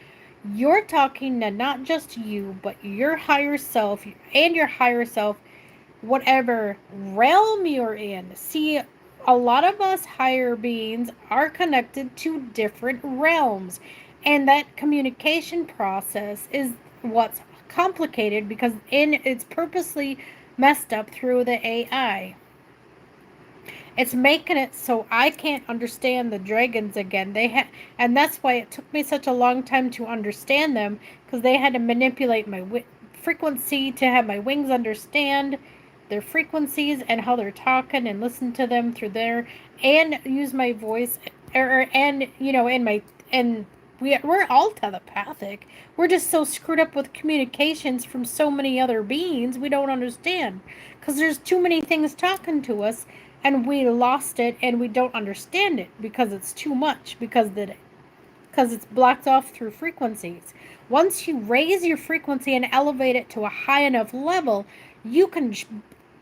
you're talking to not just you but your higher self and your higher self, whatever realm you're in. See, a lot of us higher beings are connected to different realms, and that communication process is what's complicated because it's purposely messed up through the AI. It's making it so I can't understand the dragons again. And that's why it took me such a long time to understand them, because they had to manipulate my frequency to have my wings understand their frequencies and how they're talking and listen to them through there and use my voice and in my and we're all telepathic. We're just so screwed up with communications from so many other beings we don't understand because there's too many things talking to us, and we lost it and we don't understand it because it's too much, because it's blocked off through frequencies. Once you raise your frequency and elevate it to a high enough level, you can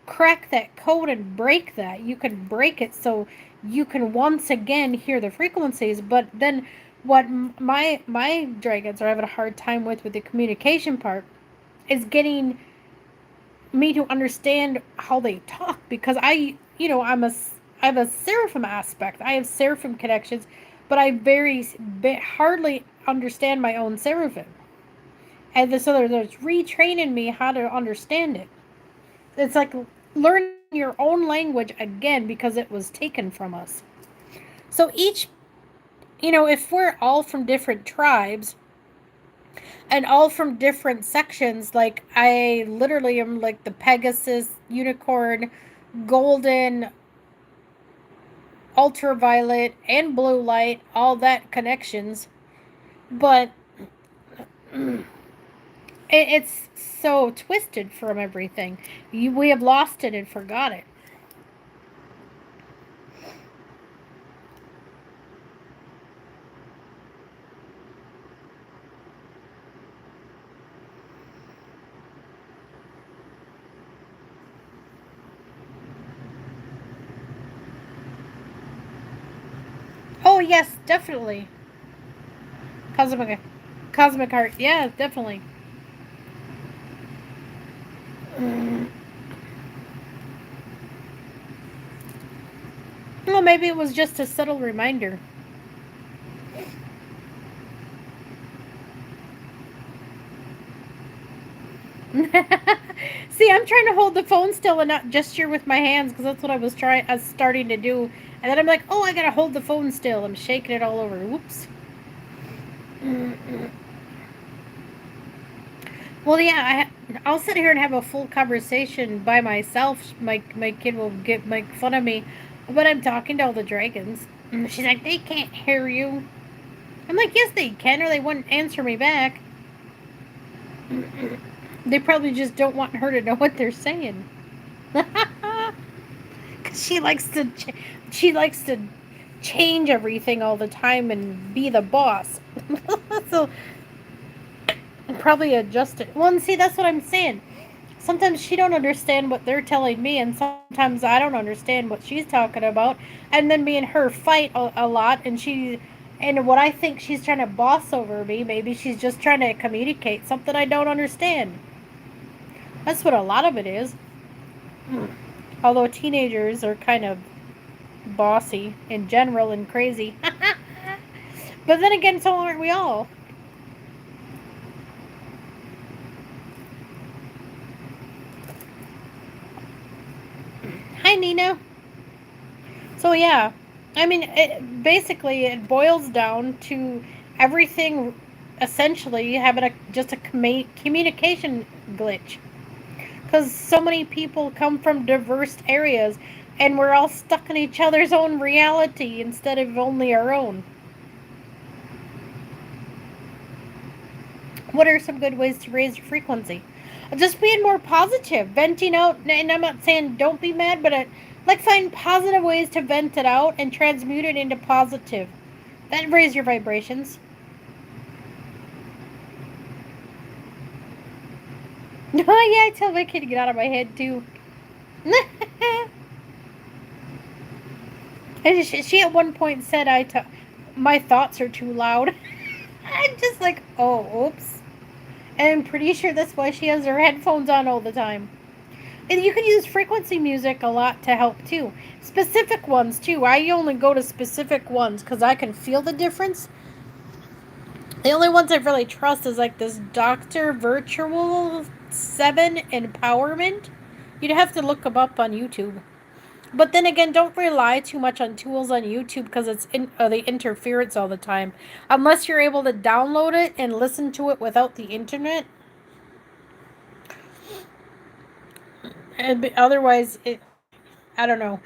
crack that code and break that. You can break it so you can once again hear the frequencies. But then what my dragons are having a hard time with the communication part is getting me to understand how they talk, because I have a seraphim aspect. I have seraphim connections, but I hardly understand my own seraphim. And so there's retraining me how to understand it. It's like learning your own language again because it was taken from us. So if we're all from different tribes and all from different sections, like I literally am like the Pegasus, unicorn, golden, ultraviolet, and blue light, all that connections. But it's so twisted from everything. We have lost it and forgot it. Oh yes, definitely. Cosmic, cosmic art. Yeah, definitely. Well, maybe it was just a subtle reminder. See, I'm trying to hold the phone still and not gesture with my hands because that's what I was starting to do, and then I'm like, oh, I gotta hold the phone still. I'm shaking it all over. Whoops. Well, yeah, I'll sit here and have a full conversation by myself. My kid will make fun of me, but I'm talking to all the dragons. She's like, they can't hear you. I'm like, yes, they can, or they wouldn't answer me back. They probably just don't want her to know what they're saying. Cause she likes to change everything all the time and be the boss. So probably adjust it. Well, and see, that's what I'm saying. Sometimes she don't understand what they're telling me, and sometimes I don't understand what she's talking about. And then me and her fight a lot, and what I think she's trying to boss over me, maybe she's just trying to communicate something I don't understand. That's what a lot of it is. Although teenagers are kind of bossy in general and crazy. But then again, so aren't we all? Hi, Nina. So yeah, I mean, basically it boils down to everything essentially having just a communication glitch. Because so many people come from diverse areas, and we're all stuck in each other's own reality instead of only our own. What are some good ways to raise your frequency? Just being more positive, venting out, and I'm not saying don't be mad, but like find positive ways to vent it out and transmute it into positive. That raise your vibrations. Oh yeah, I tell my kid to get out of my head too. And she at one point said my thoughts are too loud. I'm just like, oh, oops. And I'm pretty sure that's why she has her headphones on all the time. And you can use frequency music a lot to help too. Specific ones too. I only go to specific ones because I can feel the difference. The only ones I really trust is like this Doctor Virtual 7 Empowerment. You'd have to look them up on YouTube. But then again, don't rely too much on tools on YouTube because it's the interference all the time. Unless you're able to download it and listen to it without the internet. And otherwise, I don't know.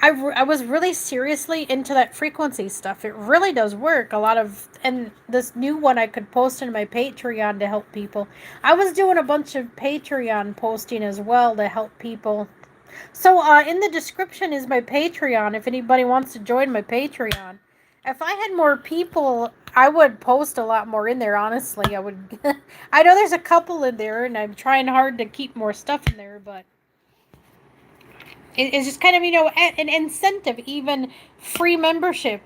I was really seriously into that frequency stuff. It really does work. A lot of, and this new one I could post in my Patreon to help people. I was doing a bunch of Patreon posting as well to help people. So in the description is my Patreon if anybody wants to join my Patreon. If I had more people, I would post a lot more in there, honestly. I would. I know there's a couple in there, and I'm trying hard to keep more stuff in there, but it's just kind of, an incentive, even free membership.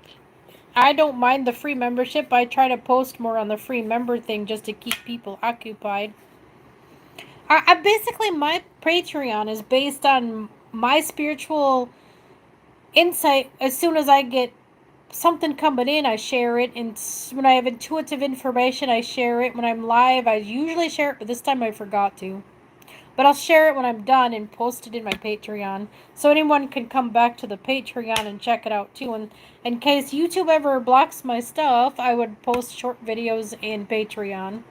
I don't mind the free membership. I try to post more on the free member thing just to keep people occupied. I basically, my Patreon is based on my spiritual insight. As soon as I get something coming in, I share it. And when I have intuitive information, I share it. When I'm live, I usually share it, but this time I forgot to. But I'll share it when I'm done and post it in my Patreon. So anyone can come back to the Patreon and check it out too. And in case YouTube ever blocks my stuff, I would post short videos in Patreon.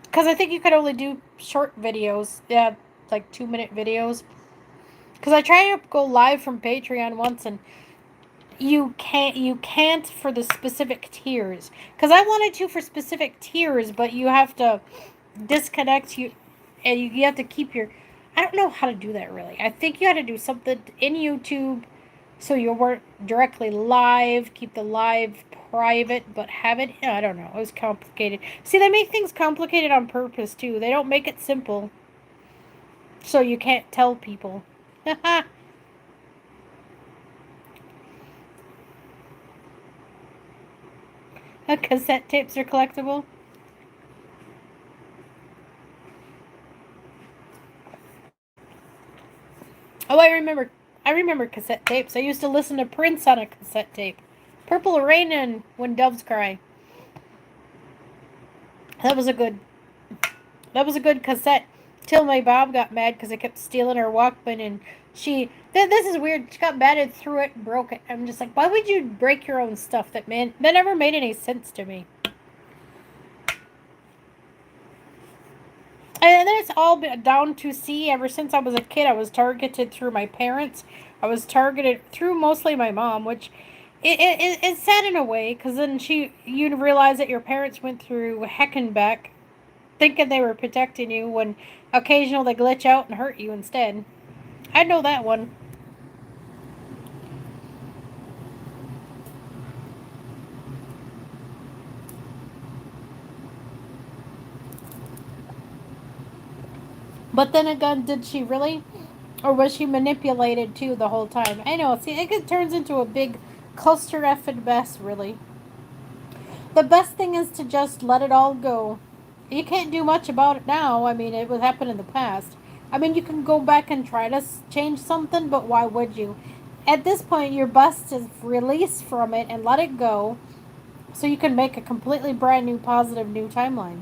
Because I think you could only do short videos. Yeah, like 2-minute videos. Because I tried to go live from Patreon once, and you can't for the specific tiers. Because I wanted to for specific tiers, but you have to disconnect you, and you have to keep your. I don't know how to do that really. I think you had to do something in YouTube so you weren't directly live. Keep the live private, but have it. I don't know. It was complicated. See, they make things complicated on purpose too. They don't make it simple, so you can't tell people. Cassette tapes are collectible. Oh, I remember cassette tapes. I used to listen to Prince on a cassette tape. Purple Rain and When Doves Cry. That was a good. That was a good cassette. Till my Bob got mad because I kept stealing her Walkman, and This is weird. She got mad and threw it and broke it. I'm just like, why would you break your own stuff? That never made any sense to me. And then it's all been down to see. Ever since I was a kid, I was targeted through my parents. I was targeted through mostly my mom, which It's sad in a way, because then you realize that your parents went through heck and back thinking they were protecting you when occasionally they glitch out and hurt you instead. I know that one. But then again, did she really? Or was she manipulated too the whole time? I know, see, it turns into a big cluster effing mess, really. The best thing is to just let it all go. You can't do much about it now. I mean, it would happen in the past. I mean, you can go back and try to change something, but why would you? At this point, your best is release from it and let it go so you can make a completely brand new, positive new timeline.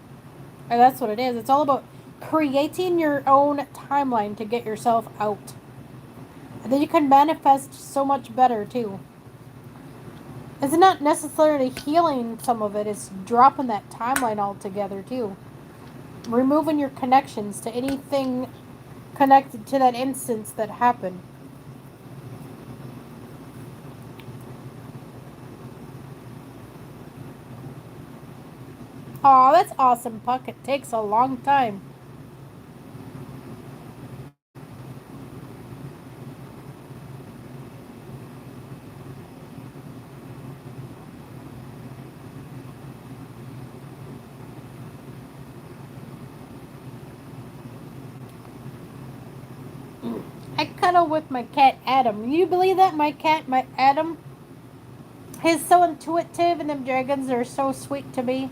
And that's what it is. It's all about creating your own timeline to get yourself out. And then you can manifest so much better, too. It's not necessarily healing some of it, it's dropping that timeline altogether, too. Removing your connections to anything connected to that instance that happened. Aw, that's awesome, Puck. It takes a long time. I cuddle with my cat Adam. You believe that? My cat, my Adam, he's so intuitive, and them dragons are so sweet to me.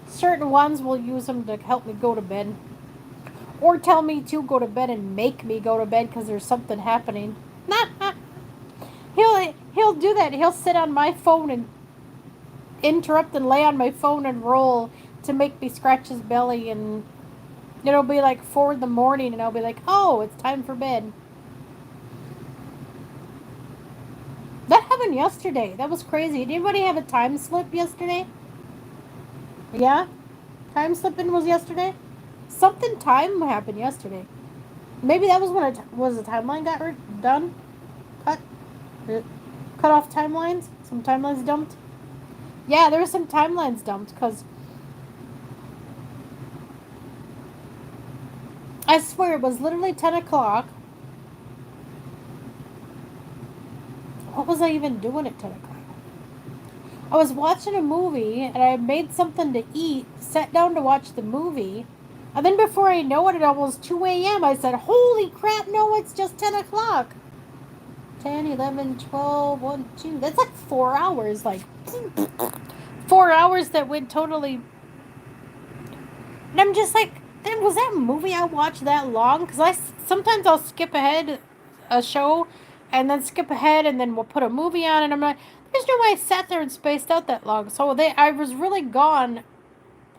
Certain ones will use them to help me go to bed. Or tell me to go to bed and make me go to bed because there's something happening. He'll do that. He'll sit on my phone and interrupt and lay on my phone and roll to make me scratch his belly, and it'll be like 4 in the morning and I'll be like, oh, it's time for bed. That happened yesterday. That was crazy. Did anybody have a time slip yesterday? Yeah? Time slipping was yesterday? Something time happened yesterday. Maybe that was when was the timeline got done? Cut? Cut off timelines? Some timelines dumped? Yeah, there were some timelines dumped because I swear it was literally 10 o'clock. What was I even doing at 10 o'clock? I was watching a movie and I made something to eat, sat down to watch the movie, and then before I know it, it was 2 a.m. I said, holy crap, no, it's just 10 o'clock. 10, 11, 12, 1, 2. That's like 4 hours. Like, 4 hours that went totally. And I'm just like, then was that movie I watched that long? Because sometimes I'll skip ahead a show and then skip ahead and then we'll put a movie on, and I'm like, there's no way I sat there and spaced out that long. So I was really gone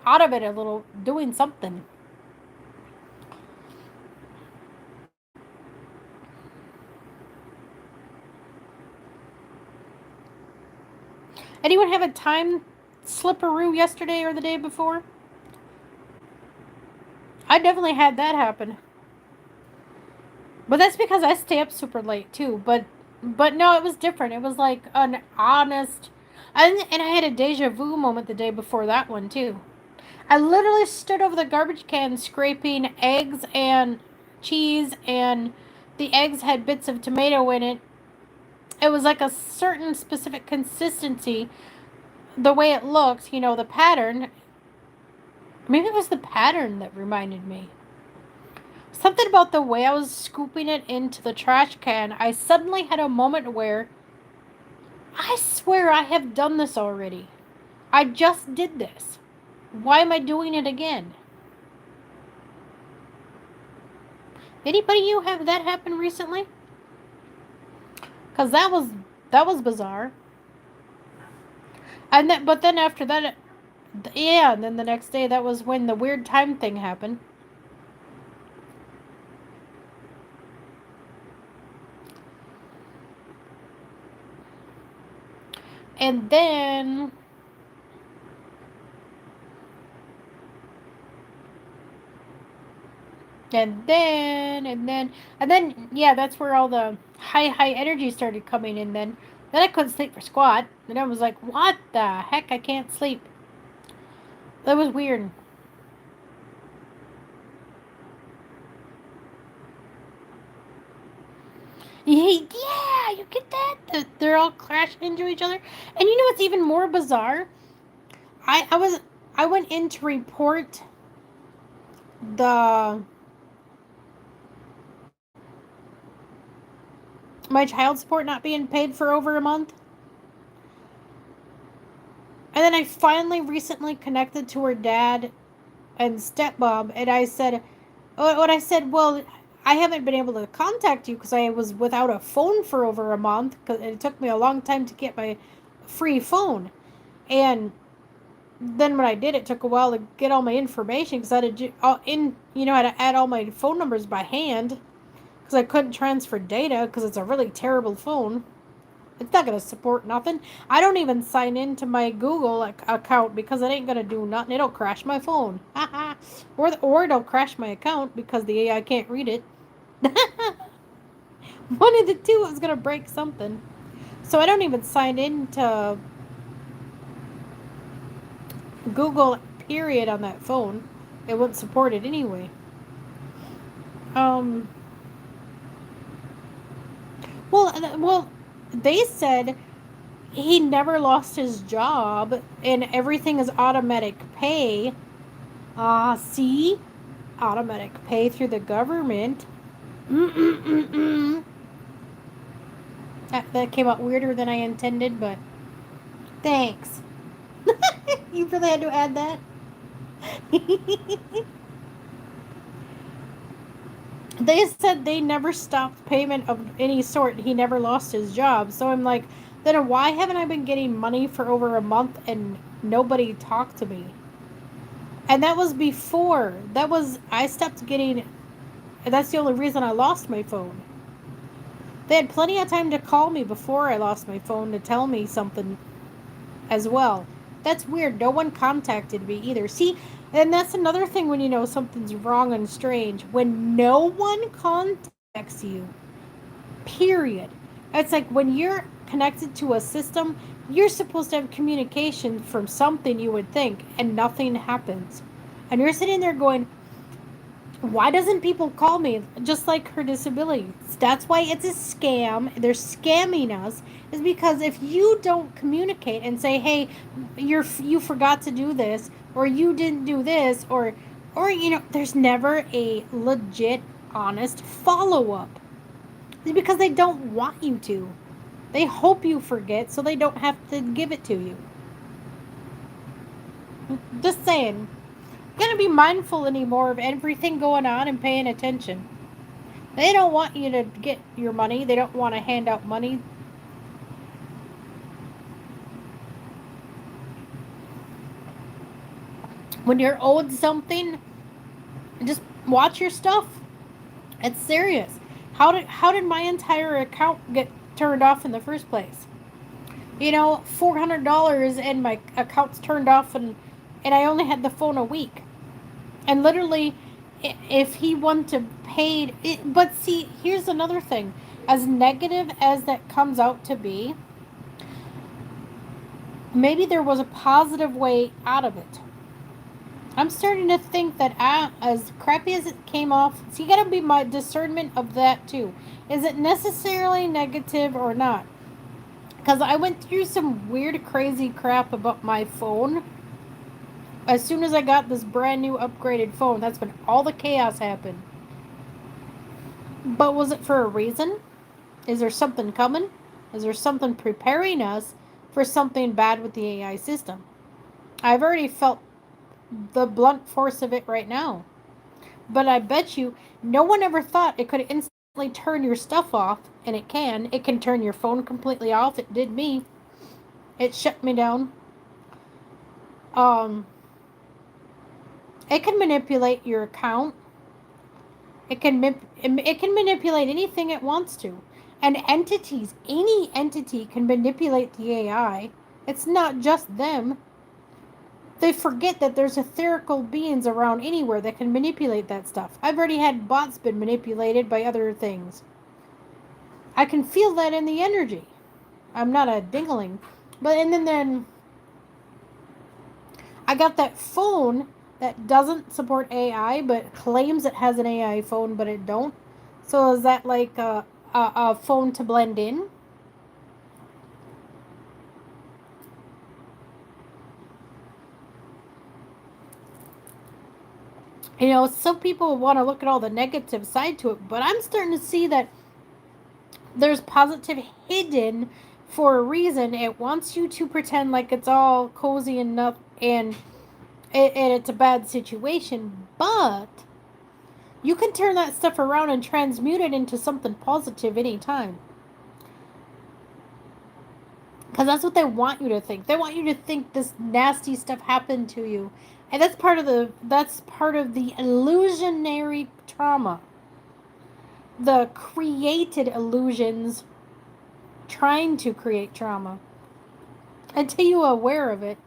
out of it a little, doing something. Anyone have a time slipperoo yesterday or the day before? I definitely had that happen. But that's because I stay up super late too. But no, it was different. It was like an honest, and I had a deja vu moment the day before that one too. I literally stood over the garbage can scraping eggs and cheese, and the eggs had bits of tomato in it. It was like a certain specific consistency, the way it looked, the pattern. Maybe it was the pattern that reminded me. Something about the way I was scooping it into the trash can, I suddenly had a moment where I swear I have done this already. I just did this. Why am I doing it again? Anybody you have that happen recently? Cause that was bizarre. And but then after that, yeah, and then the next day that was when the weird time thing happened. And then and then yeah, that's where all the high energy started coming in. Then Then I couldn't sleep for squat. And I was like, what the heck? I can't sleep. That was weird. Yeah, you get that? They're all crashing into each other. And you know what's even more bizarre? I went in to report the my child support not being paid for over a month. And then I finally recently connected to her dad and stepmom, and I said, when I said, well, I haven't been able to contact you because I was without a phone for over a month because it took me a long time to get my free phone. And then when I did, it took a while to get all my information because I had to I had to add all my phone numbers by hand because I couldn't transfer data because it's a really terrible phone. It's not going to support nothing. I don't even sign into my Google account because it ain't going to do nothing. It'll crash my phone. or it'll crash my account because the AI can't read it. One of the two is going to break something. So I don't even sign into Google, period, on that phone. It wouldn't support it anyway. Um, well, they said he never lost his job and everything is automatic pay. See? Automatic pay through the government. Mm-mm-mm-mm. That came out weirder than I intended, but thanks. You really had to add that? They said they never stopped payment of any sort. He never lost his job. So I'm like, then why haven't I been getting money for over a month and nobody talked to me? And that was before. I stopped getting. That's the only reason I lost my phone. They had plenty of time to call me before I lost my phone to tell me something as well. That's weird. No one contacted me either. See, and that's another thing when you know something's wrong and strange. When no one contacts you, period. It's like when you're connected to a system, you're supposed to have communication from something you would think, and nothing happens. And you're sitting there going, why doesn't people call me? Just like her disability. That's why it's a scam. They're scamming us. Is because if you don't communicate and say, hey, you forgot to do this, or you didn't do this, or there's never a legit honest follow-up. It's because they don't want you to. They hope you forget so they don't have to give it to you. Just saying. Gotta be mindful anymore of everything going on and paying attention. They don't want you to get your money. They don't want to hand out money. When you're owed something, just watch your stuff. It's serious. How did my entire account get turned off in the first place? $400 and my account's turned off, and I only had the phone a week. And literally, if he wanted to pay it, but see, here's another thing. As negative as that comes out to be, maybe there was a positive way out of it. I'm starting to think that as crappy as it came off, so you gotta be my discernment of that too. Is it necessarily negative or not? Because I went through some weird, crazy crap about my phone. As soon as I got this brand new upgraded phone, that's when all the chaos happened. But was it for a reason? Is there something coming? Is there something preparing us for something bad with the AI system? I've already felt the blunt force of it right now. But I bet you no one ever thought it could instantly turn your stuff off, and it can. It can turn your phone completely off. It did me. It shut me down. Um, it can manipulate your account. It can manipulate anything it wants to. And any entity can manipulate the AI. It's not just them. They forget that there's etherical beings around anywhere that can manipulate that stuff. I've already had bots been manipulated by other things. I can feel that in the energy. I'm not a dingling. But and then I got that phone that doesn't support AI, but claims it has an AI phone, but it don't. So is that like a phone to blend in? You know, some people want to look at all the negative side to it, but I'm starting to see that there's positive hidden for a reason. It wants you to pretend like it's all cozy and enough and it's a bad situation, but you can turn that stuff around and transmute it into something positive anytime. Because that's what they want you to think. They want you to think this nasty stuff happened to you. And that's part of the illusionary trauma. The created illusions trying to create trauma. Until you're aware of it.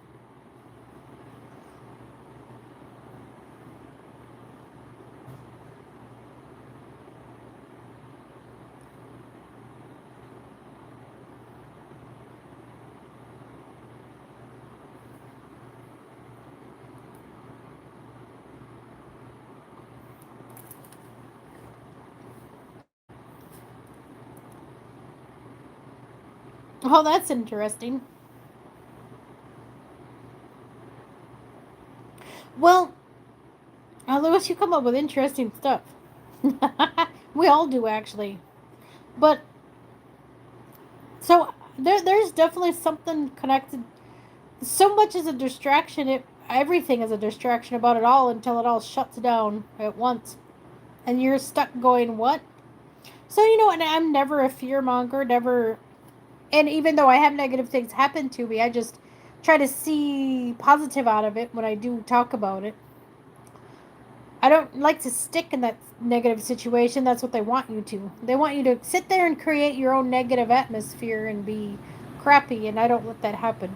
Oh, that's interesting. Well, Lewis, you come up with interesting stuff. We all do, actually. But, so, there's definitely something connected. So much is a distraction. Everything is a distraction about it all until it all shuts down at once. And you're stuck going, what? So, and I'm never a fear monger, never. And even though I have negative things happen to me, I just try to see positive out of it when I do talk about it. I don't like to stick in that negative situation. That's what they want you to. They want you to sit there and create your own negative atmosphere and be crappy, and I don't let that happen.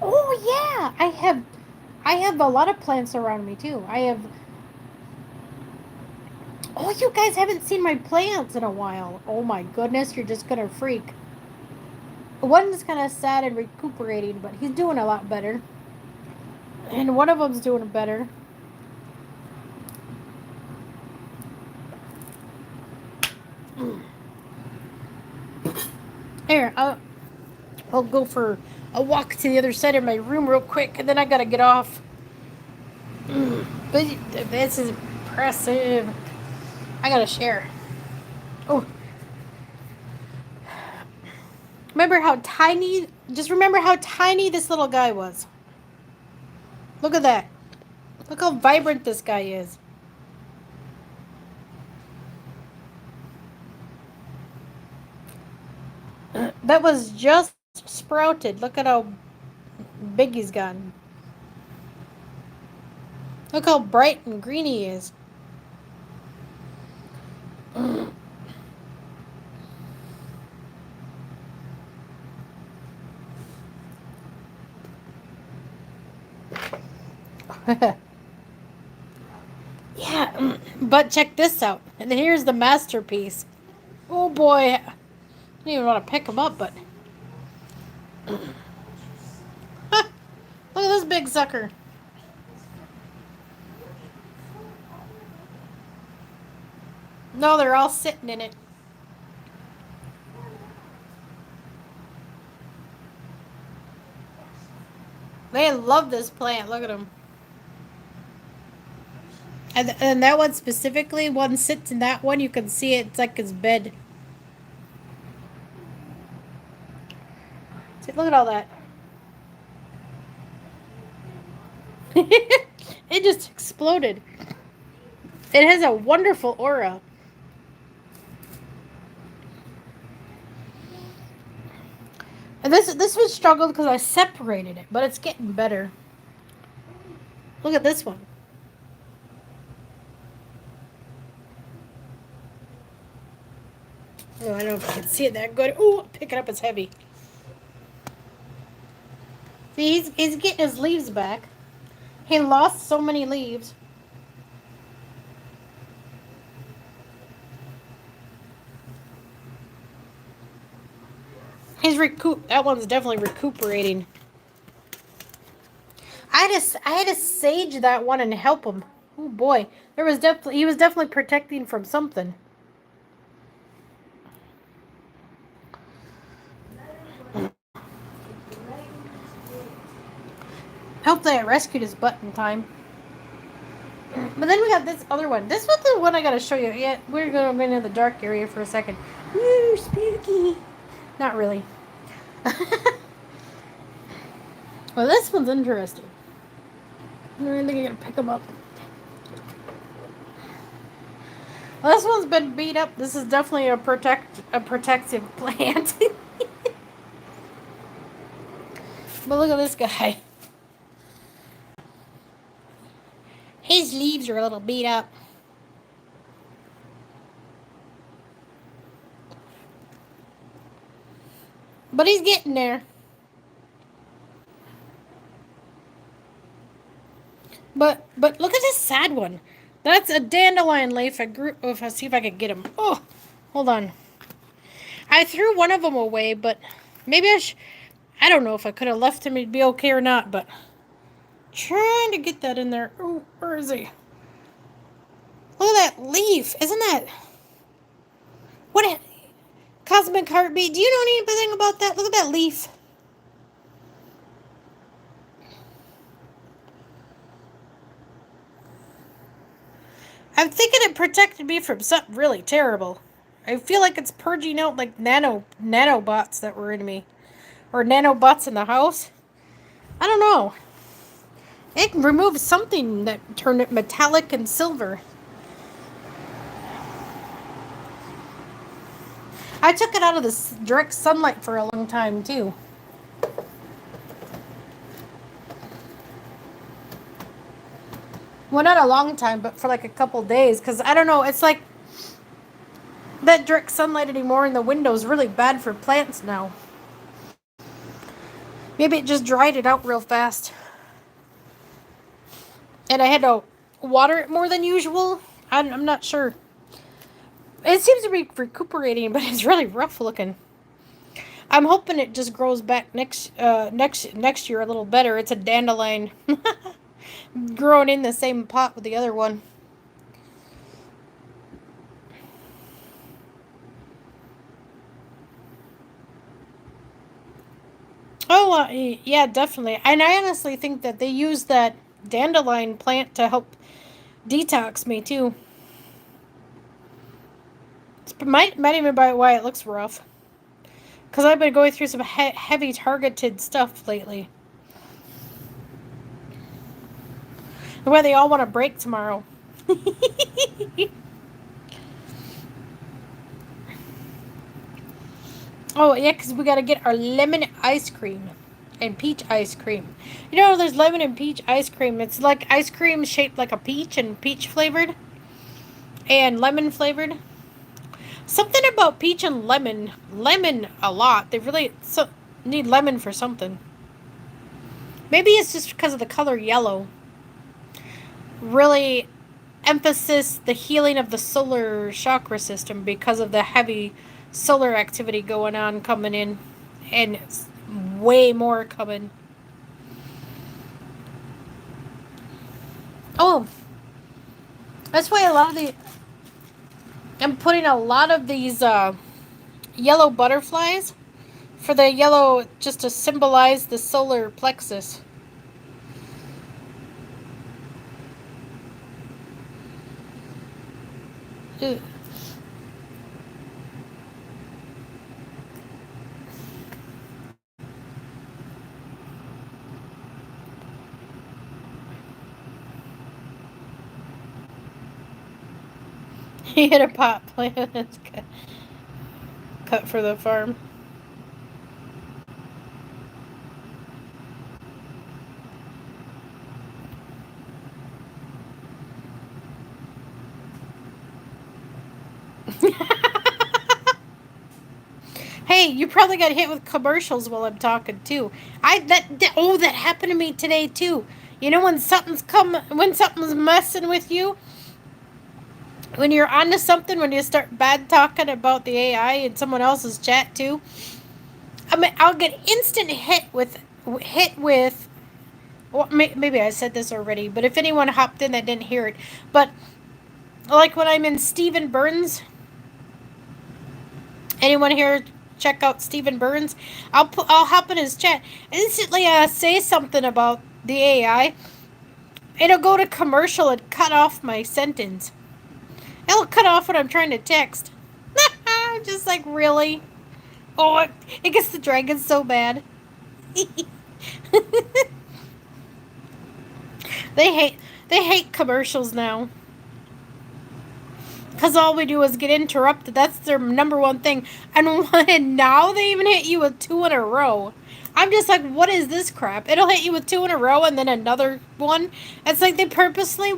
Oh yeah, I have a lot of plants around me too. I have. Oh, you guys haven't seen my plants in a while. Oh my goodness, you're just gonna freak. One's kind of sad and recuperating, but he's doing a lot better. And one of them's doing better. Here, I'll go for a walk to the other side of my room real quick, and then I gotta get off. But this is impressive. I gotta share. Oh, remember how tiny? Just remember how tiny this little guy was. Look at that. Look how vibrant this guy is. That was just sprouted. Look at how big he's gotten. Look how bright and green he is. Yeah, but check this out. And here's the masterpiece. Oh boy. I don't even want to pick him up, but. Look at this big sucker. No, they're all sitting in it. They love this plant. Look at them. And that one specifically, one sits in that one. You can see it. It's like his bed. See, look at all that. It just exploded. It has a wonderful aura. And this one struggled because I separated it, but it's getting better. Look at this one. Oh, I don't know if I can see it that good. Oh, pick it up. It's heavy. See, he's getting his leaves back. He lost so many leaves. That one's definitely recuperating. I had to sage that one and help him. Oh boy, he was definitely protecting from something. Hopefully, I rescued his butt in time. But then we got this other one. This was the one I gotta show you. Yeah, we're gonna go into the dark area for a second. Woo, spooky. Not really. Well, this one's interesting. I think I gotta pick him up. Well, this one's been beat up. This is definitely a protective plant. But look at this guy. His leaves are a little beat up. But he's getting there. But look at this sad one. That's a dandelion leaf. If I see if I could get him. Oh, hold on. I threw one of them away, but maybe I don't know if I could have left him. He'd be okay or not. But trying to get that in there. Oh, where is he? Look at that leaf. Isn't that what? Cosmic Heartbeat. Do you know anything about that? Look at that leaf. I'm thinking it protected me from something really terrible. I feel like it's purging out like nanobots that were in me. Or nanobots in the house. I don't know. It removed something that turned it metallic and silver. I took it out of the direct sunlight for a long time too. Well, not a long time, but for like a couple days. Because I don't know, it's like that direct sunlight anymore in the window is really bad for plants now. Maybe it just dried it out real fast. And I had to water it more than usual. I'm not sure. It seems to be recuperating, but it's really rough looking. I'm hoping it just grows back next year a little better. It's a dandelion growing in the same pot with the other one. Oh, yeah, definitely. And I honestly think that they use that dandelion plant to help detox me too. Might even be why it looks rough. Because I've been going through some heavy targeted stuff lately. Why they all want to break tomorrow. Oh, yeah, because we got to get our lemon ice cream and peach ice cream. You know, there's lemon and peach ice cream. It's like ice cream shaped like a peach and peach flavored and lemon flavored. Something about peach and lemon. Lemon a lot. They really need lemon for something. Maybe it's just because of the color yellow. Really emphasis the healing of the solar chakra system because of the heavy solar activity going on coming in. And way more coming. Oh, that's why I'm putting a lot of these yellow butterflies for the yellow just to symbolize the solar plexus. Ugh. He hit a pot plant. It's cut for the farm. Hey, you probably got hit with commercials while I'm talking too. That happened to me today too. You know when something's messing with you, when you're onto something, when you start bad talking about the AI and someone else's chat too. I mean, I'll get instant hit with. Well, maybe I said this already, but if anyone hopped in that didn't hear it, but like when I'm in Stephen Burns, anyone here check out Stephen Burns? I'll hop in his chat instantly. Say something about the AI. It'll go to commercial and cut off my sentence. It'll cut off what I'm trying to text. I'm just like, really? Oh, it gets the dragon so bad. they hate they hate commercials now. Because all we do is get interrupted. That's their number one thing. And now they even hit you with two in a row. I'm just like, what is this crap? It'll hit you with two in a row and then another one. It's like they purposely.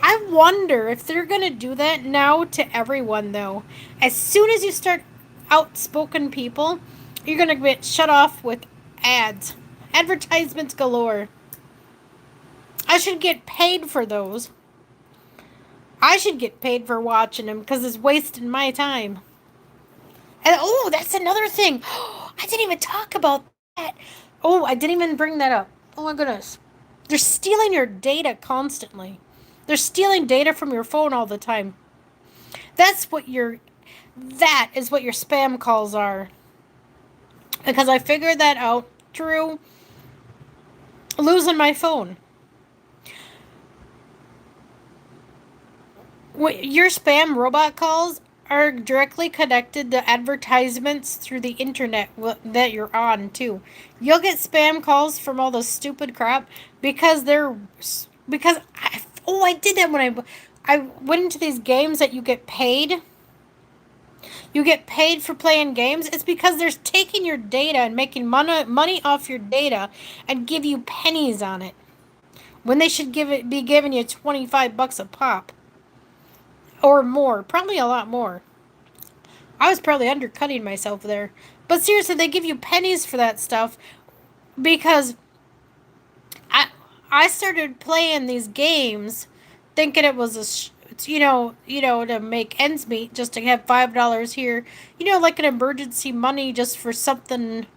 I wonder if they're going to do that now to everyone, though. As soon as you start outspoken people, you're going to get shut off with ads. Advertisements galore. I should get paid for those. I should get paid for watching them because it's wasting my time. And oh, that's another thing. I didn't even talk about that. Oh, I didn't even bring that up. Oh my goodness. They're stealing your data constantly. They're stealing data from your phone all the time. That is what your spam calls are. Because I figured that out through losing my phone. Your spam robot calls are directly connected to advertisements through the internet that you're on too. You'll get spam calls from all the stupid crap because I did that when I went into these games that you get paid. You get paid for playing games. It's because they're taking your data and making money off your data and give you pennies on it when they should be giving you $25 a pop. Or more. Probably a lot more. I was probably undercutting myself there. But seriously, they give you pennies for that stuff because I started playing these games thinking it was to make ends meet, just to have $5 here, like an emergency money just for something,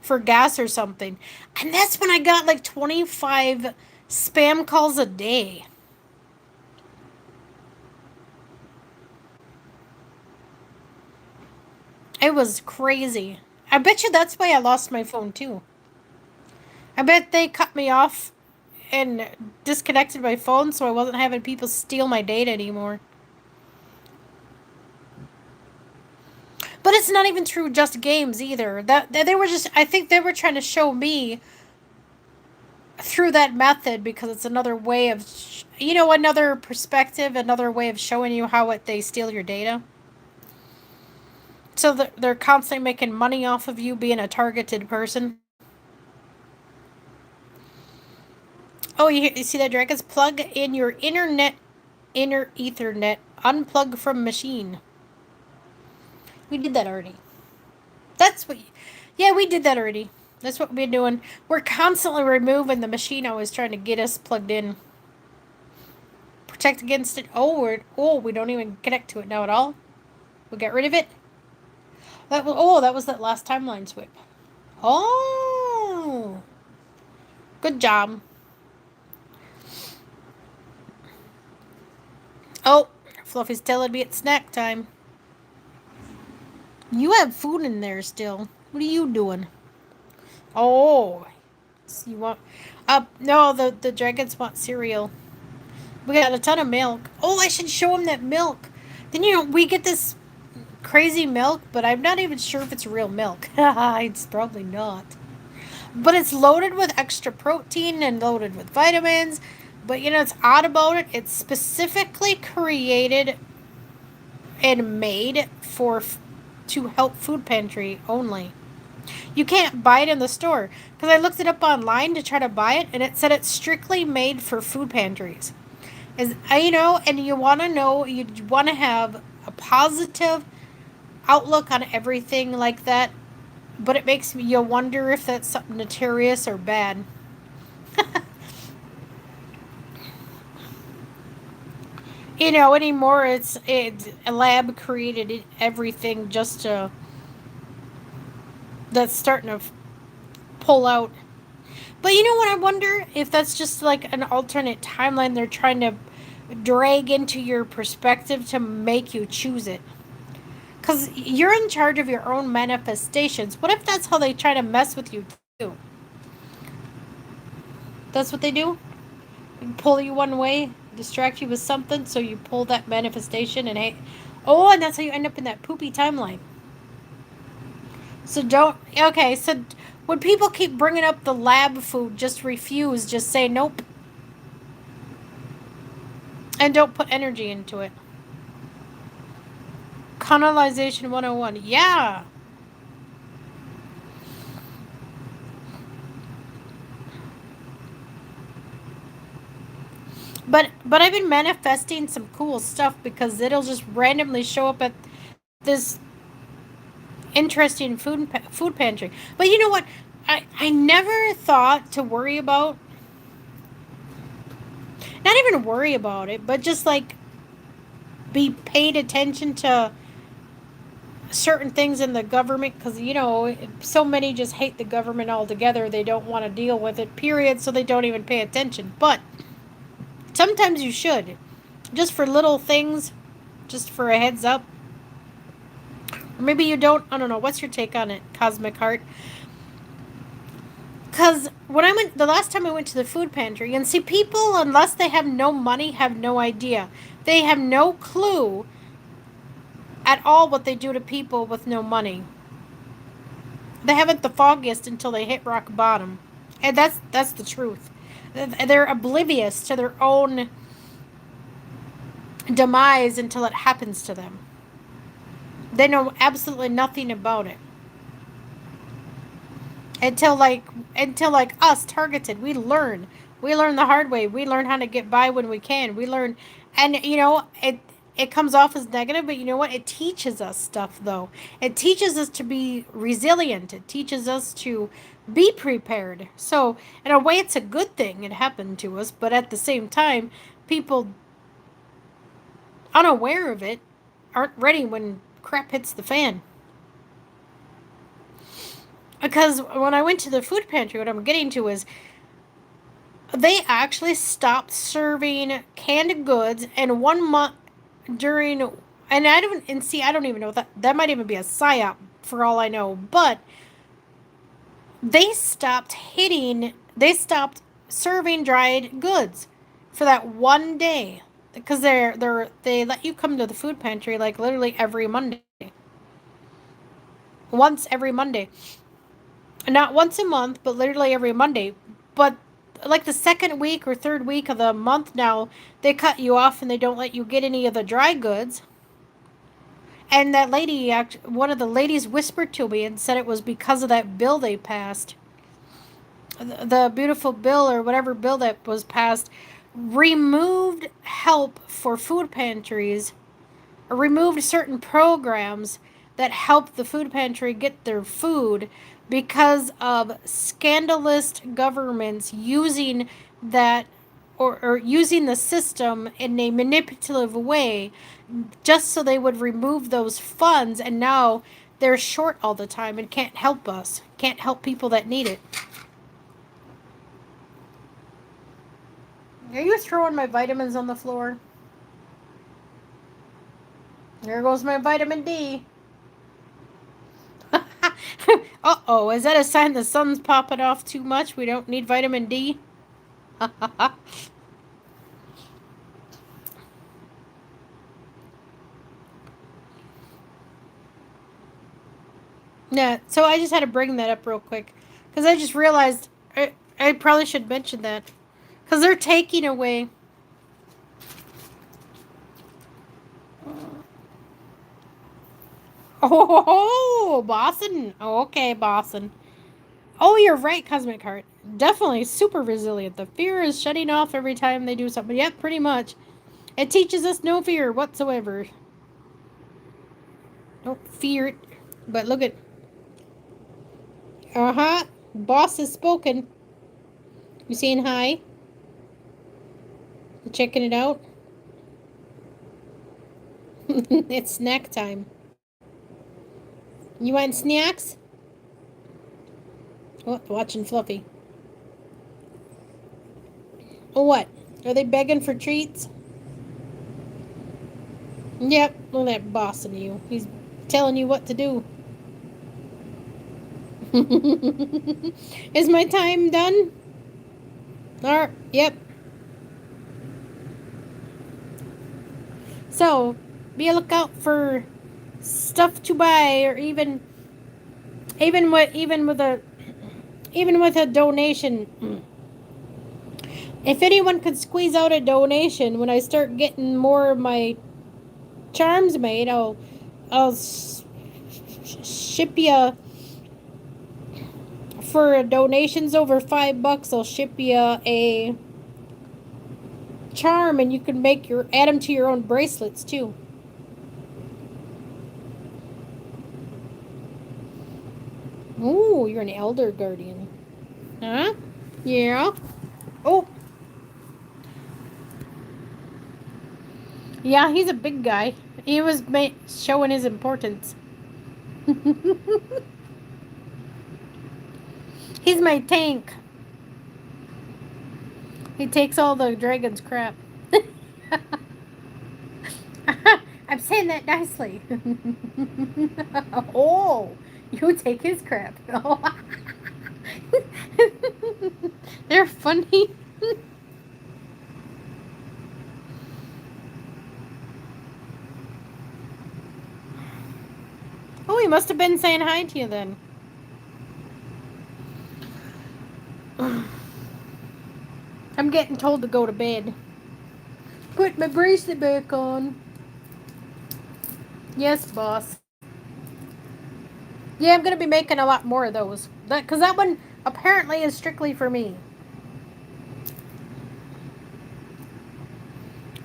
for gas or something. And that's when I got like 25 spam calls a day. It was crazy. I bet you that's why I lost my phone too. I bet they cut me off and disconnected my phone so I wasn't having people steal my data anymore. But it's not even true just games either. That they were just, I think they were trying to show me through that method because it's another way of another perspective, another way of showing you how they steal your data. So they're constantly making money off of you being a targeted person. Oh, you see that, dragons? Plug in your inner Ethernet. Unplug from machine. We did that already. Yeah, we did that already. That's what we're doing. We're constantly removing the machine always trying to get us plugged in. Protect against it. We don't even connect to it now at all. We got rid of it. That was that last timeline swip. Oh, good job. Oh, Fluffy's telling me it's snack time. You have food in there still. What are you doing? Oh, so you want? No, the dragons want cereal. We got a ton of milk. Oh, I should show them that milk. Then we get this crazy milk, but I'm not even sure if it's real milk. It's probably not. But it's loaded with extra protein and loaded with vitamins. But it's odd about it. It's specifically created and made to help food pantry only. You can't buy it in the store because I looked it up online to try to buy it, and it said it's strictly made for food pantries. And you want to have a positive outlook on everything like that. but it makes me you wonder if that's something nefarious or bad. Anymore it's a lab created everything just to that's starting to pull out. But you know what? I wonder if that's just like an alternate timeline they're trying to drag into your perspective to make you choose it. Because you're in charge of your own manifestations. What if that's how they try to mess with you too? That's what they do? Pull you one way, distract you with something, so you pull that manifestation and hey. Oh, and that's how you end up in that poopy timeline. So don't. Okay, so when people keep bringing up the lab food, just refuse. Just say nope. And don't put energy into it. Colonization 101. Yeah. But I've been manifesting some cool stuff because it'll just randomly show up at this interesting food pantry. But you know what? I never thought to worry about, not even worry about it, but just like be paid attention to certain things in the government because so many just hate the government altogether. They don't want to deal with it, period, so they don't even pay attention. But sometimes you should, just for little things, just for a heads up. Or maybe you don't. I don't know. What's your take on it, Cosmic Heart? Because when I went, the last time I went to the food pantry, and see, people, unless they have no money, have no idea. They have no clue at all what they do to people with no money. They haven't the foggiest until they hit rock bottom. And that's the truth. They're oblivious to their own demise until it happens to them. They know absolutely nothing about it. until like until like us targeted, we learn the hard way. We learn how to get by when we can. We learn, and it comes off as negative, but you know what, it teaches us stuff. Though it teaches us to be resilient, it teaches us to be prepared. So in a way, it's a good thing it happened to us, but at the same time, people unaware of it aren't ready when crap hits the fan. Because when I went to the food pantry, what I'm getting to is they actually stopped serving canned goods, and 1 month during, and I don't even know that might even be a psyop for all I know, but they stopped serving dried goods for that one day because they let you come to the food pantry like literally every Monday, once every Monday. Not once a month, but literally every Monday. But like the second week or third week of the month now, they cut you off and they don't let you get any of the dry goods. And that lady, one of the ladies whispered to me and said it was because of that bill they passed. The beautiful bill or whatever bill that was passed removed help for food pantries, or removed certain programs that helped the food pantry get their food because of scandalous governments using that, or using the system in a manipulative way just so they would remove those funds, and now they're short all the time and can't help us, can't help people that need it. Are you throwing my vitamins on the floor? There goes my vitamin D. Uh-oh, is that a sign the sun's popping off too much? We don't need vitamin D? Yeah, so I just had to bring that up real quick. Because I just realized I probably should mention that. Because they're taking away. Oh, Boston. Oh, okay, Boston. Oh, you're right, Cosmic Heart. Definitely super resilient. The fear is shutting off every time they do something. Yep, pretty much. It teaches us no fear whatsoever. Don't fear it. But look at. Uh-huh. Boss has spoken. You saying hi? You checking it out? It's snack time. You want snacks? Oh, watching Fluffy. Oh, what? Are they begging for treats? Yep. Look at that boss in you. He's telling you what to do. Is my time done? Yep. So, be a lookout for stuff to buy, or even with a donation. If anyone could squeeze out a donation when I start getting more of my charms made, I'll ship you for donations over $5. I'll ship you a charm, and you can add them to your own bracelets too. Ooh, you're an elder guardian. Huh? Yeah. Oh. Yeah, he's a big guy. He was showing his importance. He's my tank. He takes all the dragon's crap. I'm saying that nicely. Oh, you take his crap. They're funny. Oh, he must have been saying hi to you then. I'm getting told to go to bed. Put my bracelet back on. Yes, boss. Yeah, I'm going to be making a lot more of those. Because that one apparently is strictly for me.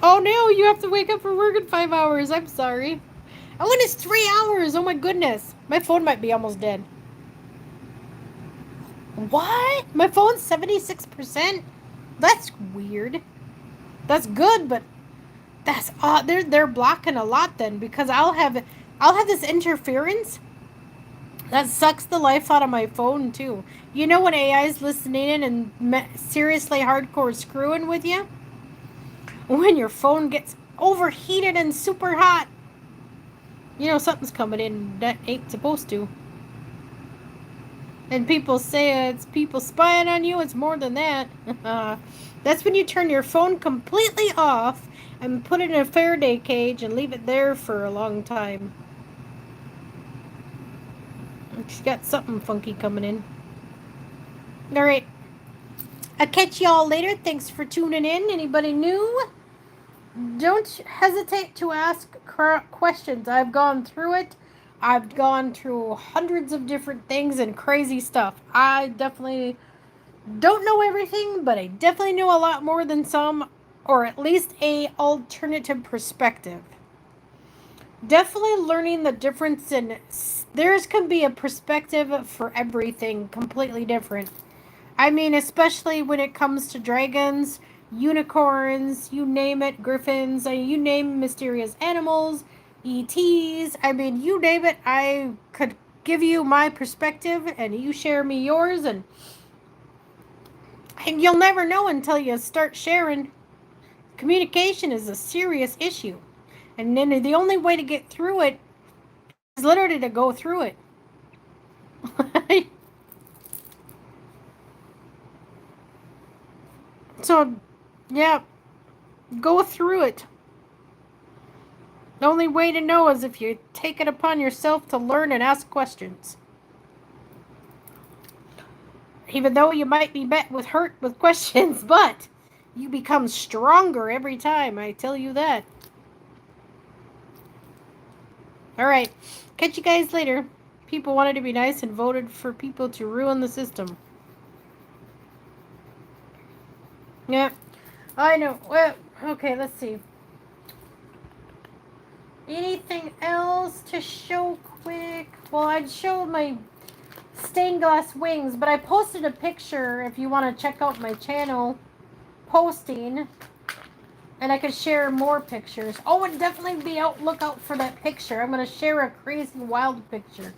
Oh no, you have to wake up for work in 5 hours. I'm sorry. Oh, and it's 3 hours. Oh my goodness. My phone might be almost dead. What? My phone's 76%? That's weird. That's good, but that's odd. They're blocking a lot then, because I'll have this interference that sucks the life out of my phone too. You know when AI's listening in and seriously hardcore screwing with you? When your phone gets overheated and super hot. You know something's coming in that ain't supposed to. And people say it's people spying on you. It's more than that. That's when you turn your phone completely off and put it in a Faraday cage and leave it there for a long time. She's got something funky coming in. Alright. I'll catch y'all later. Thanks for tuning in. Anybody new? Don't hesitate to ask questions. I've gone through it. I've gone through hundreds of different things and crazy stuff. I definitely don't know everything, but I definitely know a lot more than some, or at least a alternative perspective. Definitely learning the difference in theirs can be a perspective for everything completely different. I mean, especially when it comes to dragons, unicorns, you name it, griffins, you name mysterious animals, ETs. I mean, you name it, I could give you my perspective and you share me yours, and you'll never know until you start sharing. Communication is a serious issue. And then the only way to get through it is literally to go through it. So, yeah, go through it. The only way to know is if you take it upon yourself to learn and ask questions. Even though you might be met with hurt with questions, but you become stronger every time, I tell you that. Alright, catch you guys later. People wanted to be nice and voted for people to ruin the system. Yeah, I know. Well, okay, let's see. Anything else to show quick? Well, I'd show my stained glass wings, but I posted a picture if you want to check out my channel posting, and I could share more pictures. Oh, and definitely look out for that picture. I'm gonna share a crazy wild picture.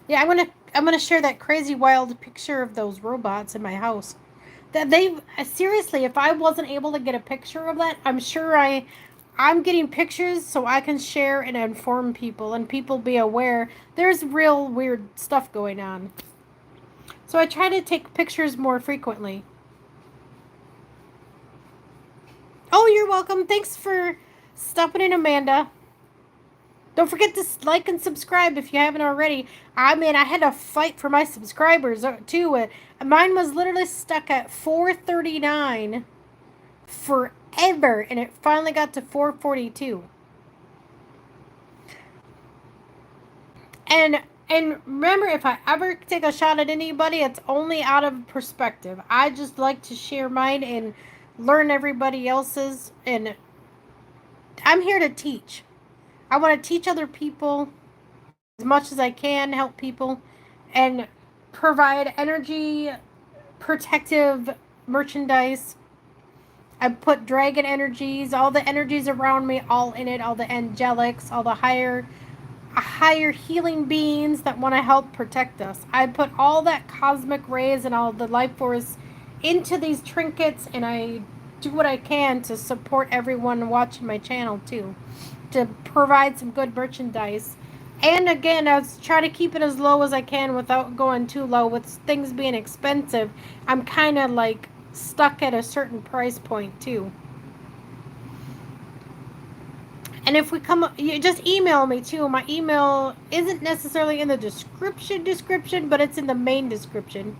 Yeah, I'm gonna share that crazy wild picture of those robots in my house. That they seriously, if I wasn't able to get a picture of that, I'm sure I'm getting pictures so I can share and inform people and people be aware there's real weird stuff going on. So I try to take pictures more frequently. Oh, you're welcome. Thanks for stopping in, Amanda. Don't forget to like and subscribe if you haven't already. I mean, I had to fight for my subscribers too. Mine was literally stuck at 439 forever, and it finally got to 442. And remember, if I ever take a shot at anybody, it's only out of perspective. I just like to share mine and learn everybody else's, and I'm here to teach. I want to teach other people as much as I can, help people, and provide energy protective merchandise. I put dragon energies, all the energies around me, all in it, all the angelics, all the higher healing beings that want to help protect us. I put all that cosmic rays and all the life force into these trinkets, and I do what I can to support everyone watching my channel too, to provide some good merchandise. And again, I was trying to keep it as low as I can without going too low. With things being expensive, I'm kind of like stuck at a certain price point too. And if we come up, you just email me too. My email isn't necessarily in the description, but it's in the main description.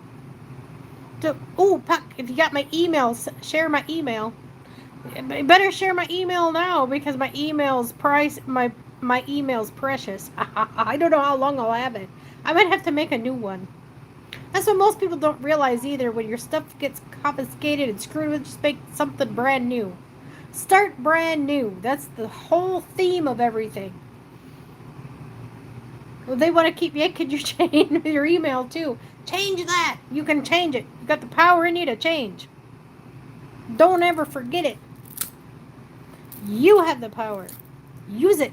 So, oh, Puck, if you got my email, share my email. You better share my email now because my email's my email's precious. I don't know how long I'll have it. I might have to make a new one. That's what most people don't realize either. When your stuff gets confiscated and screwed with, just make something brand new. Start brand new. That's the whole theme of everything. Well, they want to keep yanking your chain, your email too. Change that. You can change it. You got the power in you to change. Don't ever forget it. You have the power. Use it.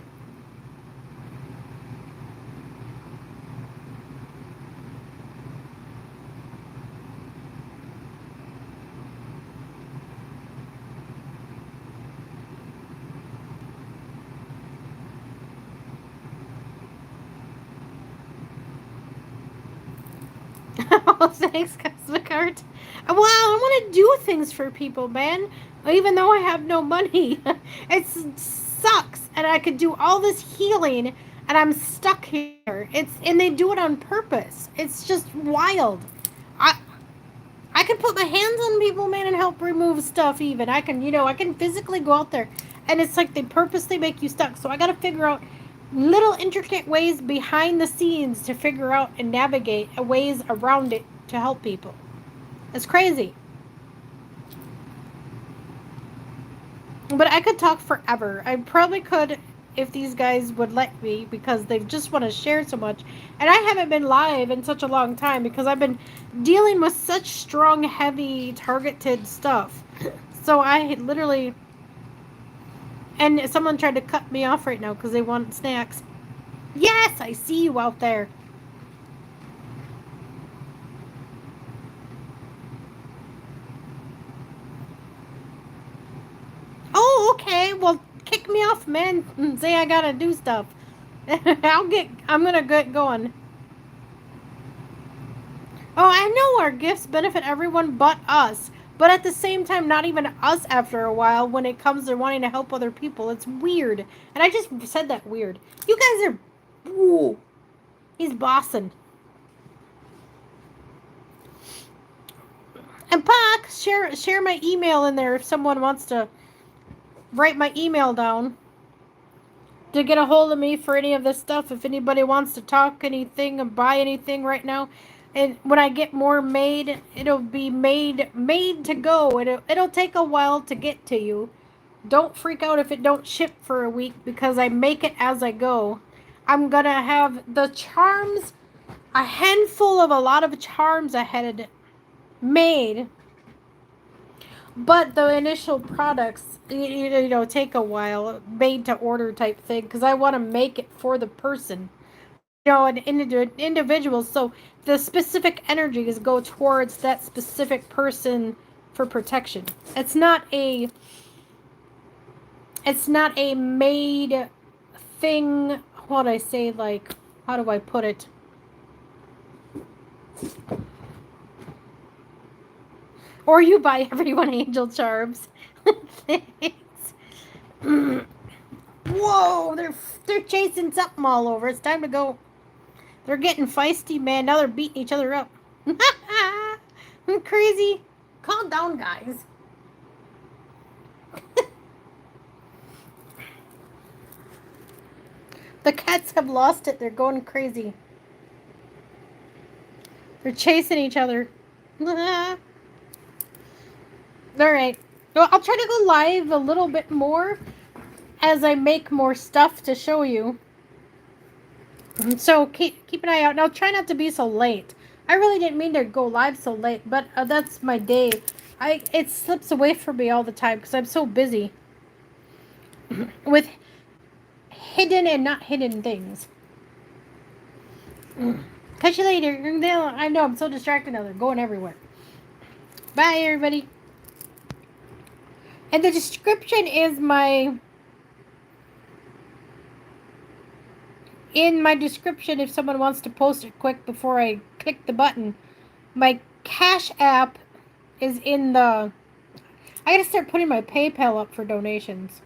Oh, thanks, Cosmic Art. Wow, I want to do things for people, man. Even though I have no money. It sucks. And I could do all this healing, and I'm stuck here. And they do it on purpose. It's just wild. I can put my hands on people, man, and help remove stuff even. I can physically go out there. And it's like they purposely make you stuck. So I got to figure out little intricate ways behind the scenes to figure out and navigate ways around it to help people. It's crazy. But I could talk forever. I probably could if these guys would let me because they just want to share so much. And I haven't been live in such a long time because I've been dealing with such strong, heavy, targeted stuff. So I literally... And someone tried to cut me off right now because they want snacks. Yes, I see you out there. Oh, okay. Well, kick me off, man, and say I gotta do stuff. I'm gonna get going. Oh, I know our gifts benefit everyone but us. But at the same time, not even us after a while when it comes to wanting to help other people. It's weird. And I just said that weird. You guys are... Ooh, he's bossing. And Pac, share my email in there if someone wants to write my email down to get a hold of me for any of this stuff. If anybody wants to talk anything and buy anything right now. And when I get more made, it'll be made to go. It'll take a while to get to you. Don't freak out if it don't ship for a week because I make it as I go. I'm gonna have the charms. a handful of a lot of charms I had made, but the initial products, take a while, made to order type thing, because I want to make it for the person, an individual. So the specific energies go towards that specific person for protection. It's not a made thing. What do I say? Like, how do I put it? Or you buy everyone angel charms. Thanks. Whoa, they're chasing something all over. It's time to go. They're getting feisty, man. Now they're beating each other up. I'm crazy. Calm down, guys. The cats have lost it. They're going crazy. They're chasing each other. All right. Well, I'll try to go live a little bit more as I make more stuff to show you. So keep an eye out. Now try not to be so late. I really didn't mean to go live so late, but that's my day. It slips away from me all the time because I'm so busy with hidden and not hidden things. Catch you later. I know I'm so distracted now. They're going everywhere. Bye, everybody. And the description is in my description if someone wants to post it quick before I click the button. My Cash App is in the... I gotta start putting my PayPal up for donations.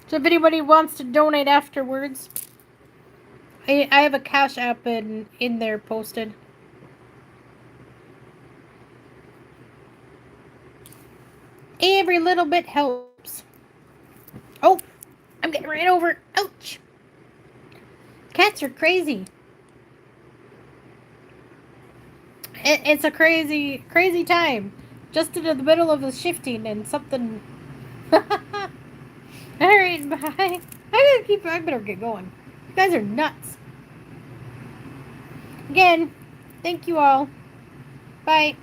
So if anybody wants to donate afterwards, I have a Cash App in there posted. Every little bit helps. Oh, I'm getting right over. Ouch. Cats are crazy. It's a crazy, crazy time. Just into the middle of the shifting and something. Alright, bye. I better get going. You guys are nuts. Again, thank you all. Bye.